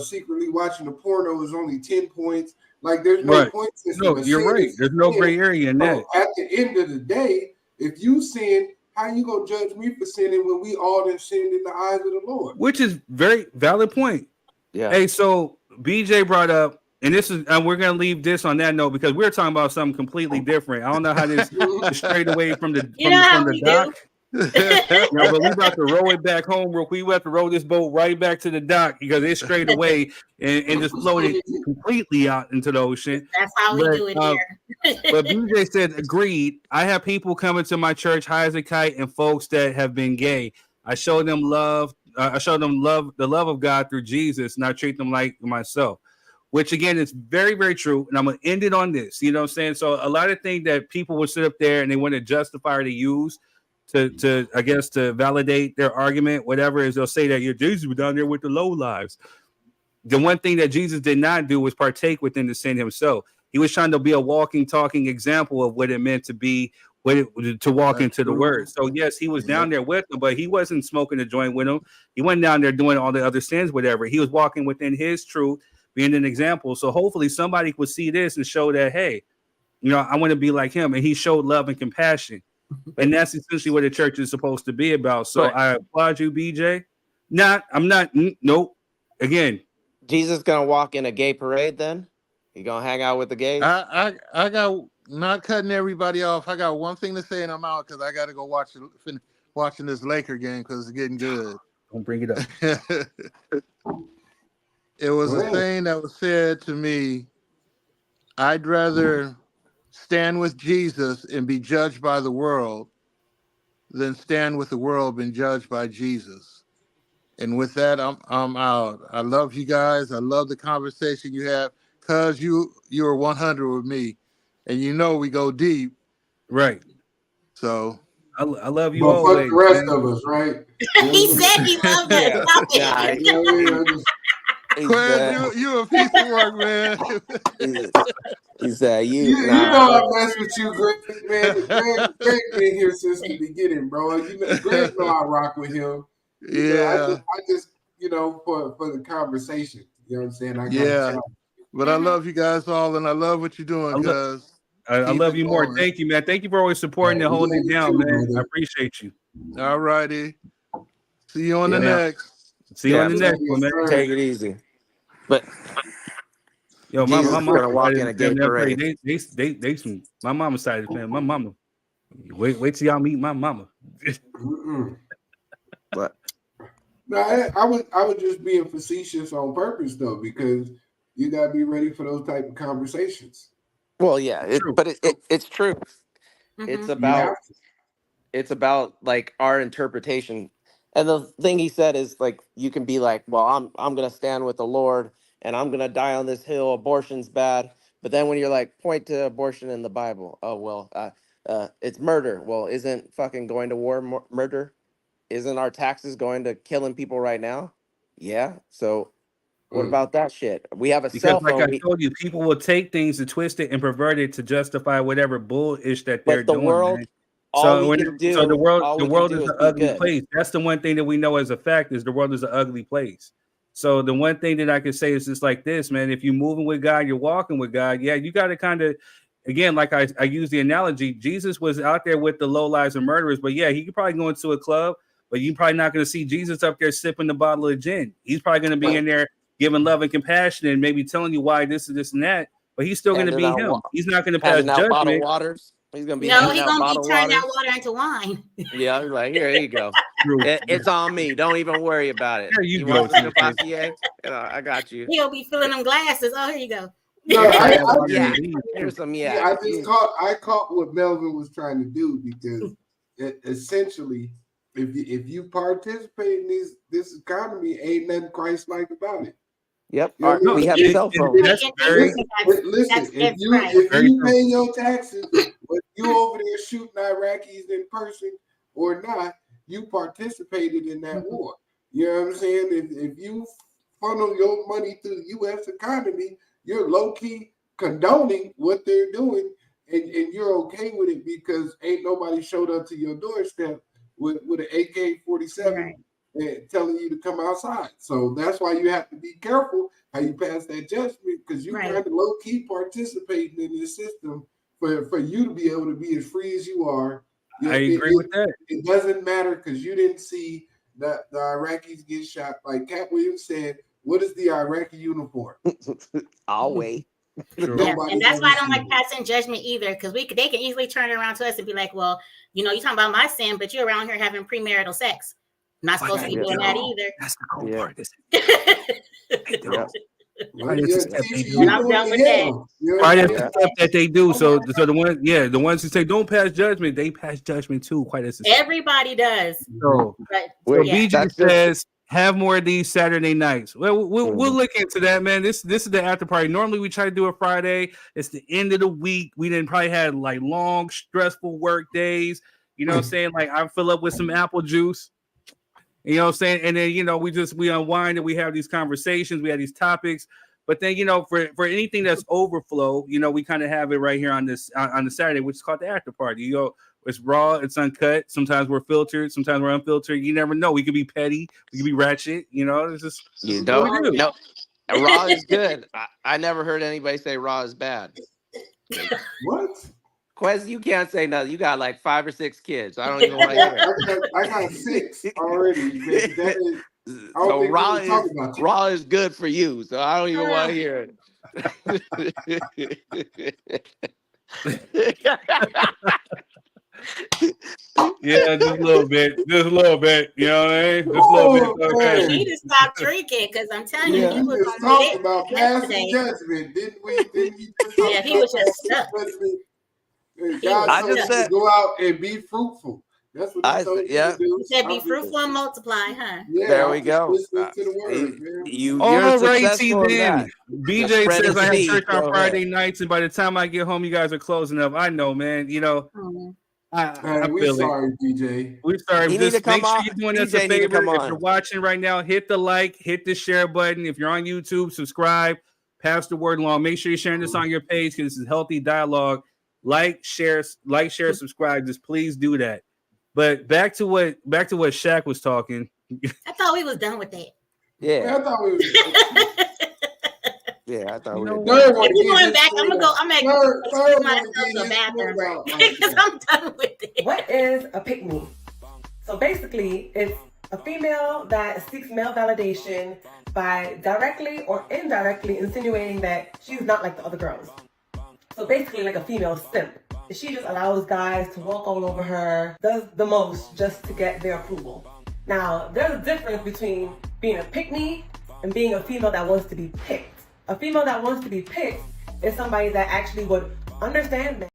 secretly watching the porno is only 10 points. Like there's no Right. point system. No, but you're sin right. is There's no sin. gray area in that. So at the end of the day, if you sin, how you gonna judge me for sinning when we all done sinned in the eyes of the Lord? Which is very valid point. Yeah. Hey, so BJ brought up, and this is, and we're gonna leave this on that note because we're talking about something completely different. I don't know how this is strayed away from the from the dock. But we about to roll it back home real quick. We have to roll this boat right back to the dock because it strayed away and just floated completely out into the ocean. That's how we do it here. But BJ said, agreed. I have people coming to my church, high as a kite, and folks that have been gay. I show them love. I show them the love of God through Jesus, and I treat them like myself. Which again is very, very true. And I'm gonna end it on this. You know what I'm saying? So a lot of things that people will sit up there and they want to justify or to use to I guess to validate their argument, whatever, is they'll say that your Jesus was down there with the low lives. The one thing that Jesus did not do was partake within the sin himself. He was trying to be a walking, talking example of what it meant to be, to walk into the word. So yes, he was down there with them, but he wasn't smoking a joint with them. He wasn't down there doing all the other sins, whatever. He was walking within his truth, being an example. So hopefully somebody would see this and show that, hey, I want to be like him. And he showed love and compassion. And that's essentially what the church is supposed to be about. So I applaud you, BJ. I'm not. Nope. Again, Jesus gonna walk in a gay parade then? You gonna hang out with the gays? I got, not cutting everybody off. I got one thing to say and I'm out because I got to go watching this Laker game because it's getting good. Don't bring it up. It was a thing that was said to me. I'd rather stand with Jesus and be judged by the world than stand with the world and judged by Jesus. And with that, I'm out. I love you guys. I love the conversation you have because you are 100 with me, and we go deep. Right. So I love you but always. The rest of us, right? He said he loved that. Quinn, you a piece of work, man. He said, you know I mess with you, Greg, man. Greg been here since the beginning, bro. Greg know I rock with him. Yeah. I just for the conversation. You know what I'm saying? Yeah. But I love you guys all, and I love what you're doing, because I love you more. Thank you, man. Thank you for always supporting and holding it down, man. I appreciate you. All righty. See you on the next. See you on the next one, man. Take it easy. But yo, my mama walk in a gay parade. They my mama side of the family. My mama. Wait till y'all meet my mama. But no, I was just being facetious on purpose though, because you gotta be ready for those type of conversations. Well, yeah, it's true. Mm-hmm. It's about like our interpretation. And the thing he said is like, you can be like, well, I'm gonna stand with the Lord and I'm gonna die on this hill. Abortion's bad. But then when you're like, point to abortion in the Bible. Oh, well, it's murder. Well, isn't fucking going to war murder? Isn't our taxes going to killing people right now? Yeah. So what about that shit? We have a cell phone. Like I told you, people will take things and twist it and pervert it to justify whatever bullish that they're doing. World, man. So the world is an ugly place. That's the one thing that we know as a fact, is the world is an ugly place. So the one thing that I can say is just like this, man. If you're moving with God, you're walking with God. Yeah, you got to kind of, again, like I use the analogy, Jesus was out there with the low lives and murderers, but yeah, he could probably go into a club, but you're probably not going to see Jesus up there sipping the bottle of gin. He's probably going to be in there giving love and compassion and maybe telling you why this and this and that, but he's still going to be him. He's not going to pass judgment. Waters. He's gonna be he's gonna be turning that water into wine. Yeah, I'm like, here you go. It's on me. Don't even worry about it. There you go. I got you. He'll be filling them glasses. Oh, here you go. No, Here's some. I caught what Melvin was trying to do, because essentially, if you participate in this economy, ain't nothing Christ-like about it. Yep. We have cell phones. Listen, if you pay your taxes, whether you over there shooting Iraqis in person or not, you participated in that war. You know what I'm saying? If you funnel your money through the U.S. economy, you're low-key condoning what they're doing, and you're okay with it because ain't nobody showed up to your doorstep with an AK-47 and telling you to come outside. So that's why you have to be careful how you pass that judgment, because you're kind of low-key participating in this system for you to be able to be as free as you are. I agree with that. It doesn't matter because you didn't see that the Iraqis get shot. Like Cat Williams said, what is the Iraqi uniform? I'll wait. Yeah, and that's why I don't like passing judgment either, because they can easily turn it around to us and be like, well, you know, you're talking about my sin, but you're around here having premarital sex. Not supposed to be doing that either. That's the cold part. And I'm done with that. Right, that's the stuff that they do. So the ones who say don't pass judgment, they pass judgment too. Quite as everybody does. So BJ says have more of these Saturday nights. Well, we'll look into that, man. This is the after party. Normally we try to do it Friday. It's the end of the week. We didn't probably had like long, stressful work days. You know what I'm saying? Like I fill up with some apple juice. You know what I'm saying? And then, you know, we unwind and we have these conversations, we have these topics. But then, you know, for anything that's overflow, you know, we kind of have it right here on the Saturday, which is called the after party. You know, it's raw, it's uncut. Sometimes we're filtered, sometimes we're unfiltered. You never know. We could be petty, we could be ratchet. You know, it's just no. Raw is good. I never heard anybody say raw is bad. What? Quez, you can't say nothing. You got like 5 or 6 kids. I don't even want to hear it. I got 6 already. So raw is good for you. So I don't even want to hear it. Yeah, just a little bit. You know what I mean? Just a little bit. Okay. He just stopped drinking because I'm telling you, he was talking about passing judgment, didn't we? Yeah, he was just stuck. God told you to go out and be fruitful. That's what he told you to do. He said, be fruitful and multiply, huh? Yeah, there we go. All righty then. BJ says I have church on Friday nights, and by the time I get home, you guys are closing up. I know, man. You know, we're sorry, DJ. We're sorry. Just make sure you're doing us a favor. If you're watching right now, hit the like, hit the share button. If you're on YouTube, subscribe, pass the word along. Make sure you're sharing this on your page because this is healthy dialogue. Like, share, subscribe. Just please do that. But back to what Shaq was talking. I thought we was done with that. Yeah, I thought we was. Yeah, I thought we were. If you're going back, I'm gonna excuse myself to the bathroom because I'm done with it. What is a pick-me? So basically, it's a female that seeks male validation by directly or indirectly insinuating that she's not like the other girls. So basically like a female simp. She just allows guys to walk all over her, does the most just to get their approval. Now, there's a difference between being a pick-me and being a female that wants to be picked. A female that wants to be picked is somebody that actually would understand that.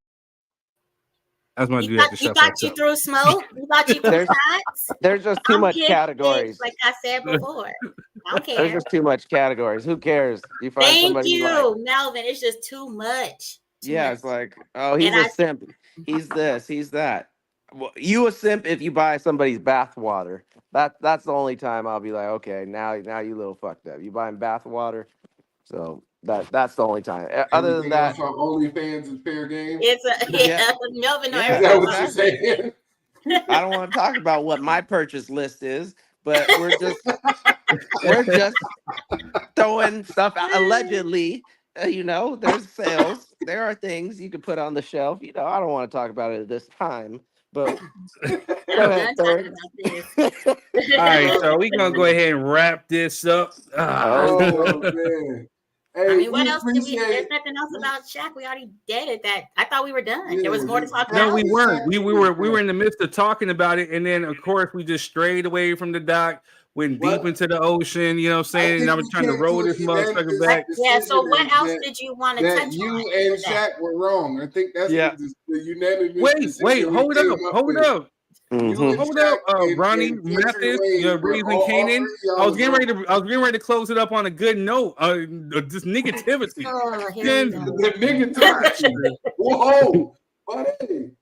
That's my You thought you threw smoke? You thought you threw shots? There's just too much categories. Like I said before. I don't care. There's just too much categories. Who cares? You find Thank you, Melvin. It's just too much. Yeah, it's like, oh, he's a simp. He's this, he's that. Well, you a simp if you buy somebody's bath water. That's the only time I'll be like, okay, now you little fucked up. You buying bath water, so that's the only time. Other than that, OnlyFans is fair game. It's Melvin. Is that what you're saying? I don't want to talk about what my purchase list is, but we're just throwing stuff out. Allegedly. You know, there's sales. There are things you can put on the shelf. You know, I don't want to talk about it at this time, but go ahead, All right, so we're gonna go ahead and wrap this up. Oh man. Hey, I mean, what else did we? There's nothing else about Shaq. We already did it. That I thought we were done. There was more to talk about. No, we weren't. We were in the midst of talking about it, and then of course we just strayed away from the dock. Went deep into the ocean, you know what I'm saying? And I was trying to roll this motherfucker back. Yeah, so what else did you want to touch on? You and Shaq were wrong. I think that's the unanimous. Wait, hold up. Hold up, Ronnie Mathis, Raising Canaan. I was getting ready to close it up on a good note. This negativity. The negativity. Whoa, buddy.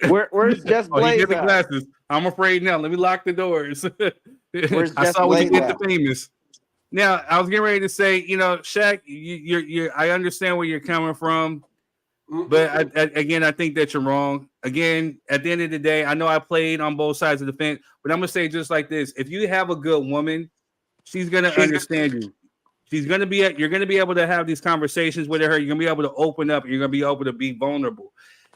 Where's Just Oh, he Blaze get the at? glasses. I'm afraid now. Let me lock the doors. Where's I Just saw when you Blaze get at? the famous. Now, I was getting ready to say, you know, Shaq, I understand where you're coming from, but I think that you're wrong. Again, at the end of the day, I know I played on both sides of the fence, but I'm gonna say just like this: if you have a good woman, she's gonna understand you. You're gonna be able to have these conversations with her. You're gonna be able to open up. You're gonna be able to be vulnerable.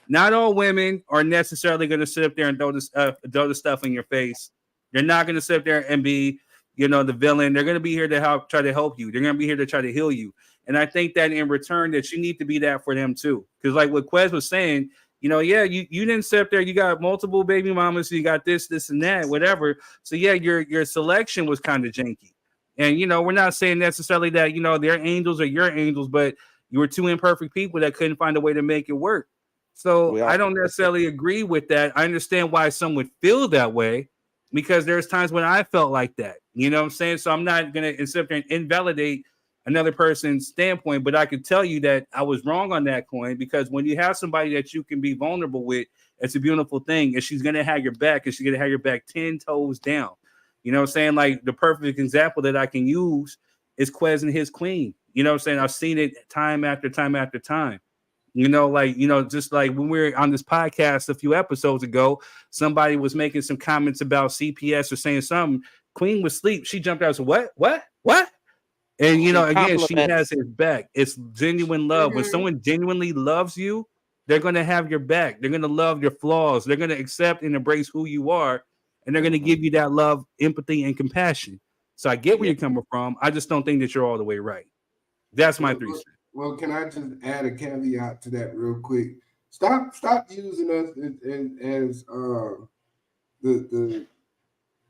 Not all women are necessarily gonna sit up there and throw the stuff in your face. They're not gonna sit up there and be, you know, the villain. They're gonna be here to try to help you. They're gonna be here to try to heal you. And I think that in return, that you need to be that for them too. Because like what Quez was saying, you know, yeah, you didn't sit up there. You got multiple baby mamas. You got this, and that, whatever. So yeah, your selection was kind of janky. And, you know, we're not saying necessarily that, you know, they're angels or you're angels, but you were two imperfect people that couldn't find a way to make it work. So I don't necessarily agree with that. I understand why some would feel that way, because there's times when I felt like that. You know what I'm saying? So I'm not going to sit there and invalidate another person's standpoint, but I could tell you that I was wrong on that coin, because when you have somebody that you can be vulnerable with, it's a beautiful thing. And she's going to have your back, and she's going to have your back 10 toes down. You know what I'm saying? Like the perfect example that I can use is Quez and his queen. You know what I'm saying? I've seen it time after time after time. You know, like, you know, just like when we were on this podcast a few episodes ago, somebody was making some comments about CPS or saying something. Queen was asleep. She jumped out and said, what? And, you know, again, she has his back. It's genuine love. When someone genuinely loves you, they're going to have your back. They're going to love your flaws. They're going to accept and embrace who you are. And they're going to give you that love, empathy, and compassion. So I get where you're coming from. I just don't think that you're all the way right. That's my 3 cents. Well, can I just add a caveat to that real quick? Stop using us as the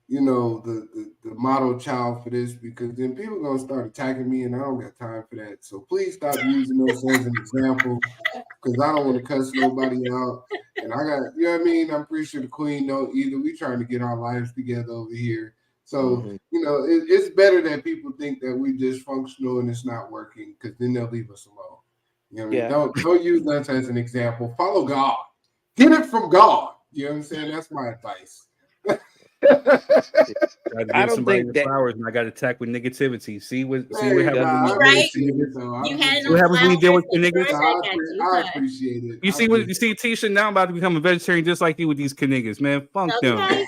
you know, the model child for this, because then people are gonna start attacking me, and I don't got time for that. So please stop using us as an example, because I don't want to cuss nobody out. And I got, you know what I mean? I'm pretty sure the queen don't either. We trying to get our lives together over here. So, you know, it's better that people think that we dysfunctional and it's not working, because then they'll leave us alone. You know what I mean? Don't use us as an example. Follow God. Get it from God. You know what I'm saying? That's my advice. I don't think that flowers, and I got attacked with negativity. See what happens. Right? What happens when you deal with the niggas? I appreciate it. You see Tisha now about to become a vegetarian just like you with these niggas, man. Funk them. I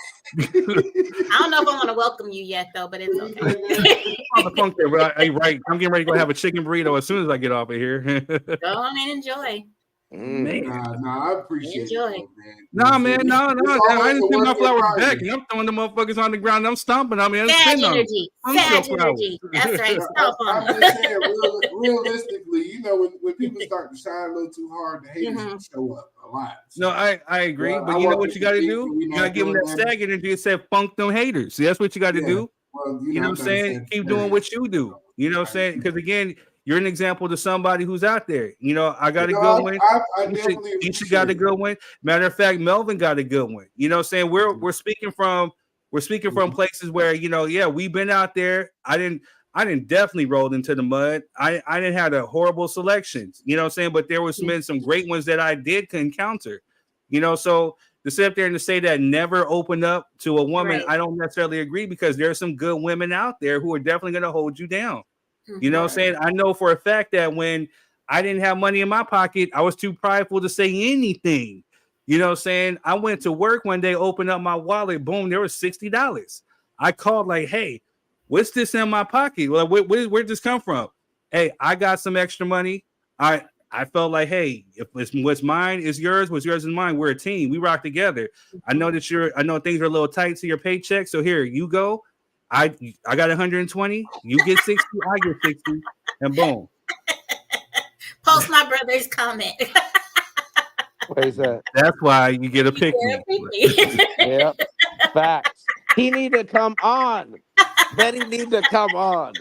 don't know if I want to welcome you yet, though, but it's okay. Funk them, but right. I'm getting ready to go have a chicken burrito as soon as I get off of here. Go on and enjoy. I appreciate it, man. No. I didn't see my flowers back, and I'm throwing the motherfuckers on the ground. I'm stomping on me. Sad energy. That's right. Stop on I'm just saying, realistically, you know, when people start to shine a little too hard, the haters show up a lot. No, I agree, but you know what you got to do? You got to give them that stag energy and say, "Funk them haters." See, that's what you got to do. Well, you know what I'm saying? Keep doing what you do. You know what I'm saying? Because again, you're an example to somebody who's out there. You know, I got a good one. Tisha got a good one. Matter of fact, Melvin got a good one. You know what I'm saying? We're speaking from places where, you know, yeah, we've been out there. I didn't definitely roll into the mud. I didn't have a horrible selections, you know what I'm saying? But there was some great ones that I did encounter, you know. So to sit up there and to say that never open up to a woman, I don't necessarily agree, because there are some good women out there who are definitely going to hold you down. You know what I'm saying? I know for a fact that when I didn't have money in my pocket, I was too prideful to say anything. You know what I'm saying? I went to work one day, opened up my wallet, boom, there was $60. I called like, hey, what's this in my pocket? Well, where'd this come from? Hey, I got some extra money. I felt like, hey, if what's mine is yours, what's yours is mine. We're a team. We rock together. I know things are a little tight to your paycheck. So here you go. I got 120. You get 60. I get 60, and boom. Post my brother's comment. What is that? That's why you get a pick me. Yep. Facts. He need to come on. Betty need to come on.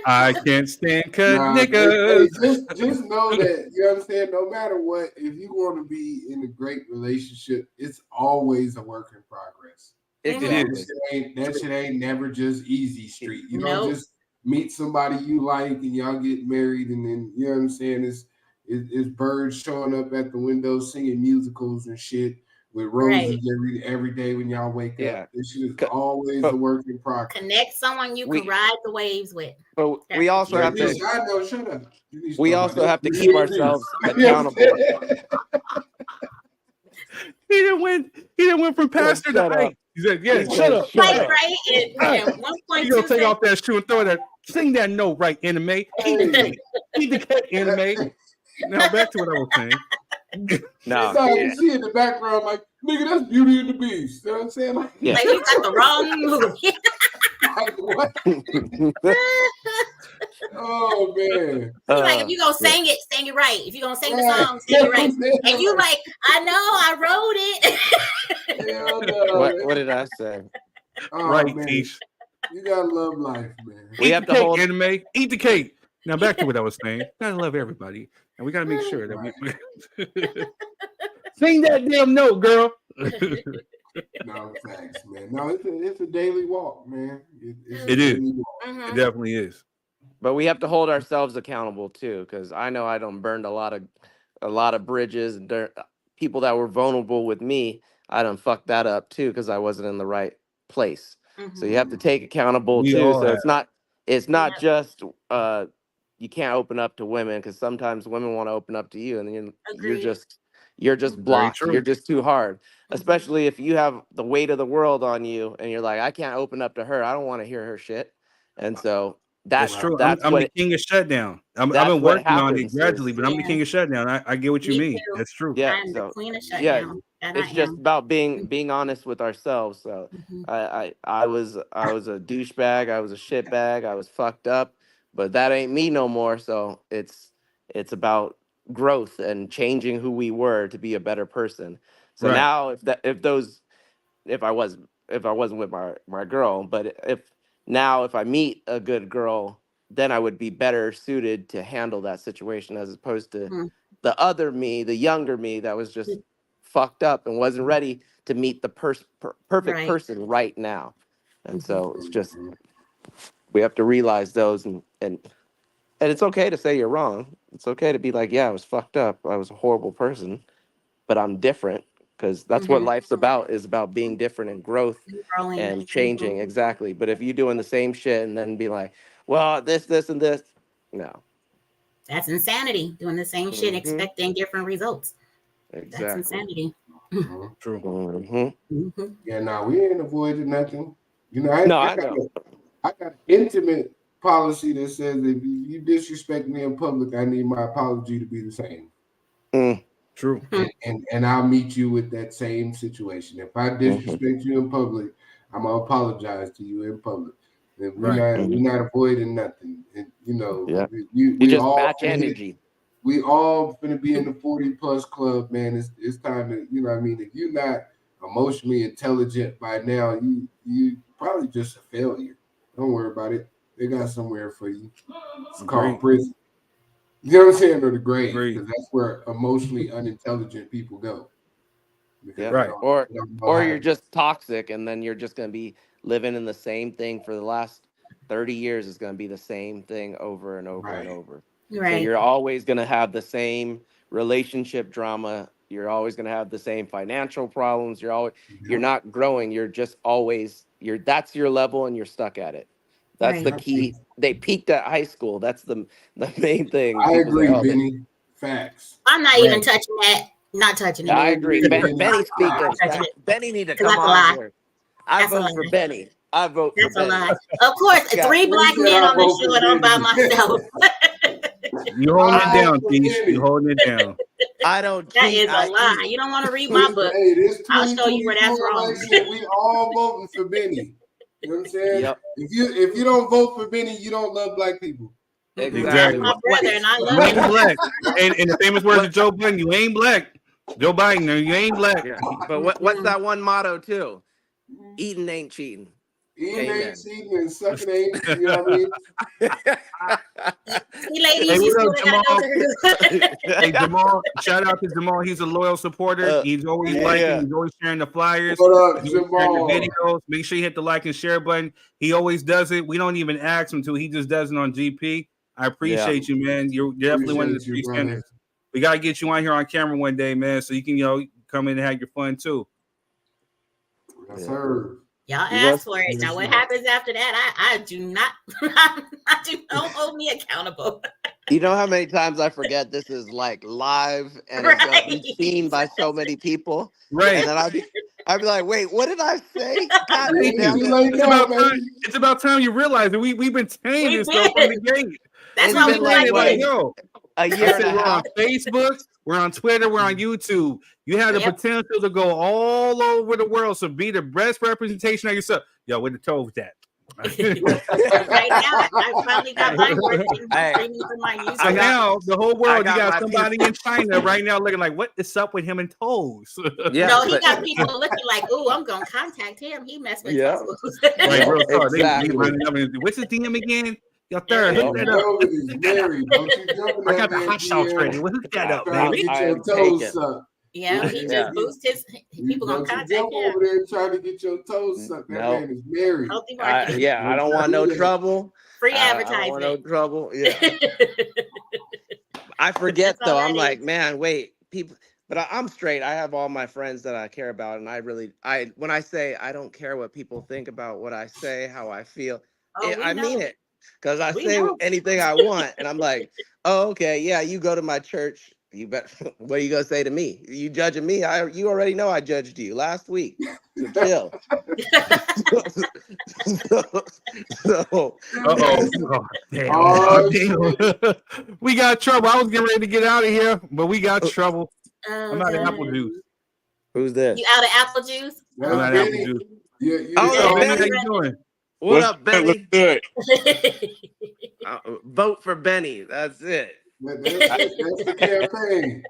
I can't stand niggas. Just know that, you know what I'm saying? No matter what, if you want to be in a great relationship, it's always a work in progress. That shit ain't never just easy street. You don't just meet somebody you like and y'all get married, and then, you know what I'm saying, it's birds showing up at the window singing musicals and shit with roses every day when y'all wake up. This shit is always a work in progress. Connect someone you can ride the waves with. But we also have to. I know, shut up. We also have to keep ourselves accountable. He didn't went from pastor to Ike. He said, "Yeah, shut up." Right. And 1.2 You gonna take off that shoe and throw that? Sing that note, right? Anime. Eat the cat, anime. Now back to what I was saying. You see in the background, like, nigga, that's Beauty and the Beast. You know what I'm saying? Like, like you got the wrong movie. Oh man! Like if you gonna sing it right. If you gonna sing the song, sing it right. And you like, I know, I wrote it. What did I say? Right, Tish. You gotta love life, man. We have to hold anime. Eat the cake. Now back to what I was saying. Gotta love everybody, and we gotta make sure that we sing that damn note, girl. No, thanks, man. No, it's a daily walk, man. It is. It definitely is. But we have to hold ourselves accountable too, because I know I don't burned a lot of bridges. People that were vulnerable with me, I done fucked that up too, because I wasn't in the right place. So you have to take accountable too. So it's not just you can't open up to women, because sometimes women want to open up to you, and you're just blocked. You're just too hard. Especially if you have the weight of the world on you, and you're like, I can't open up to her. I don't want to hear her shit. And so that's true. I'm the king of shutdown. I've been working on it gradually, but I'm the king of shutdown. I get what you mean. Too. That's true. Yeah. I'm the queen of shutdown. Yeah. It's just about being honest with ourselves. So I was a douchebag. I was a shitbag. I was fucked up, but that ain't me no more. So it's about growth and changing who we were to be a better person. So now if I wasn't with my girl, but if I meet a good girl, then I would be better suited to handle that situation, as opposed to the other me, the younger me that was just fucked up and wasn't ready to meet the perfect person right now. And so it's just, we have to realize those, and it's okay to say you're wrong. It's okay to be like, yeah, I was fucked up. I was a horrible person, but I'm different, because that's what life's about, is about being different and growth and changing. Exactly. But if you're doing the same shit and then be like, well, this, and this, no. That's insanity. Doing the same shit, expecting different results. Exactly. That's insanity. True. Yeah, no, we ain't avoided nothing. You know, I got an intimate policy that says if you disrespect me in public, I need my apology to be the same. True. And I'll meet you with that same situation. If I disrespect you in public, I'm gonna apologize to you in public. And we're not avoiding nothing. And you know, we just all match energy. We all gonna be in the 40+ club, man. It's time to, you know what I mean? If you're not emotionally intelligent by now, you probably just a failure. Don't worry about it. They got somewhere for you. It's called prison. You know what I'm saying? Or the grave, because that's where emotionally unintelligent people go. Yeah, or you're just toxic, and then you're just gonna be living in the same thing for the last 30 years. It's gonna be the same thing over and over and over. Right. So you're always gonna have the same relationship drama. You're always gonna have the same financial problems. You're not growing. You're just always that's your level, and you're stuck at it. That's the key. They peaked at high school. That's the main thing. I agree, Benny. Facts. I'm not even touching that. Not touching it. I agree. Benny speaking. Benny need to come on here. I vote for Benny. I vote for Benny. That's a lot. Of course, 3 black men on this show, and I'm by myself. You're holding it down, Keith. You're holding it down. I don't. That is a lie. You don't want to read my book. I'll show you where that's wrong. We all voting for Benny. You know what I'm saying? Yep. If you don't vote for Benny, you don't love black people. Exactly. My brother, and I love you ain't black. And the famous words of Joe Biden, you ain't black. Joe Biden, you ain't black. Yeah. But what's that one motto too? Eating ain't cheating. Eating ain't cheating and sucking ain't. You know what I mean? Hey, Jamal, shout out to Jamal. He's a loyal supporter. He's always liking. He's always sharing the flyers. What up, he's Jamal? sharing the videos. Make sure you hit the like and share button. He always does it. We don't even ask him to. He just does it on GP. I appreciate you, man. You're definitely one of the three centers. we gotta get you on here on camera one day, man, so you can come in and have your fun too. Yes, sir. Y'all asked for it. Now, what happens after that? I do not. Don't hold me accountable. You know how many times I forget this is like live and it's gonna be seen by so many people, right? And then I'd be like, wait, what did I say? God, it's about time you realize that we've been saying this stuff from the gate. That's why we like a year and a we're half. on Facebook, we're on Twitter, we're on YouTube. You have the potential to go all over the world. So be the best representation of yourself. Yo, where the toe with that? Right now, I finally got my work streaming from my YouTube. So now the whole world, you got somebody in China right now looking like, what is up with him and toes? Yeah, no, he got people looking like, oh, I'm gonna contact him. He messed with toes. Right, real talk. Exactly. What's his DM again? Your third, hook that up. I got the hot sauce ready. Hook that up, baby. Get your toes sucked. Yeah, he just boosts his people gonna contact him. Over there trying to get your toes sucked. That man is married. I don't want no trouble. Free advertisement. I don't want no trouble. Yeah. I forget though. I'm like, man, wait, people. But I'm straight. I have all my friends that I care about, and when I say I don't care what people think about what I say, how I feel, I mean it. Because I say anything I want, and I'm like, oh, okay, yeah, you go to my church. You bet. What are you gonna say to me? You judging me? You already know I judged you last week. So chill. We got trouble. I was getting ready to get out of here, but we got trouble. I'm out of apple juice. Who's this? You out of apple juice? I'm out of apple juice. How you doing? What up, Benny? Good. Vote for Benny. That's it. That's the campaign.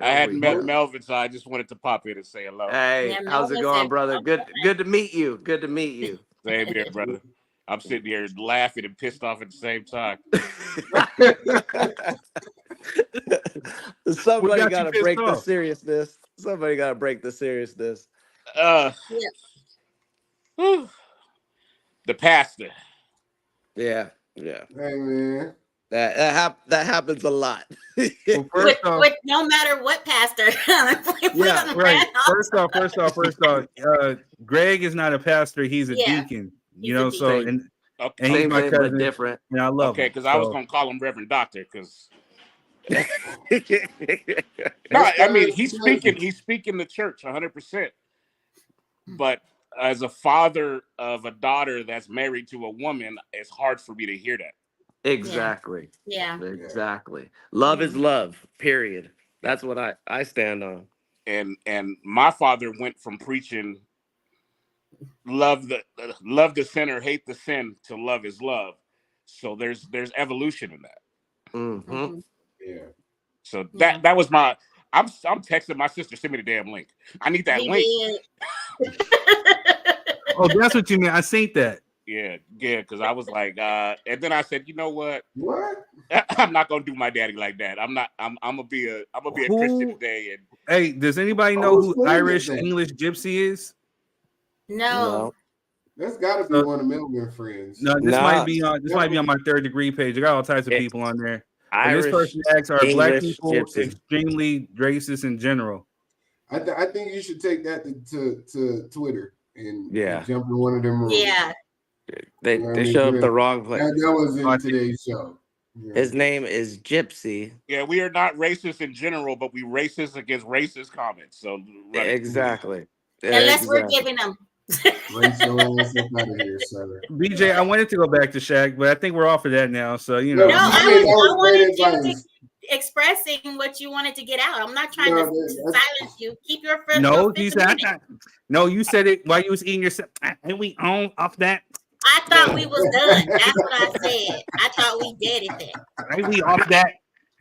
I hadn't met Melvin, so I just wanted to pop in and say hello. Hey, how's it going, brother? Good to meet you. Good to meet you. Same here, brother. I'm sitting here laughing and pissed off at the same time. Somebody got to break the seriousness. Somebody got to break the seriousness. The pastor. Yeah. Hey, man. That happens a lot. Well, no matter what pastor. Yeah, right. First off, Greg is not a pastor; he's a deacon. So and he's my cousin. Different. And I love him. Okay, because I was gonna call him Reverend Doctor because. No, I mean he's speaking the church 100%. But as a father of a daughter that's married to a woman, it's hard for me to hear that. Exactly. Yeah. Exactly. Love is love. Period. That's what I stand on. And my father went from preaching love the sinner, hate the sin to love is love. So there's evolution in that. Mm-hmm. Yeah. So that was my. I'm texting my sister. Send me the damn link. I need that link. Oh, that's what you mean. I seen that. Yeah, because I was like, and then I said, you know what? What? I'm not gonna do my daddy like that. I'm gonna be a Christian today. And hey, does anybody know who Irish English Gypsy is? No. That's got to be one of Melvin friends. No, this might be on my third degree page. I got all types of people on there. And this person asks, are black people extremely racist in general? I think you should take that to Twitter and jump in one of them rooms. Yeah. They showed up the wrong place. That was in today's show. Yeah. His name is Gypsy. Yeah, we are not racist in general, but we racist against racist comments. So exactly. Unless we're giving them. BJ, I wanted to go back to Shaq, but I think we're off of that now. So No, I wanted you to expressing what you wanted to get out. I'm not trying to silence you. Keep your friends. No, no, you said it while you was eating your. And we on off that. I thought we was done. That's what I said. I thought we did it then. Ain't we off that?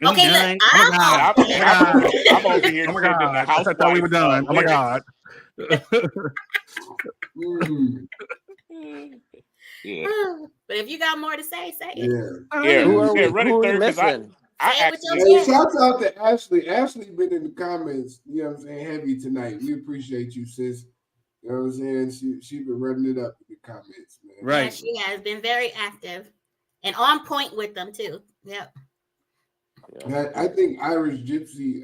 Okay, look, I'm over here. Oh my God! I thought we were done. Oh my God! Yeah. But if you got more to say, say it. Yeah. Who are we missing? Shout out to Ashley. Ashley been in the comments, you know what I'm saying, heavy tonight. We appreciate you, sis. You know what I'm saying? She been running it up in the comments, man. Right. Yeah, she has been very active and on point with them too. Yep. I think Irish Gypsy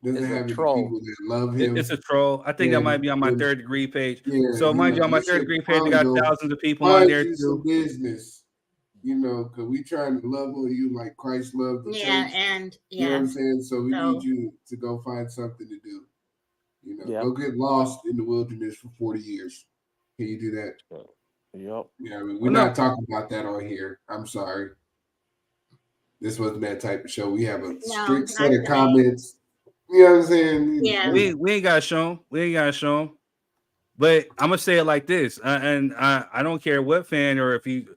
doesn't have any people that love him. It's a troll. I think that might be on my third degree page. Yeah, so mind you, on my third degree page, I got thousands of people on there too. Business, because we trying to love on you like Christ loved the church. And you know what I'm saying. So we need you to go find something to do. Go get lost in the wilderness for 40 years. Can you do that? Yep. Yeah, I mean, we're not talking about that on here. I'm sorry. This wasn't that type of show. We have a strict set of comments. You know what I'm saying? Yeah. We ain't gotta show them. We ain't gotta show them. But I'm gonna say it like this, and I don't care what fan or if you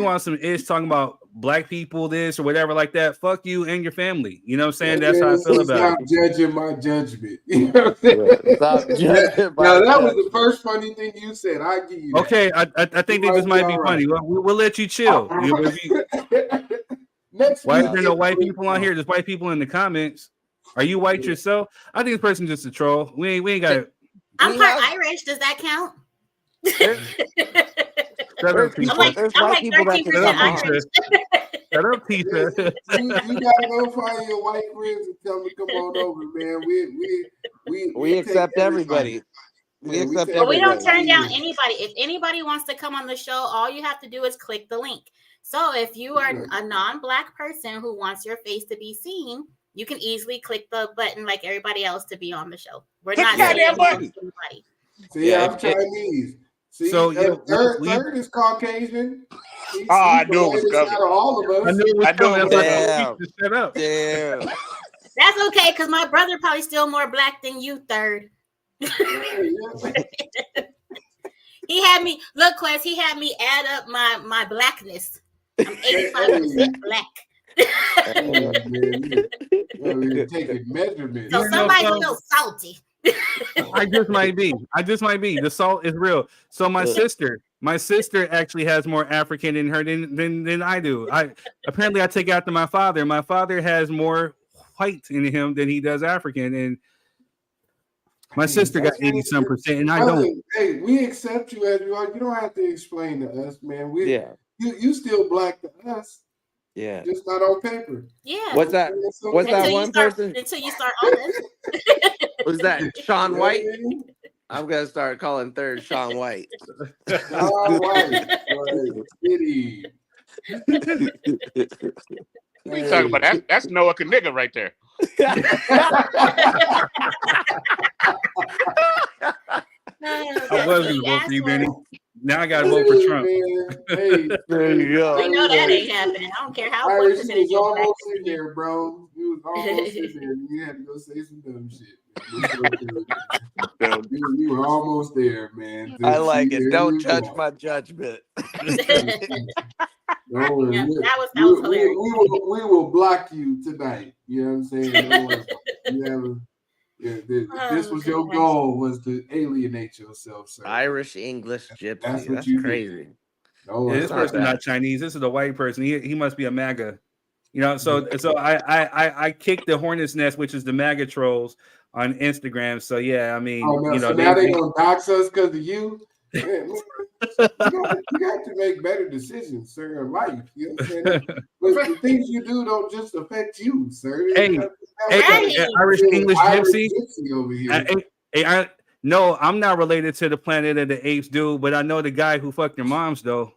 want some ish talking about black people this or whatever like that, fuck you and your family. You know what I'm saying? That's how I feel about it. Stop judging my judgment. You know what I'm saying? Stop judging my now that was the first funny thing you said. I give you that. Okay, I think that this might be funny. We'll let you chill. Why is there no white people on here? There's white people in the comments. Are you white yourself? I think this person's just a troll. We ain't got it. I'm part Irish. Does that count? Shut up, Peter. I'm like 13% Irish. Shut up, Peter. You gotta go find your white friends and tell them to come on over, man. We accept everybody. We accept everybody. But we don't turn down anybody. If anybody wants to come on the show, all you have to do is click the link. So if you are a non-black person who wants your face to be seen, you can easily click the button like everybody else to be on the show. We're not saying anybody. See, I'm Chinese. See, so third is Caucasian. I knew it was coming. Out of all of us. I knew it was coming. Shut up. Damn. That's okay, because my brother probably still more black than you, third. He had me look, Quest. He had me add up my blackness. I'm 85% black. Taking measurements. So somebody's a little salty. I just might be. The salt is real. So my sister actually has more African in her than I do. Apparently I take after my father. My father has more white in him than he does African, and my sister got 80-some%, and I don't. Hey, we accept you as you are. You don't have to explain to us, man. You still black to us. Yeah. Just not on paper. Yeah. What's that? What's that one person? Until you start owning. What's that? Sean White? I'm gonna start calling third Sean White. Sean White. City. What are you talking about? That's Noah Kaniga right there. I was gonna vote for you, Benny. Now I gotta vote for Trump. Hey, there you go. We know that ain't happening. I don't care how much Irish was almost in there, bro. You was almost in there. You had to go say some dumb shit. You were almost there, man. I like it. Don't judge my judgment. That was hilarious. We will block you tonight. You know what I'm saying? This was your goal, was to alienate yourself, sir. Irish, English, Gypsy. That's crazy. This person not Chinese. This is a white person. He must be a MAGA. So I kicked the hornet's nest, which is the MAGA trolls, on Instagram. So yeah, I mean, so now they gonna dox us because of you. Man, you got to make better decisions, sir, in life. You know what I'm saying? But the things you do don't just affect you, sir. Hey, Irish English Gypsy over here. No, I'm not related to the Planet of the Apes dude, but I know the guy who fucked your moms, though.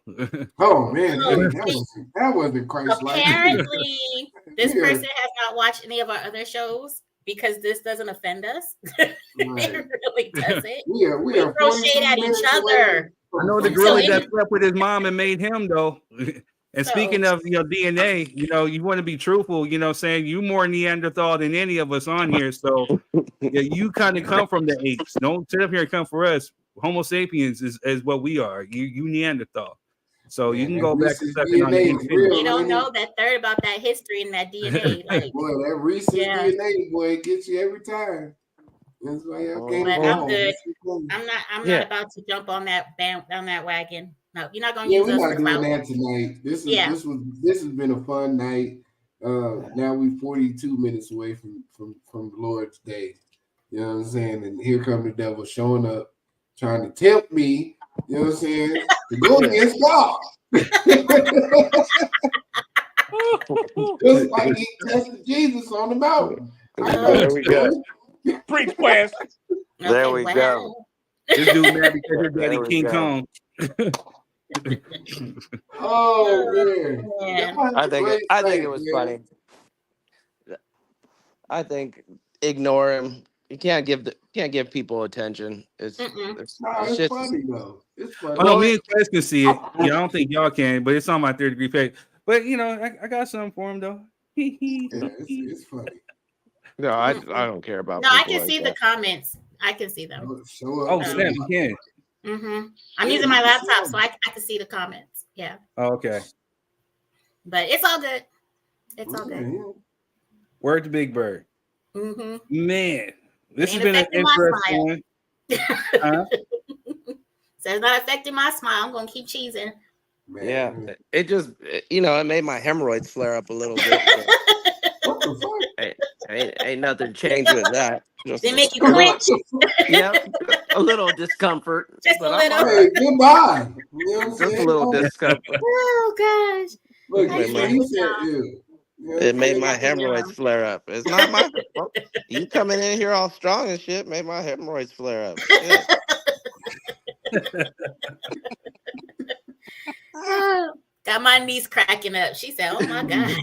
Oh man, that wasn't Christ-like. Apparently, this person has not watched any of our other shows because this doesn't offend us. It really doesn't. We throw shade at each other. I know the gorilla that slept with his mom and made him, though. And speaking of DNA, you want to be truthful, saying you more Neanderthal than any of us on here. So you kind of come from the apes. Don't sit up here and come for us. Homo sapiens is what we are. You Neanderthal. So you can go back to sucking on the You don't know that third about that history and that DNA. Boy, that recent DNA, boy, gets you every time. That's why I'm good. I'm not about to jump on that wagon. No, you're not gonna use us. We're not doing that tonight. This has been a fun night. Now we're 42 minutes away from the Lord's Day. You know what I'm saying? And here come the devil showing up, trying to tempt me. You know what I'm saying? To go against God. Just like he tested Jesus on the mountain. There we go. Preach, class. There we go. This dude mad because his daddy There we King go. Kong. Oh man. I think it was funny. I think ignore him. You can't give people attention. It's It's just funny though. It's funny. Oh no, me and Chris can see it. Yeah, I don't think y'all can, but it's on my 3rd degree page. But you know, I got something for him though. It's funny. No, I don't care about. No, I people can like see that. the comments. I can see them. Oh, snap, you can. I'm using my laptop, so I can see the comments. Yeah, Oh, okay. but it's all good. It's all good. Word to Big Bird. Man, this has Ain't been an affecting my interesting one. Huh? So it's not affecting my smile. I'm gonna keep cheesing. Yeah, it just it made my hemorrhoids flare up a little bit. What the fuck? Ain't nothing changed with that. Just They make you cringe. yeah, a little discomfort. Just but a I'm little. all Hey, right. goodbye. You know what I'm Just a saying? little discomfort. Oh gosh. Look, It made he said ew. You know what It I'm made saying? my hemorrhoids flare up. It's not my fault. You coming in here all strong and shit made my hemorrhoids flare up. Shit. Oh, got my niece cracking up. She said, "Oh my god."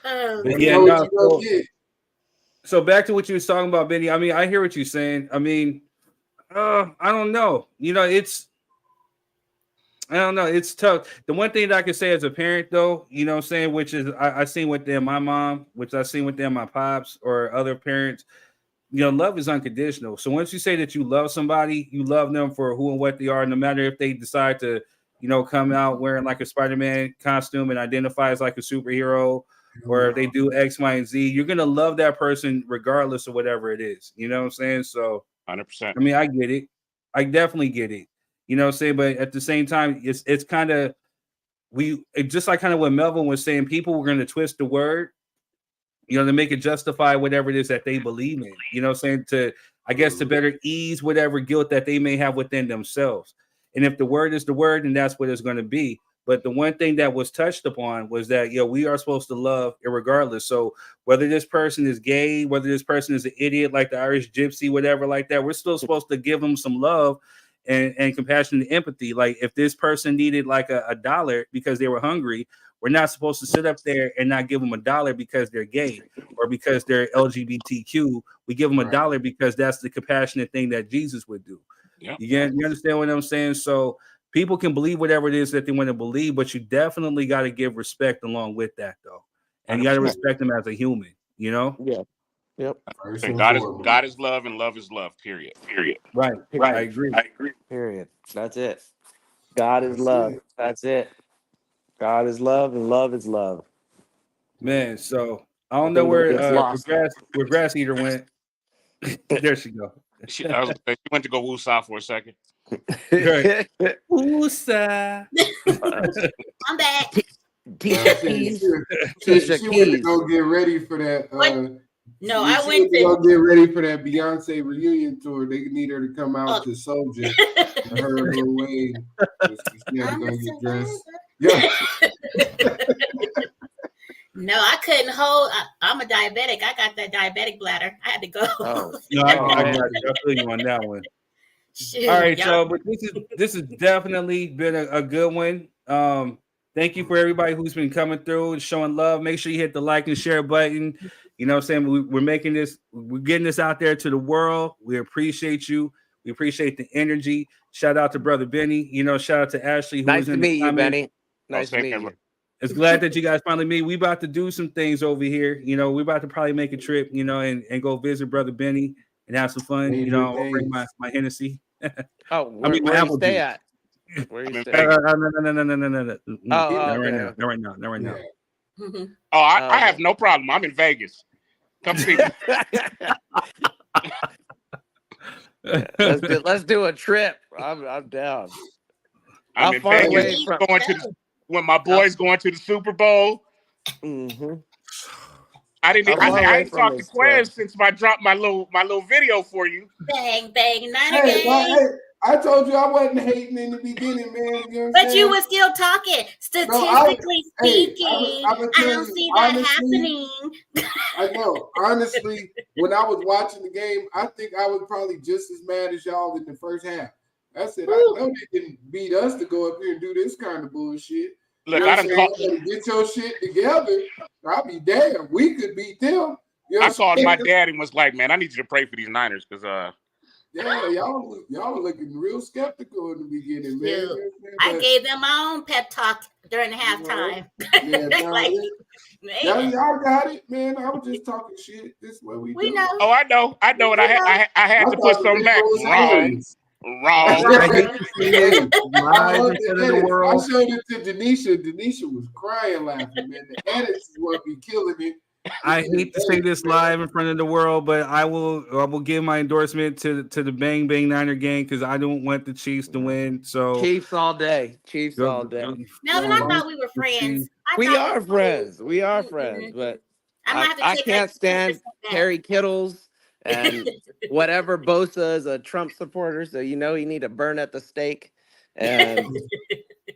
Oh, But yeah, no, so back to what you was talking about, Benny. I mean, I hear what you're saying. I mean, I don't know. You know, I don't know. It's tough. The one thing that I can say as a parent, though, you know what I'm saying, which is I seen within my mom, which I seen within my pops or other parents, you know, love is unconditional. So once you say that you love somebody, you love them for who and what they are, no matter if they decide to, you know, come out wearing like a Spider-Man costume and identify as like a superhero, or if they do X, Y, and Z, you're gonna love that person regardless of whatever it is. You know what I'm saying? So 100%. I mean, I get it. I definitely get it. You know what I'm saying? But at the same time, it's kind of just like kind of what Melvin was saying, people were going to twist the word, you know, to make it justify whatever it is that they believe in, you know what I'm saying? To better ease whatever guilt that they may have within themselves. And if the word is the word, then that's what it's going to be. But the one thing that was touched upon was that, we are supposed to love irregardless. So whether this person is gay, whether this person is an idiot, like the Irish gypsy, whatever like that, we're still supposed to give them some love and compassion and empathy. Like if this person needed like a dollar because they were hungry, we're not supposed to sit up there and not give them $1 because they're gay or because they're LGBTQ. We give them $1 because that's the compassionate thing that Jesus would do. Yep. You understand what I'm saying? So people can believe whatever it is that they want to believe, but you definitely got to give respect along with that, though. And you got to respect them as a human, you know? Yeah. Yep. God is love and love is love, period. Right. I agree. Period. That's it. God is love. That's it. God is love and love is love. Man, so I don't know where Grass Eater went. There she go. She went to go woosah for a second. Woosah. I'm back. She went to go get ready for that. No, I she went to go get ready for that Beyonce reunion tour. They need her to come out to Soldier. Her way. She had to go get dressed. Yeah. No, I couldn't hold. I'm a diabetic. I got that diabetic bladder. I had to go. No, I feel you on that one. Shoot, all right, y'all. y'all. But this has definitely been a good one. Thank you for everybody who's been coming through and showing love. Make sure you hit the like and share button. You know what I'm saying? We're making this, we're getting this out there to the world. We appreciate you. We appreciate the energy. Shout out to Brother Benny. You know, shout out to Ashley. Nice to meet you, Benny. Nice to meet you. It's glad that you guys finally meet. We about to do some things over here. You know, we about to probably make a trip, you know, and go visit Brother Benny and have some fun. You know, I'll bring my Hennessy. Where you stay at? Where you stay? No. Not right now. Oh, I have no problem. I'm in Vegas. Come see me. Let's do a trip. I'm down. I'm in Vegas. When my boys going to the Super Bowl. Mm-hmm. I didn't talk to Quez since I dropped my little video for you. Bang bang, 90 days. I told you I wasn't hating in the beginning, man. You know what I'm But saying? you were still talking. Statistically speaking, I'm gonna I tell don't you, see that honestly, happening. I know. Honestly, when I was watching the game, I think I was probably just as mad as y'all in the first half. I said, I know they didn't beat us to go up here and do this kind of bullshit. Look, You know I what I'm done saying? Get your shit together. I'll be damned. We could beat them. You know I what called I'm my saying? dad and was like, man, I need you to pray for these Niners because Yeah, y'all were looking real skeptical in the beginning, man. You know Shoot. what I'm saying? I But, gave them my own pep talk during the halftime. yeah, nah, Like, man, y'all got it, man. I was just talking shit. This is what we we do. know. oh, I know, and I had to put thought the some back. video was Wrong, hilarious. wrong. I hate to see Hey, it I live love in the front of the edits. I world. showed it to Denisha. Denisha was crying laughing, man. The edits is what be killing it. I hate to say this live in front of the world, but I will give my endorsement to the Bang Bang Niner gang because I don't want the Chiefs to win. So Chiefs all day. Chiefs all day. Melvin, I thought we were friends. We are friends. We are friends, but I might have to I take can't that stand 10% back. Terry Kittles and whatever. Bosa is a Trump supporter, so you know you need to burn at the stake. And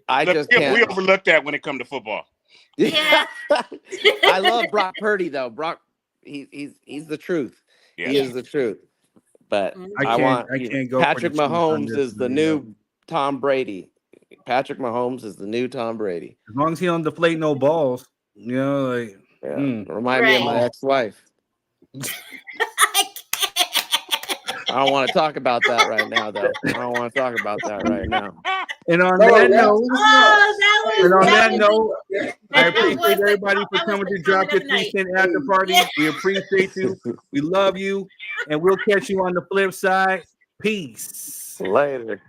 I Look, just we can't. overlooked that when it comes to football. Yeah. I love Brock Purdy though. Brock, he's the truth. Yeah. He is the truth. But I can't go for Patrick the Chiefs on Mahomes this is the one, new Tom Brady. Patrick Mahomes is the new Tom Brady. As long as he don't deflate no balls, you know, like Remind me of my ex-wife. I don't want to talk about that right now, though. I don't want to talk about that right now. And on that note, I that was appreciate everybody for coming to Drop Your 3 Cent After Party. We appreciate you. We love you. And we'll catch you on the flip side. Peace. Later.